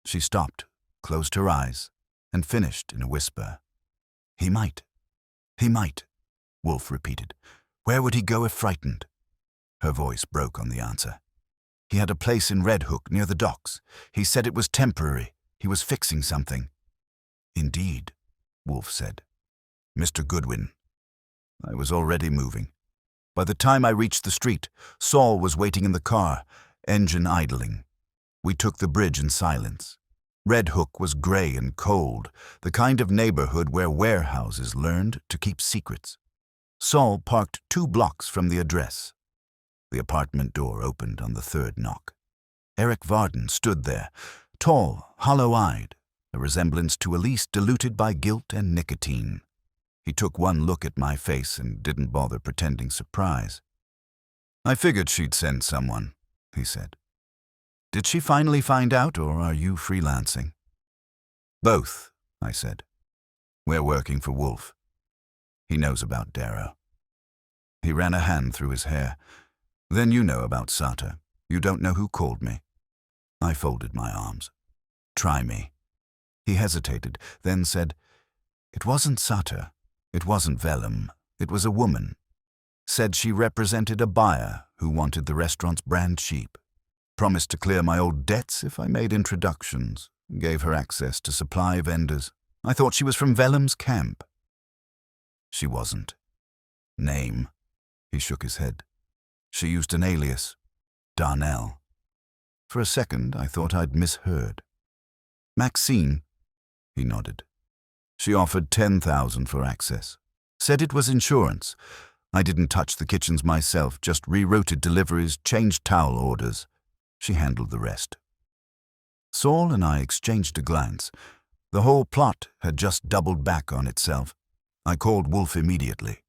She stopped, closed her eyes, and finished in a whisper. He might. He might, Wolfe repeated. Where would he go if frightened? Her voice broke on the answer. He had a place in Red Hook near the docks. He said it was temporary. He was fixing something. Indeed, Wolfe said. Mr. Goodwin. I was already moving. By the time I reached the street, Saul was waiting in the car, engine idling. We took the bridge in silence. Red Hook was gray and cold, the kind of neighborhood where warehouses learned to keep secrets. Saul parked 2 blocks from the address. The apartment door opened on the 3rd knock. Eric Varden stood there, tall, hollow-eyed, a resemblance to Elise diluted by guilt and nicotine. He took one look at my face and didn't bother pretending surprise. I figured she'd send someone, he said. Did she finally find out, or are you freelancing? Both, I said. We're working for Wolfe. He knows about Nero. He ran a hand through his hair. Then you know about Sutter. You don't know who called me. I folded my arms. Try me. He hesitated, then said, It wasn't Sutter. It wasn't Vellum. It was a woman. Said she represented a buyer who wanted the restaurant's brand cheap. Promised to clear my old debts if I made introductions. Gave her access to supply vendors. I thought she was from Vellum's camp. She wasn't. Name. He shook his head. She used an alias. Darnell. For a second, I thought I'd misheard. Maxine? He nodded. She offered $10,000 for access. Said it was insurance. I didn't touch the kitchens myself, just rerouted deliveries, changed towel orders. She handled the rest. Saul and I exchanged a glance. The whole plot had just doubled back on itself. I called Wolfe immediately.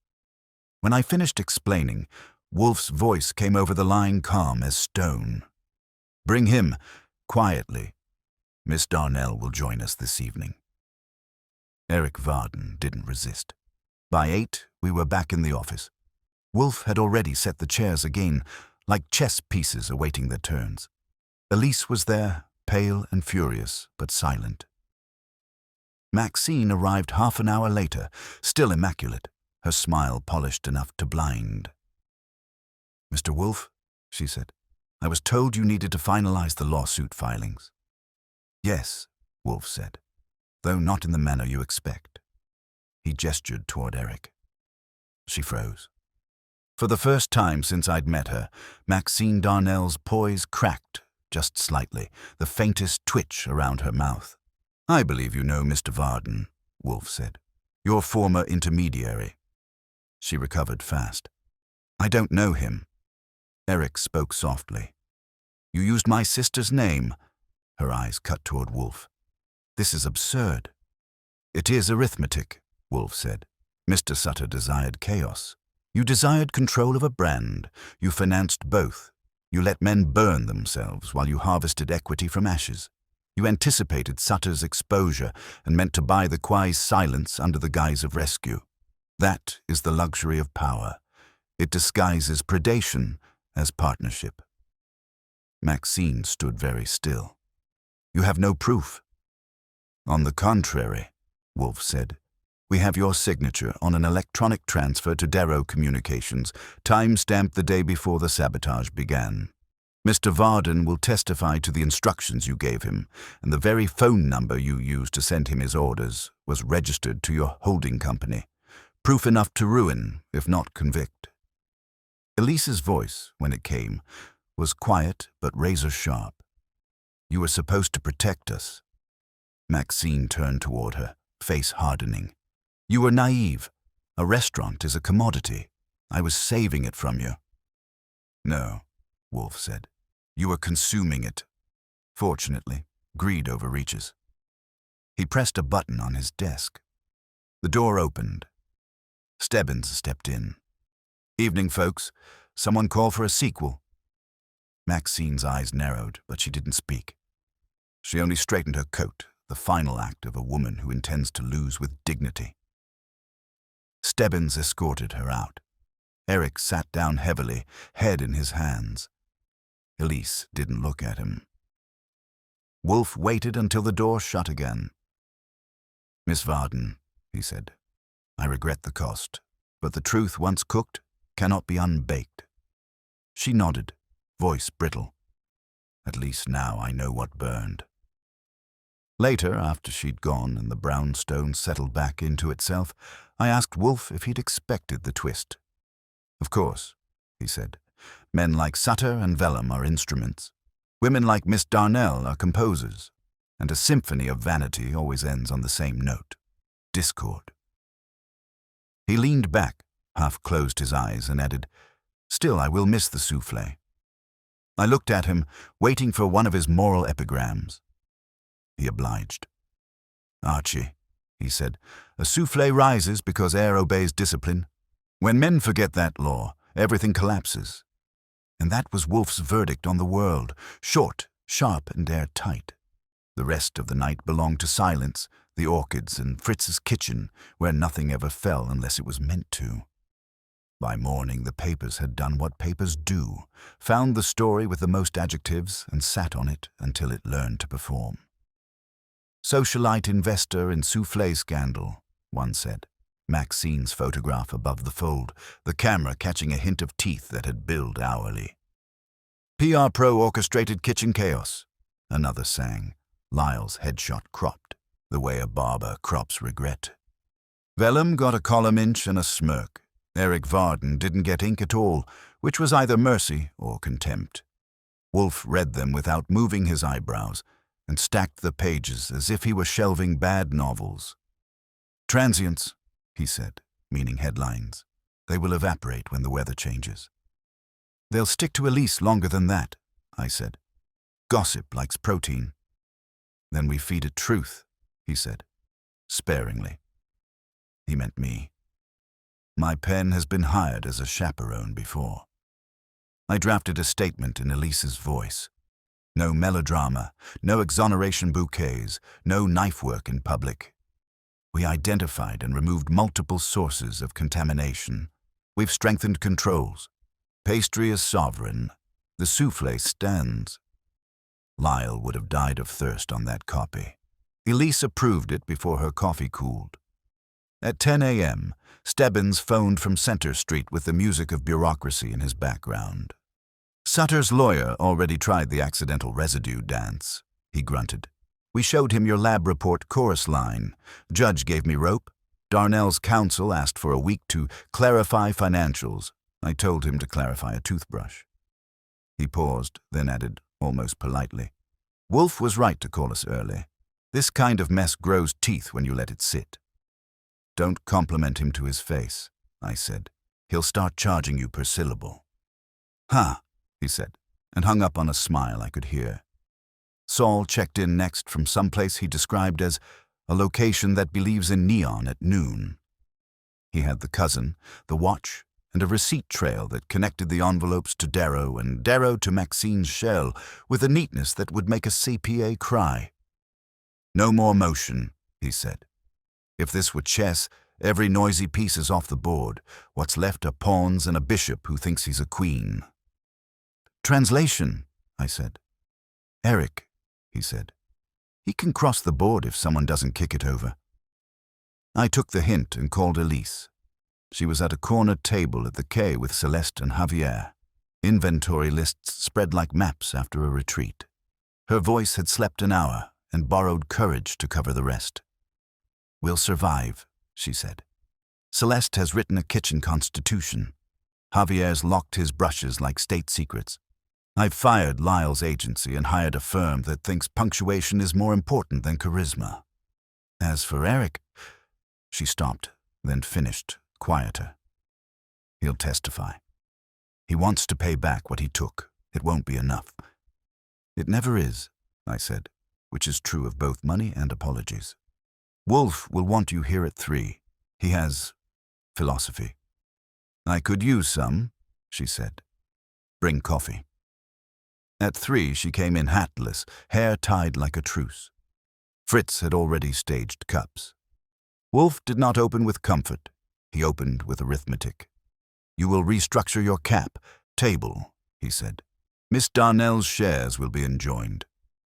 When I finished explaining, Wolfe's voice came over the line calm as stone. Bring him, quietly. Miss Darnell will join us this evening. Eric Varden didn't resist. By 8, we were back in the office. Wolfe had already set the chairs again, like chess pieces awaiting their turns. Elise was there, pale and furious, but silent. Maxine arrived half an hour later, still immaculate, her smile polished enough to blind. Mr. Wolfe, she said, I was told you needed to finalize the lawsuit filings. Yes, Wolfe said, though not in the manner you expect. He gestured toward Eric. She froze. For the first time since I'd met her, Maxine Darnell's poise cracked, just slightly, the faintest twitch around her mouth. I believe you know Mr. Varden, Wolfe said. Your former intermediary. She recovered fast. I don't know him. Eric spoke softly. You used my sister's name. Her eyes cut toward Wolfe. This is absurd. It is arithmetic, Wolfe said. Mr. Sutter desired chaos. You desired control of a brand. You financed both. You let men burn themselves while you harvested equity from ashes. You anticipated Sutter's exposure and meant to buy the Quai's silence under the guise of rescue. That is the luxury of power. It disguises predation as partnership. Maxine stood very still. You have no proof. On the contrary, Wolfe said. We have your signature on an electronic transfer to Nero Communications, time-stamped the day before the sabotage began. Mr. Varden will testify to the instructions you gave him, and the very phone number you used to send him his orders was registered to your holding company. Proof enough to ruin, if not convict. Elise's voice, when it came, was quiet but razor-sharp. You were supposed to protect us. Maxine turned toward her, face hardening. You were naive. A restaurant is a commodity. I was saving it from you. No, Wolfe said. You were consuming it. Fortunately, greed overreaches. He pressed a button on his desk. The door opened. Stebbins stepped in. Evening, folks. Someone call for a sequel. Maxine's eyes narrowed, but she didn't speak. She only straightened her coat, the final act of a woman who intends to lose with dignity. Stebbins escorted her out. Eric sat down heavily, head in his hands. Elise didn't look at him. Wolfe waited until the door shut again. "Miss Varden," he said, "I regret the cost, but the truth once cooked cannot be unbaked." She nodded, voice brittle. "At least now I know what burned." Later, after she'd gone and the brownstone settled back into itself, I asked Wolfe if he'd expected the twist. "Of course," he said. "Men like Sutter and Vellum are instruments. Women like Miss Darnell are composers. And a symphony of vanity always ends on the same note: discord." He leaned back, half closed his eyes, and added, "Still, I will miss the soufflé." I looked at him, waiting for one of his moral epigrams. He obliged. "Archie," he said, "a soufflé rises because air obeys discipline. When men forget that law, everything collapses." And that was Wolfe's verdict on the world, short, sharp, and airtight. The rest of the night belonged to silence, the orchids, and Fritz's kitchen, where nothing ever fell unless it was meant to. By morning, the papers had done what papers do, found the story with the most adjectives, and sat on it until it learned to perform. "Socialite investor in soufflé scandal," one said. Maxine's photograph above the fold, the camera catching a hint of teeth that had billed hourly. "PR pro orchestrated kitchen chaos," another sang, Lyle's headshot cropped, the way a barber crops regret. Vellum got a column inch and a smirk. Eric Varden didn't get ink at all, which was either mercy or contempt. Wolfe read them without moving his eyebrows, and stacked the pages as if he were shelving bad novels. "Transients," he said, meaning headlines. "They will evaporate when the weather changes." "They'll stick to Elise longer than that," I said. "Gossip likes protein." "Then we feed it truth," he said, sparingly. He meant me. My pen has been hired as a chaperone before. I drafted a statement in Elise's voice. No melodrama, no exoneration bouquets, no knife work in public. We identified and removed multiple sources of contamination. We've strengthened controls. Pastry is sovereign. The soufflé stands. Lyle would have died of thirst on that copy. Elise approved it before her coffee cooled. At 10 a.m., Stebbins phoned from Center Street with the music of bureaucracy in his background. "Sutter's lawyer already tried the accidental residue dance," he grunted. "We showed him your lab report chorus line. Judge gave me rope. Darnell's counsel asked for a week to clarify financials. I told him to clarify a toothbrush." He paused, then added, almost politely, "Wolfe was right to call us early. This kind of mess grows teeth when you let it sit." "Don't compliment him to his face," I said. "He'll start charging you per syllable." "Huh," he said, and hung up on a smile I could hear. Saul checked in next from someplace he described as a location that believes in neon at noon. He had the cousin, the watch, and a receipt trail that connected the envelopes to Darrow and Darrow to Maxine's shell with a neatness that would make a CPA cry. "No more motion," he said. "If this were chess, every noisy piece is off the board. What's left are pawns and a bishop who thinks he's a queen." "Translation," I said. "Eric," he said. "He can cross the board if someone doesn't kick it over." I took the hint and called Elise. She was at a corner table at the quay with Celeste and Javier. Inventory lists spread like maps after a retreat. Her voice had slept an hour and borrowed courage to cover the rest. "We'll survive," she said. "Celeste has written a kitchen constitution. Javier's locked his brushes like state secrets. I've fired Lyle's agency and hired a firm that thinks punctuation is more important than charisma. As for Eric," she stopped, then finished, quieter. "He'll testify. He wants to pay back what he took. It won't be enough." "It never is," I said, which is true of both money and apologies. "Wolfe will want you here at 3. He has philosophy." I could use some, she said. Bring coffee. At 3, she came in hatless, hair tied like a truce. Fritz had already staged cups. Wolfe did not open with comfort. He opened with arithmetic. You will restructure your cap, table, he said. Miss Darnell's shares will be enjoined.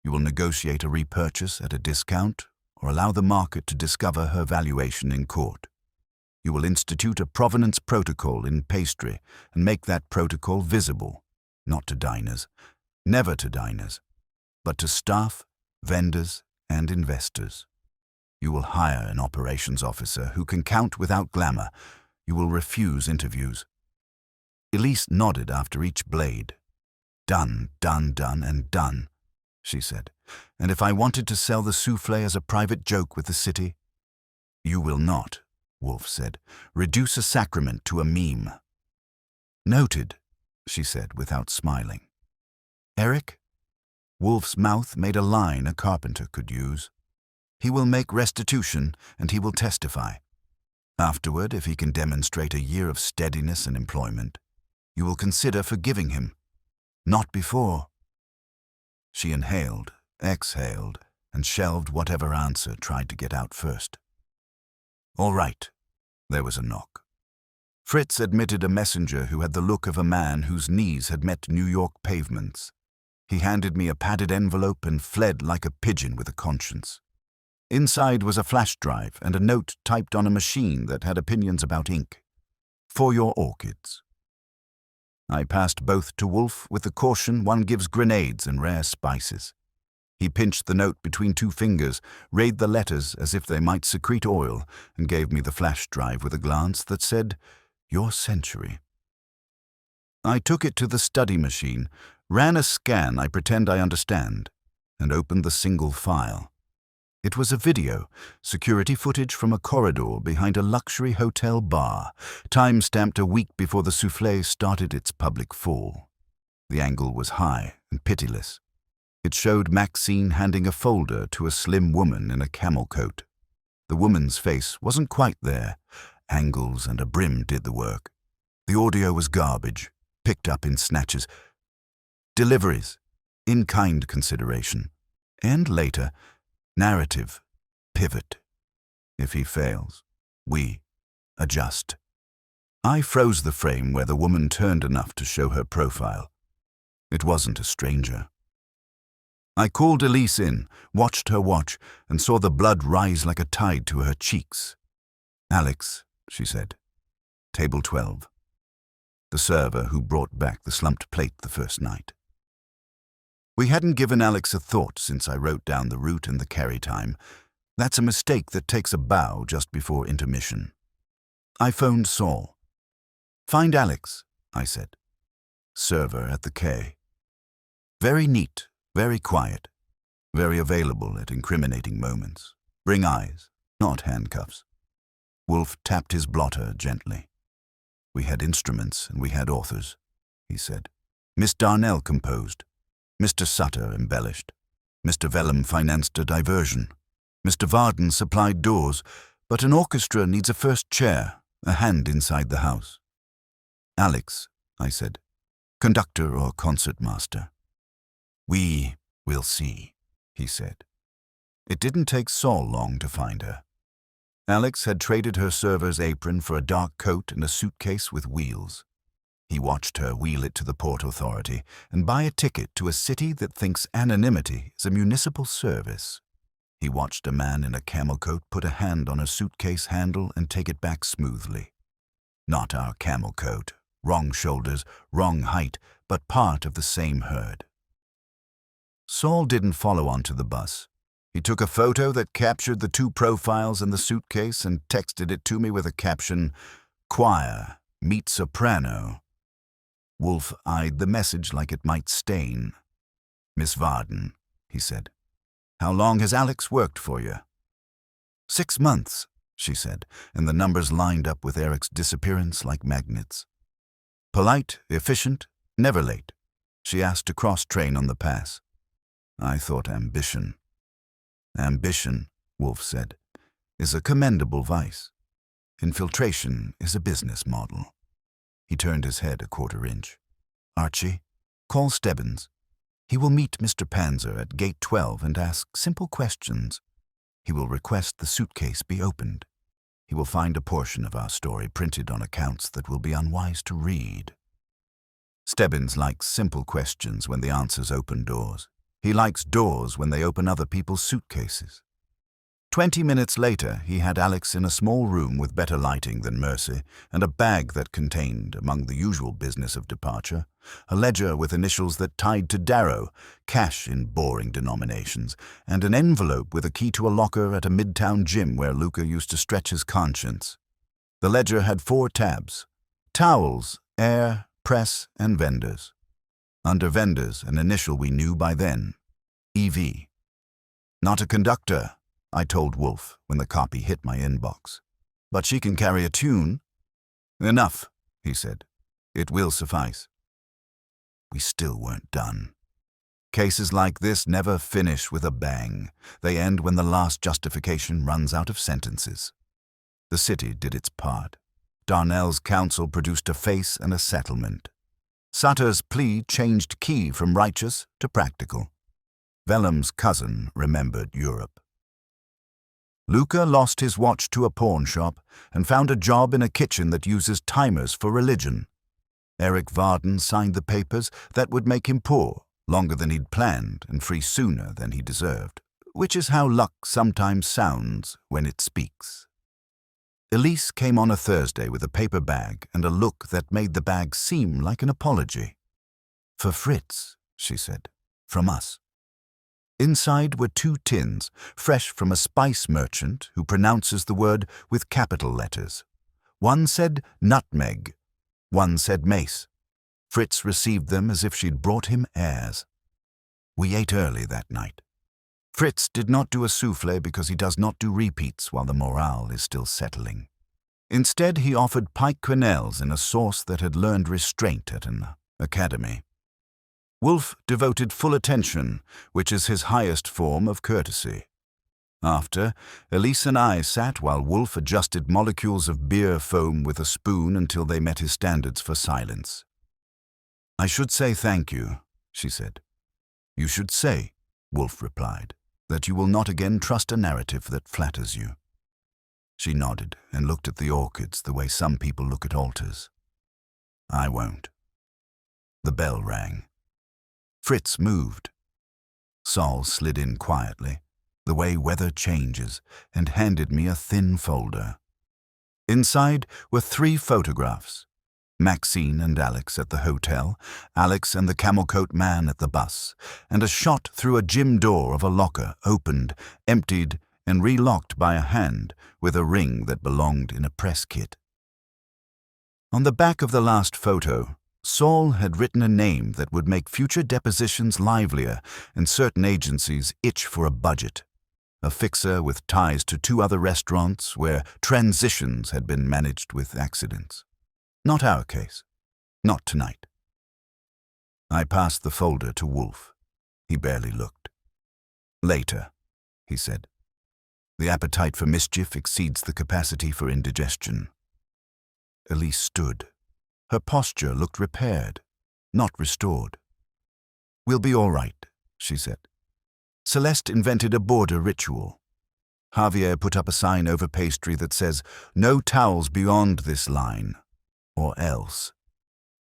You will negotiate a repurchase at a discount or allow the market to discover her valuation in court. You will institute a provenance protocol in pastry and make that protocol visible, not to diners, never to diners, but to staff, vendors, and investors. You will hire an operations officer who can count without glamour. You will refuse interviews. Elise nodded after each blade. Done, done, done, and done, she said. And if I wanted to sell the soufflé as a private joke with the city? You will not, Wolfe said. Reduce a sacrament to a meme. Noted, she said without smiling. Eric? Wolfe's mouth made a line a carpenter could use. He will make restitution, and he will testify. Afterward, if he can demonstrate a year of steadiness and employment, you will consider forgiving him. Not before. She inhaled, exhaled, and shelved whatever answer tried to get out first. All right. There was a knock. Fritz admitted a messenger who had the look of a man whose knees had met New York pavements. He handed me a padded envelope and fled like a pigeon with a conscience. Inside was a flash drive and a note typed on a machine that had opinions about ink. For your orchids. I passed both to Wolfe with the caution one gives grenades and rare spices. He pinched the note between 2 fingers, read the letters as if they might secrete oil, and gave me the flash drive with a glance that said, Your century. I took it to the study machine, ran a scan I pretend I understand, and opened the single file. It was a video, security footage from a corridor behind a luxury hotel bar, time-stamped a week before the soufflé started its public fall. The angle was high and pitiless. It showed Maxine handing a folder to a slim woman in a camel coat. The woman's face wasn't quite there. Angles and a brim did the work. The audio was garbage, picked up in snatches. Deliveries, in-kind consideration, and later, narrative, pivot. If he fails, we adjust. I froze the frame where the woman turned enough to show her profile. It wasn't a stranger. I called Elise in, watched her watch, and saw the blood rise like a tide to her cheeks. Alex, she said. Table 12. The server who brought back the slumped plate the first night. We hadn't given Alex a thought since I wrote down the route and the carry time. That's a mistake that takes a bow just before intermission. I phoned Saul. Find Alex, I said. Server at the K. Very neat, very quiet, very available at incriminating moments. Bring eyes, not handcuffs. Wolfe tapped his blotter gently. We had instruments and we had authors, he said. Miss Darnell composed. Mr. Sutter embellished. Mr. Vellum financed a diversion. Mr. Varden supplied doors, but an orchestra needs a first chair, a hand inside the house. Alex, I said, conductor or concertmaster. We will see, he said. It didn't take Saul long to find her. Alex had traded her server's apron for a dark coat and a suitcase with wheels. He watched her wheel it to the Port Authority and buy a ticket to a city that thinks anonymity is a municipal service. He watched a man in a camel coat put a hand on a suitcase handle and take it back smoothly. Not our camel coat, wrong shoulders, wrong height, but part of the same herd. Saul didn't follow onto the bus. He took a photo that captured the 2 profiles in the suitcase and texted it to me with a caption, Choir, meet soprano. Wolfe eyed the message like it might stain. Miss Varden, he said. How long has Alex worked for you? 6 months, she said, and the numbers lined up with Eric's disappearance like magnets. Polite, efficient, never late. She asked to cross-train on the pass. I thought ambition. Ambition, Wolfe said, is a commendable vice. Infiltration is a business model. He turned his head a quarter inch. "Archie, call Stebbins. He will meet Mr. Panzer at gate 12 and ask simple questions. He will request the suitcase be opened. He will find a portion of our story printed on accounts that will be unwise to read." Stebbins likes simple questions when the answers open doors. He likes doors when they open other people's suitcases. 20 minutes later, he had Alex in a small room with better lighting than Mercy, and a bag that contained, among the usual business of departure, a ledger with initials that tied to Darrow, cash in boring denominations, and an envelope with a key to a locker at a midtown gym where Luca used to stretch his conscience. The ledger had 4 tabs: towels, air, press, and vendors. Under vendors, an initial we knew by then: EV. "Not a conductor," I told Wolfe when the copy hit my inbox. "But she can carry a tune." "Enough," he said. "It will suffice." We still weren't done. Cases like this never finish with a bang. They end when the last justification runs out of sentences. The city did its part. Darnell's counsel produced a face and a settlement. Sutter's plea changed key from righteous to practical. Vellum's cousin remembered Europe. Luca lost his watch to a pawn shop and found a job in a kitchen that uses timers for religion. Eric Varden signed the papers that would make him poor, longer than he'd planned and free sooner than he deserved, which is how luck sometimes sounds when it speaks. Elise came on a Thursday with a paper bag and a look that made the bag seem like an apology. "For Fritz," she said, "from us." Inside were 2 tins, fresh from a spice merchant who pronounces the word with capital letters. One said nutmeg, one said mace. Fritz received them as if she'd brought him airs. We ate early that night. Fritz did not do a soufflé because he does not do repeats while the morale is still settling. Instead, he offered pike quenelles in a sauce that had learned restraint at an academy. Wolfe devoted full attention, which is his highest form of courtesy. After, Elise and I sat while Wolfe adjusted molecules of beer foam with a spoon until they met his standards for silence. "I should say thank you," she said. "You should say," Wolfe replied, "that you will not again trust a narrative that flatters you." She nodded and looked at the orchids the way some people look at altars. "I won't." The bell rang. Fritz moved. Sol slid in quietly, the way weather changes, and handed me a thin folder. Inside were 3 photographs: Maxine and Alex at the hotel, Alex and the camel-coat man at the bus, and a shot through a gym door of a locker opened, emptied, and relocked by a hand with a ring that belonged in a press kit. On the back of the last photo, Saul had written a name that would make future depositions livelier and certain agencies itch for a budget. A fixer with ties to 2 other restaurants where transitions had been managed with accidents. Not our case. Not tonight. I passed the folder to Wolfe. He barely looked. "Later," he said. "The appetite for mischief exceeds the capacity for indigestion." Elise stood. Her posture looked repaired, not restored. "We'll be all right," she said. Celeste invented a border ritual. Javier put up a sign over pastry that says, "No towels beyond this line, or else."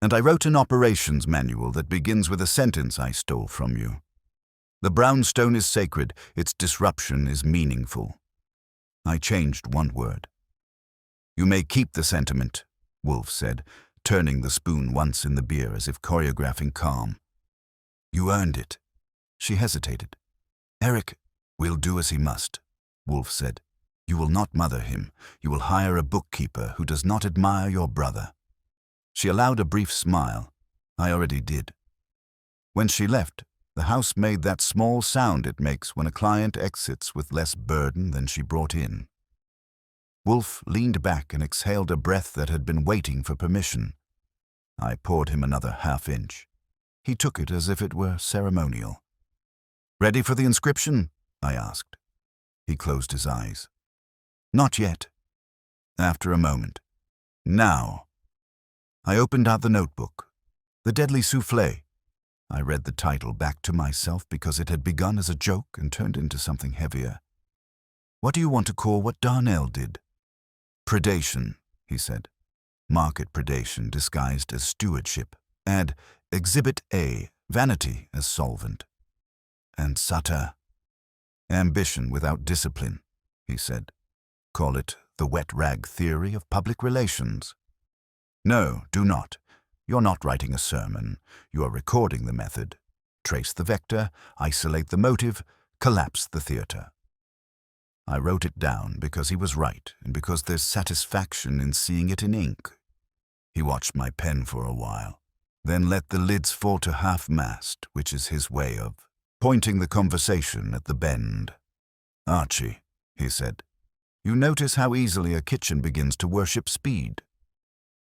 And I wrote an operations manual that begins with a sentence I stole from you. "The brownstone is sacred, its disruption is meaningful." I changed one word. "You may keep the sentiment," Wolfe said, turning the spoon once in the beer as if choreographing calm. "You earned it." She hesitated. "Eric will do as he must," Wolfe said. "You will not mother him. You will hire a bookkeeper who does not admire your brother." She allowed a brief smile. I already did. When she left, the house made that small sound it makes when a client exits with less burden than she brought in. Wolfe leaned back and exhaled a breath that had been waiting for permission. I poured him another half-inch. He took it as if it were ceremonial. "Ready for the inscription?" I asked. He closed his eyes. "Not yet." After a moment. "Now." I opened out the notebook. The Deadly Soufflé. I read the title back to myself because it had begun as a joke and turned into something heavier. What do you want to call what Darnell did? Predation, he said. Market predation disguised as stewardship. Add Exhibit A, vanity as solvent. And Sutter. Ambition without discipline, he said. Call it the wet rag theory of public relations. No, do not. You're not writing a sermon. You are recording the method. Trace the vector, isolate the motive, collapse the theater. I wrote it down because he was right and because there's satisfaction in seeing it in ink. He watched my pen for a while, then let the lids fall to half-mast, which is his way of pointing the conversation at the bend. Archie, he said, you notice how easily a kitchen begins to worship speed.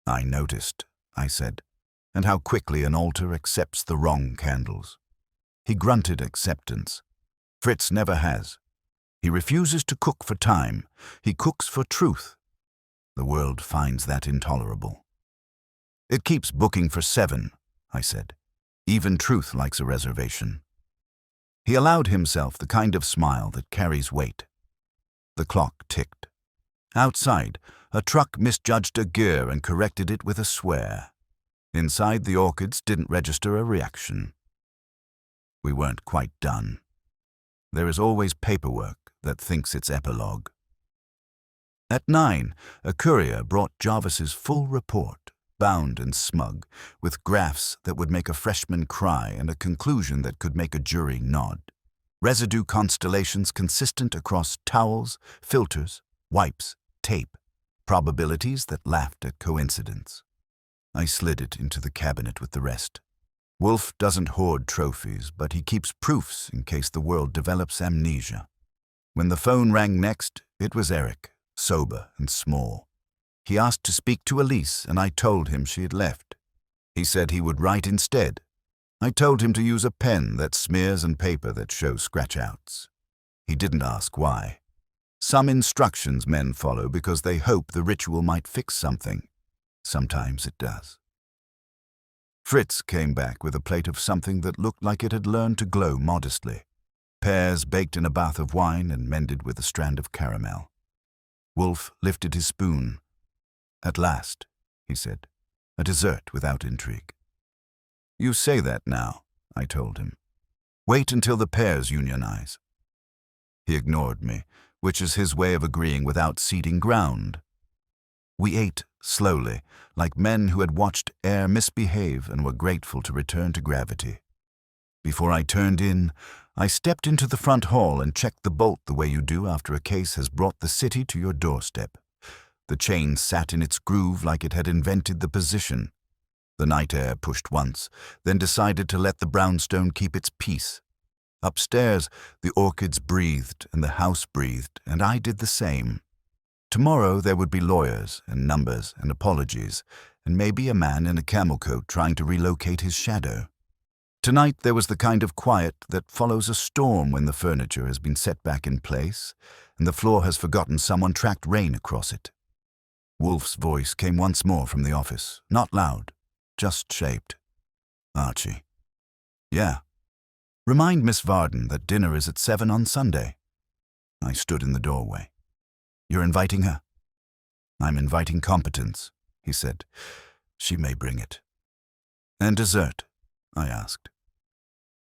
I noticed, I said, and how quickly an altar accepts the wrong candles. He grunted acceptance. Fritz never has. He refuses to cook for time. He cooks for truth. The world finds that intolerable. It keeps booking for 7, I said. Even truth likes a reservation. He allowed himself the kind of smile that carries weight. The clock ticked. Outside, a truck misjudged a gear and corrected it with a swear. Inside, the orchids didn't register a reaction. We weren't quite done. There is always paperwork that thinks it's epilogue. At 9, a courier brought Jarvis's full report, bound and smug, with graphs that would make a freshman cry and a conclusion that could make a jury nod. Residue constellations consistent across towels, filters, wipes, tape, probabilities that laughed at coincidence. I slid it into the cabinet with the rest. Wolfe doesn't hoard trophies, but he keeps proofs in case the world develops amnesia. When the phone rang next, it was Eric, sober and small. He asked to speak to Elise, and I told him she had left. He said he would write instead. I told him to use a pen that smears and paper that shows scratch-outs. He didn't ask why. Some instructions men follow because they hope the ritual might fix something. Sometimes it does. Fritz came back with a plate of something that looked like it had learned to glow modestly. Pears baked in a bath of wine and mended with a strand of caramel. Wolfe lifted his spoon. At last, he said, a dessert without intrigue. You say that now, I told him. Wait until the pears unionize. He ignored me, which is his way of agreeing without ceding ground. We ate slowly, like men who had watched air misbehave and were grateful to return to gravity. Before I turned in, I stepped into the front hall and checked the bolt the way you do after a case has brought the city to your doorstep. The chain sat in its groove like it had invented the position. The night air pushed once, then decided to let the brownstone keep its peace. Upstairs, the orchids breathed and the house breathed, and I did the same. Tomorrow there would be lawyers and numbers and apologies, and maybe a man in a camel coat trying to relocate his shadow. Tonight there was the kind of quiet that follows a storm when the furniture has been set back in place and the floor has forgotten someone tracked rain across it. Wolfe's voice came once more from the office, not loud, just shaped. Archie. Yeah. Remind Miss Varden that dinner is at 7 on Sunday. I stood in the doorway. You're inviting her? I'm inviting competence, he said. She may bring it. And dessert? I asked.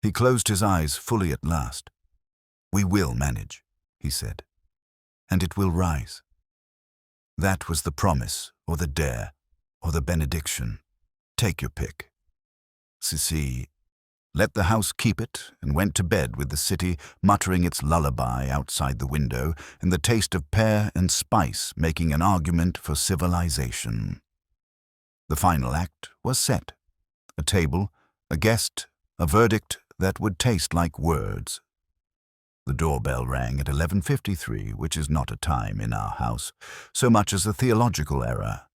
He closed his eyes fully at last. We will manage, he said. And it will rise. That was the promise, or the dare, or the benediction. Take your pick. Sissi let the house keep it and went to bed with the city muttering its lullaby outside the window and the taste of pear and spice making an argument for civilization. The final act was set. A table, a guest, a verdict that would taste like words. The doorbell rang at 11:53, which is not a time in our house, so much as a theological error.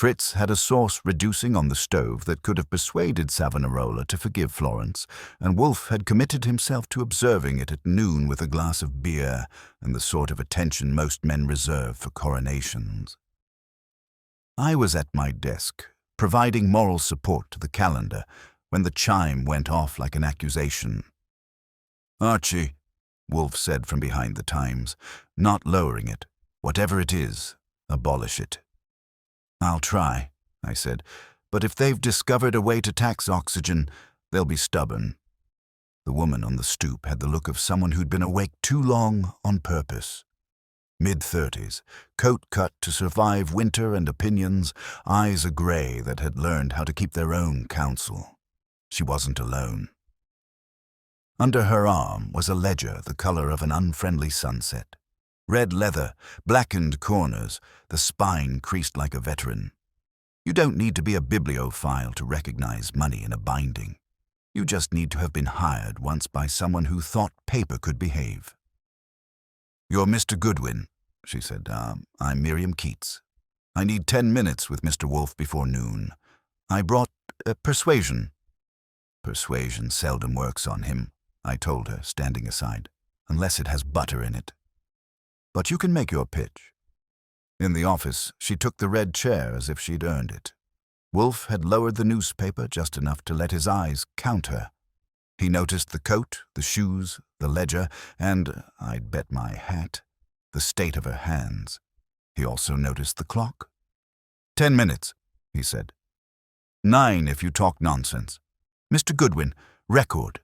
Fritz had a sauce reducing on the stove that could have persuaded Savonarola to forgive Florence, and Wolfe had committed himself to observing it at noon with a glass of beer and the sort of attention most men reserve for coronations. I was at my desk, providing moral support to the calendar when the chime went off like an accusation. "Archie," Wolfe said from behind the Times, not lowering it. "Whatever it is, abolish it." "I'll try," I said, "but if they've discovered a way to tax oxygen, they'll be stubborn." The woman on the stoop had the look of someone who'd been awake too long on purpose. Mid-30s, coat cut to survive winter and opinions, eyes a grey that had learned how to keep their own counsel. She wasn't alone. Under her arm was a ledger the color of an unfriendly sunset. Red leather, blackened corners, the spine creased like a veteran. You don't need to be a bibliophile to recognize money in a binding. You just need to have been hired once by someone who thought paper could behave. "You're Mr. Goodwin," she said. "I'm Miriam Keats. I need 10 minutes with Mr. Wolfe before noon. I brought persuasion." "Persuasion seldom works on him," I told her, standing aside, "unless it has butter in it. But you can make your pitch." In the office, she took the red chair as if she'd earned it. Wolfe had lowered the newspaper just enough to let his eyes count her. He noticed the coat, the shoes, the ledger, and, I'd bet my hat, the state of her hands. He also noticed the clock. 10 minutes, he said. 9 if you talk nonsense. Mr. Goodwin, record."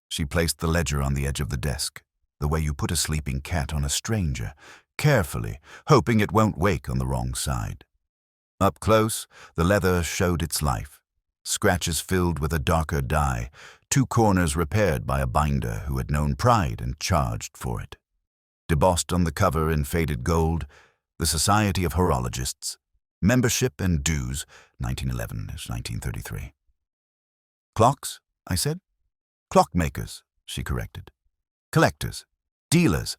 She placed the ledger on the edge of the desk, the way you put a sleeping cat on a stranger, carefully, hoping it won't wake on the wrong side. Up close, the leather showed its life. Scratches filled with a darker dye, 2 corners repaired by a binder who had known pride and charged for it. Debossed on the cover in faded gold, the Society of Horologists. Membership and dues, 1911-1933. "Clocks?" I said. "Clockmakers," she corrected. "Collectors. Dealers.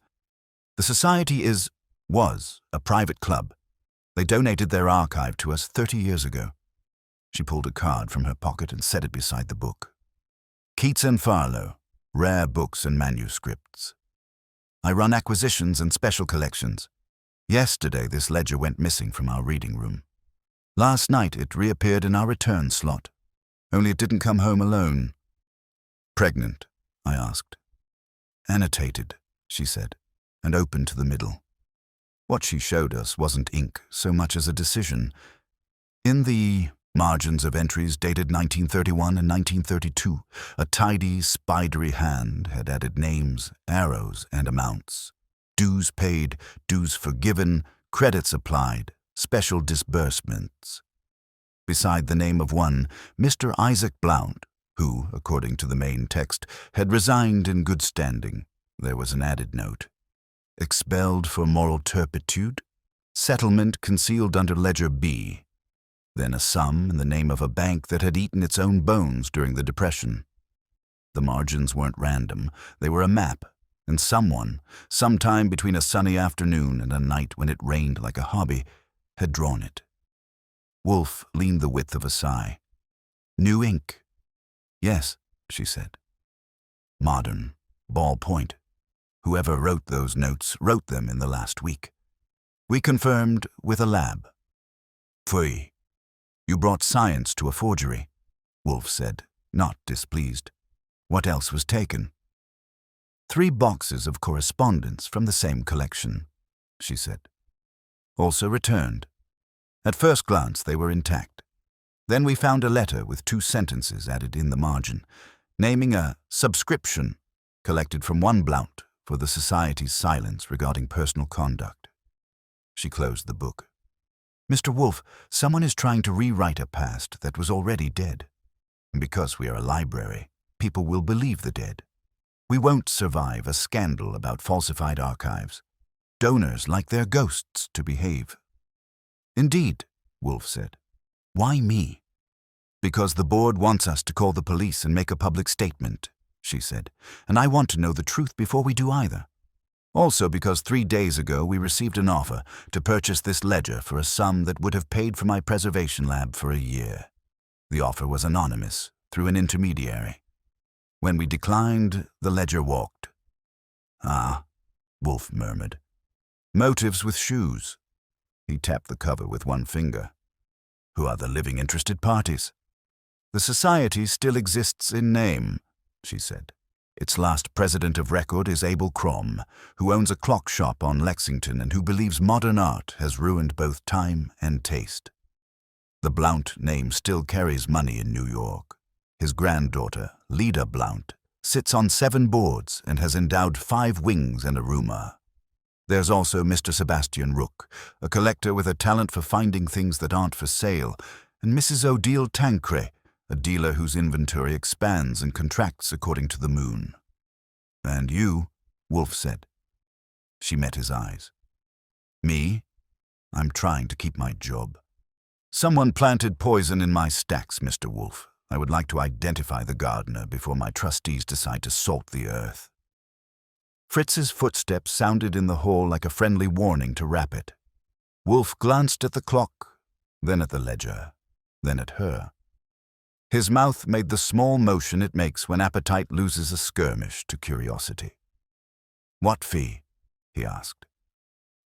The Society was a private club. They donated their archive to us 30 years ago." She pulled a card from her pocket and set it beside the book. "Keats and Farlow, rare books and manuscripts. I run acquisitions and special collections. Yesterday this ledger went missing from our reading room. Last night it reappeared in our return slot, only it didn't come home alone." "Pregnant?" I asked. "Annotated," she said, and opened to the middle. What she showed us wasn't ink so much as a decision. In the margins of entries dated 1931 and 1932, a tidy, spidery hand had added names, arrows, and amounts. Dues paid, dues forgiven, credits applied, special disbursements. Beside the name of one, Mr. Isaac Blount, who, according to the main text, had resigned in good standing, there was an added note. Expelled for moral turpitude, settlement concealed under Ledger B, then a sum in the name of a bank that had eaten its own bones during the Depression. The margins weren't random, they were a map, and someone, sometime between a sunny afternoon and a night when it rained like a hobby, had drawn it. Wolfe leaned the width of a sigh. "New ink." "Yes," she said. "Modern, ballpoint. Whoever wrote those notes wrote them in the last week. We confirmed with a lab." "Pfui. You brought science to a forgery," Wolfe said, not displeased. "What else was taken?" 3 boxes of correspondence from the same collection," she said. "Also returned. At first glance they were intact. Then we found a letter with 2 sentences added in the margin, naming a subscription collected from one Blount for the Society's silence regarding personal conduct." She closed the book. "Mr. Wolfe, someone is trying to rewrite a past that was already dead. And because we are a library, people will believe the dead. We won't survive a scandal about falsified archives. Donors like their ghosts to behave." "Indeed," Wolfe said. "Why me?" "Because the board wants us to call the police and make a public statement," she said, "and I want to know the truth before we do either. Also because 3 days ago we received an offer to purchase this ledger for a sum that would have paid for my preservation lab for a year. The offer was anonymous, through an intermediary. When we declined, the ledger walked." "Ah," Wolfe murmured. "Motives with shoes." He tapped the cover with one finger. Who are the living interested parties? The society still exists in name, she said. Its last president of record is Abel Crom, who owns a clock shop on Lexington and who believes modern art has ruined both time and taste. The Blount name still carries money in New York. His granddaughter, Leda Blount, sits on 7 boards and has endowed 5 wings and a rumor. There's also Mr. Sebastian Rook, a collector with a talent for finding things that aren't for sale, and Mrs. Odile Tancre, a dealer whose inventory expands and contracts according to the moon. And you, Wolfe said. She met his eyes. Me? I'm trying to keep my job. Someone planted poison in my stacks, Mr. Wolfe. I would like to identify the gardener before my trustees decide to salt the earth. Fritz's footsteps sounded in the hall like a friendly warning to rap it. Wolfe glanced at the clock, then at the ledger, then at her. His mouth made the small motion it makes when appetite loses a skirmish to curiosity. What fee? He asked.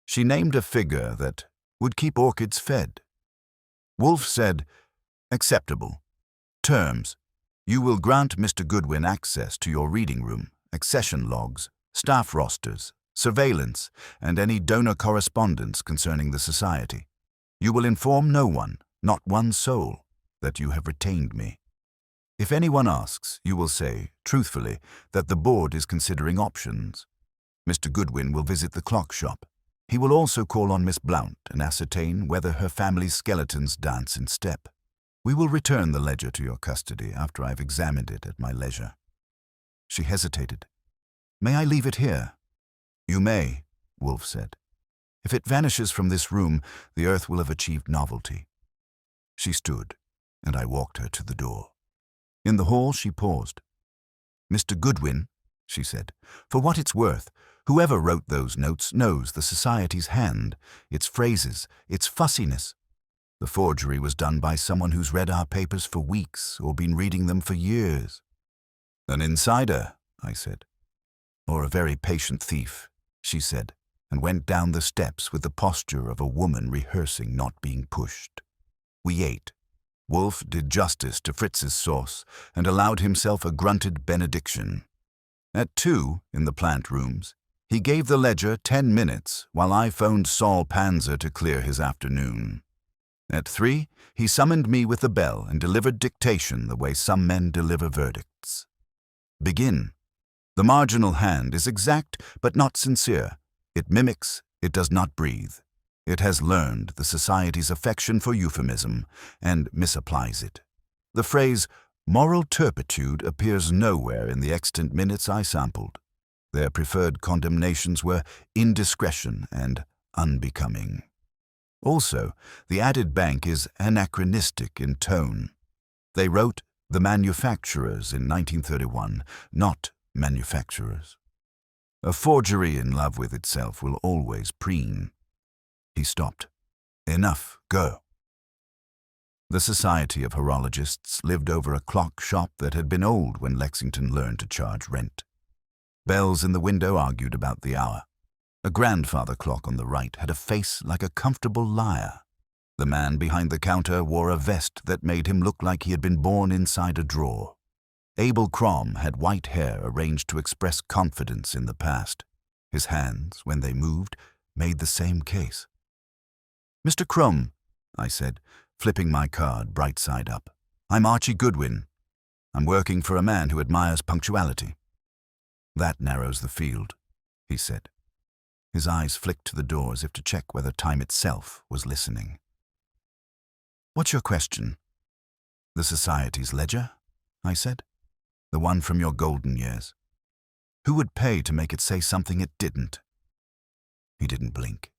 She named a figure that would keep orchids fed. Wolfe said, acceptable. Terms. You will grant Mr. Goodwin access to your reading room, accession logs, staff rosters, surveillance, and any donor correspondence concerning the society. You will inform no one, not one soul, that you have retained me. If anyone asks, you will say, truthfully, that the board is considering options. Mr. Goodwin will visit the clock shop. He will also call on Miss Blount and ascertain whether her family's skeletons dance in step. We will return the ledger to your custody after I've examined it at my leisure. She hesitated. May I leave it here? You may, Wolfe said. If it vanishes from this room, the earth will have achieved novelty. She stood, and I walked her to the door. In the hall, she paused. Mr. Goodwin, she said, for what it's worth, whoever wrote those notes knows the society's hand, its phrases, its fussiness. The forgery was done by someone who's read our papers for weeks or been reading them for years. An insider, I said. Or a very patient thief, she said, and went down the steps with the posture of a woman rehearsing not being pushed. We ate. Wolfe did justice to Fritz's sauce and allowed himself a grunted benediction. At 2, in the plant rooms, he gave the ledger 10 minutes while I phoned Saul Panzer to clear his afternoon. At 3, he summoned me with the bell and delivered dictation the way some men deliver verdicts. Begin. The marginal hand is exact but not sincere. It mimics, it does not breathe. It has learned the society's affection for euphemism and misapplies it. The phrase moral turpitude appears nowhere in the extant minutes I sampled. Their preferred condemnations were indiscretion and unbecoming. Also, the added bank is anachronistic in tone. They wrote the manufacturers in 1931, not manufacturers. A forgery in love with itself will always preen. He stopped. Enough, go. The Society of Horologists lived over a clock shop that had been old when Lexington learned to charge rent. Bells in the window argued about the hour. A grandfather clock on the right had a face like a comfortable lyre. The man behind the counter wore a vest that made him look like he had been born inside a drawer. Abel Crom had white hair arranged to express confidence in the past. His hands, when they moved, made the same case. Mr. Crom, I said, flipping my card bright side up. I'm Archie Goodwin. I'm working for a man who admires punctuality. That narrows the field, he said. His eyes flicked to the door as if to check whether time itself was listening. What's your question? The society's ledger, I said. The one from your golden years. Who would pay to make it say something it didn't? He didn't blink.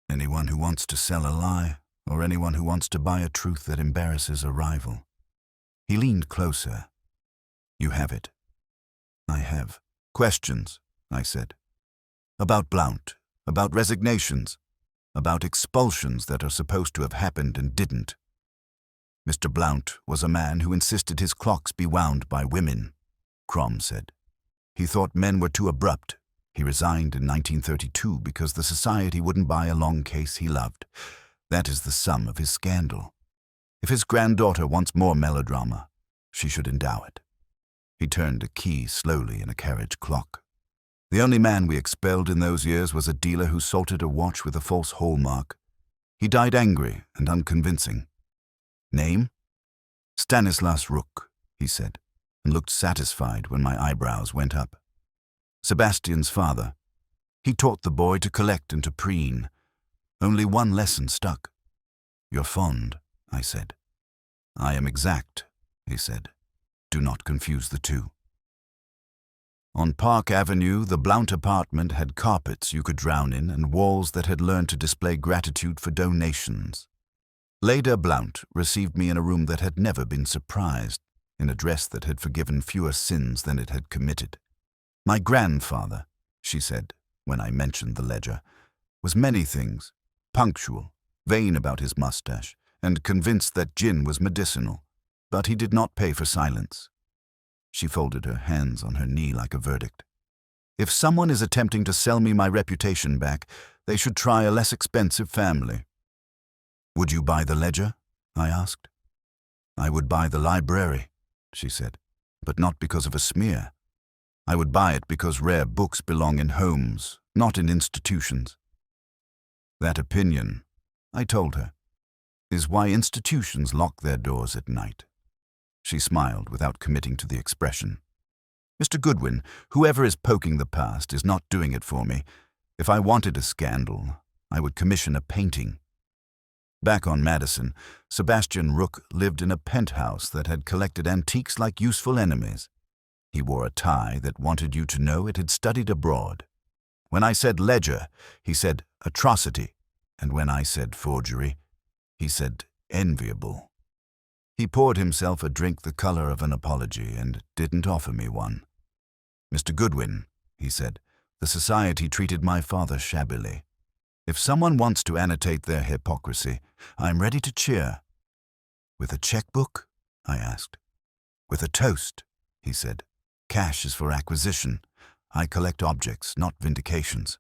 Anyone who wants to sell a lie, or anyone who wants to buy a truth that embarrasses a rival. He leaned closer. You have it. I have. Questions, I said. About Blount, about resignations, about expulsions that are supposed to have happened and didn't. Mr. Blount was a man who insisted his clocks be wound by women, Crom said. He thought men were too abrupt. He resigned in 1932 because the society wouldn't buy a long case he loved. That is the sum of his scandal. If his granddaughter wants more melodrama, she should endow it. He turned a key slowly in a carriage clock. The only man we expelled in those years was a dealer who salted a watch with a false hallmark. He died angry and unconvincing. Name? Stanislas Rook, he said, and looked satisfied when my eyebrows went up. Sebastian's father. He taught the boy to collect and to preen. Only one lesson stuck. You're fond, I said. I am exact, he said. Do not confuse the two. On Park Avenue, the Blount apartment had carpets you could drown in and walls that had learned to display gratitude for donations. Leda Blount received me in a room that had never been surprised, in a dress that had forgiven fewer sins than it had committed. My grandfather, she said, when I mentioned the ledger, was many things, punctual, vain about his mustache, and convinced that gin was medicinal, but he did not pay for silence. She folded her hands on her knee like a verdict. If someone is attempting to sell me my reputation back, they should try a less expensive family. Would you buy the ledger? I asked. I would buy the library, she said, but not because of a smear. I would buy it because rare books belong in homes, not in institutions. That opinion, I told her, is why institutions lock their doors at night. She smiled without committing to the expression. Mr. Goodwin, whoever is poking the past is not doing it for me. If I wanted a scandal, I would commission a painting. Back on Madison, Sebastian Rook lived in a penthouse that had collected antiques like useful enemies. He wore a tie that wanted you to know it had studied abroad. When I said ledger, he said atrocity, and when I said forgery, he said enviable. He poured himself a drink the color of an apology and didn't offer me one. Mr. Goodwin, he said, the society treated my father shabbily. If someone wants to annotate their hypocrisy, I'm ready to cheer. With a checkbook? I asked. With a toast, he said. Cash is for acquisition. I collect objects, not vindications.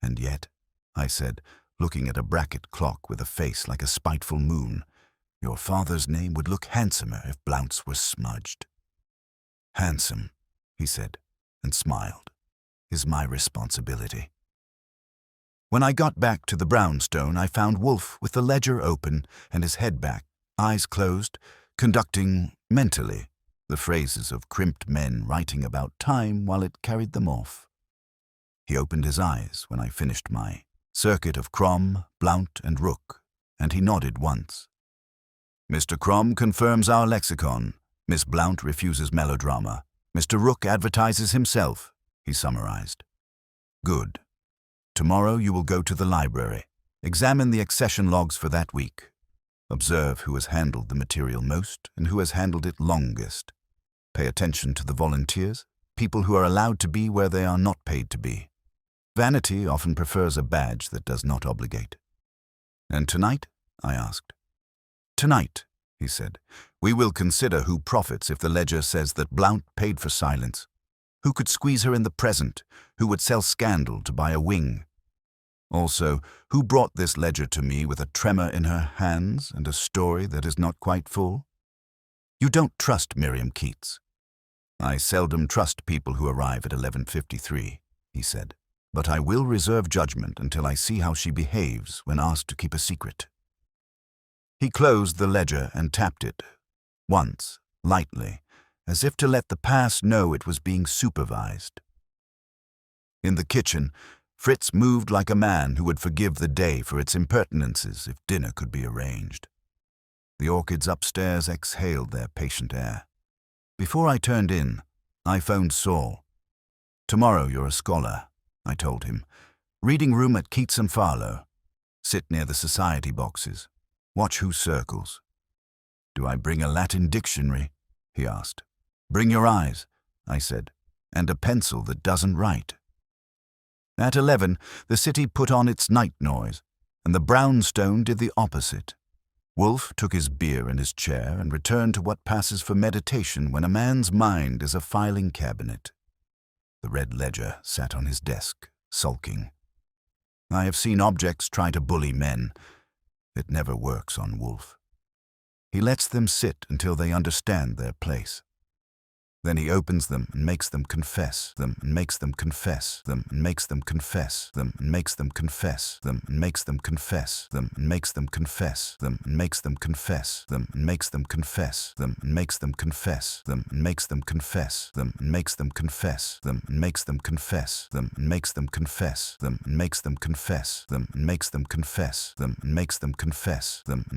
And yet, I said, looking at a bracket clock with a face like a spiteful moon, your father's name would look handsomer if Blount's were smudged. Handsome, he said, and smiled, is my responsibility. When I got back to the brownstone, I found Wolfe with the ledger open and his head back, eyes closed, conducting, mentally, the phrases of crimped men writing about time while it carried them off. He opened his eyes when I finished my circuit of Crom, Blount, and Rook, and he nodded once. Mr. Crom confirms our lexicon. Miss Blount refuses melodrama. Mr. Rook advertises himself, he summarized. Good. Tomorrow you will go to the library. Examine the accession logs for that week. Observe who has handled the material most and who has handled it longest. Pay attention to the volunteers, people who are allowed to be where they are not paid to be. Vanity often prefers a badge that does not obligate. And tonight? I asked. Tonight, he said, we will consider who profits if the ledger says that Blount paid for silence. Who could squeeze her in the present? Who would sell scandal to buy a wing? Also, who brought this ledger to me with a tremor in her hands and a story that is not quite full? You don't trust Miriam Keats. I seldom trust people who arrive at 11:53, he said, but I will reserve judgment until I see how she behaves when asked to keep a secret. He closed the ledger and tapped it, once, lightly, as if to let the past know it was being supervised. In the kitchen, Fritz moved like a man who would forgive the day for its impertinences if dinner could be arranged. The orchids upstairs exhaled their patient air. Before I turned in, I phoned Saul. Tomorrow you're a scholar, I told him. Reading room at Keats and Farlow. Sit near the society boxes. Watch who circles. Do I bring a Latin dictionary? He asked. Bring your eyes, I said, and a pencil that doesn't write. At 11, the city put on its night noise, and the brownstone did the opposite. Wolfe took his beer and his chair and returned to what passes for meditation when a man's mind is a filing cabinet. The red ledger sat on his desk, sulking. I have seen objects try to bully men. It never works on Wolfe. He lets them sit until they understand their place. Then he opens them and makes them confess them and makes them confess them and makes them confess them and makes them confess them and makes them confess them and makes them confess them and makes them confess them and makes them confess them and makes them confess them and makes them confess them and makes them confess them and makes them confess them and makes them confess them and makes them confess them and makes them confess them and makes them confess them and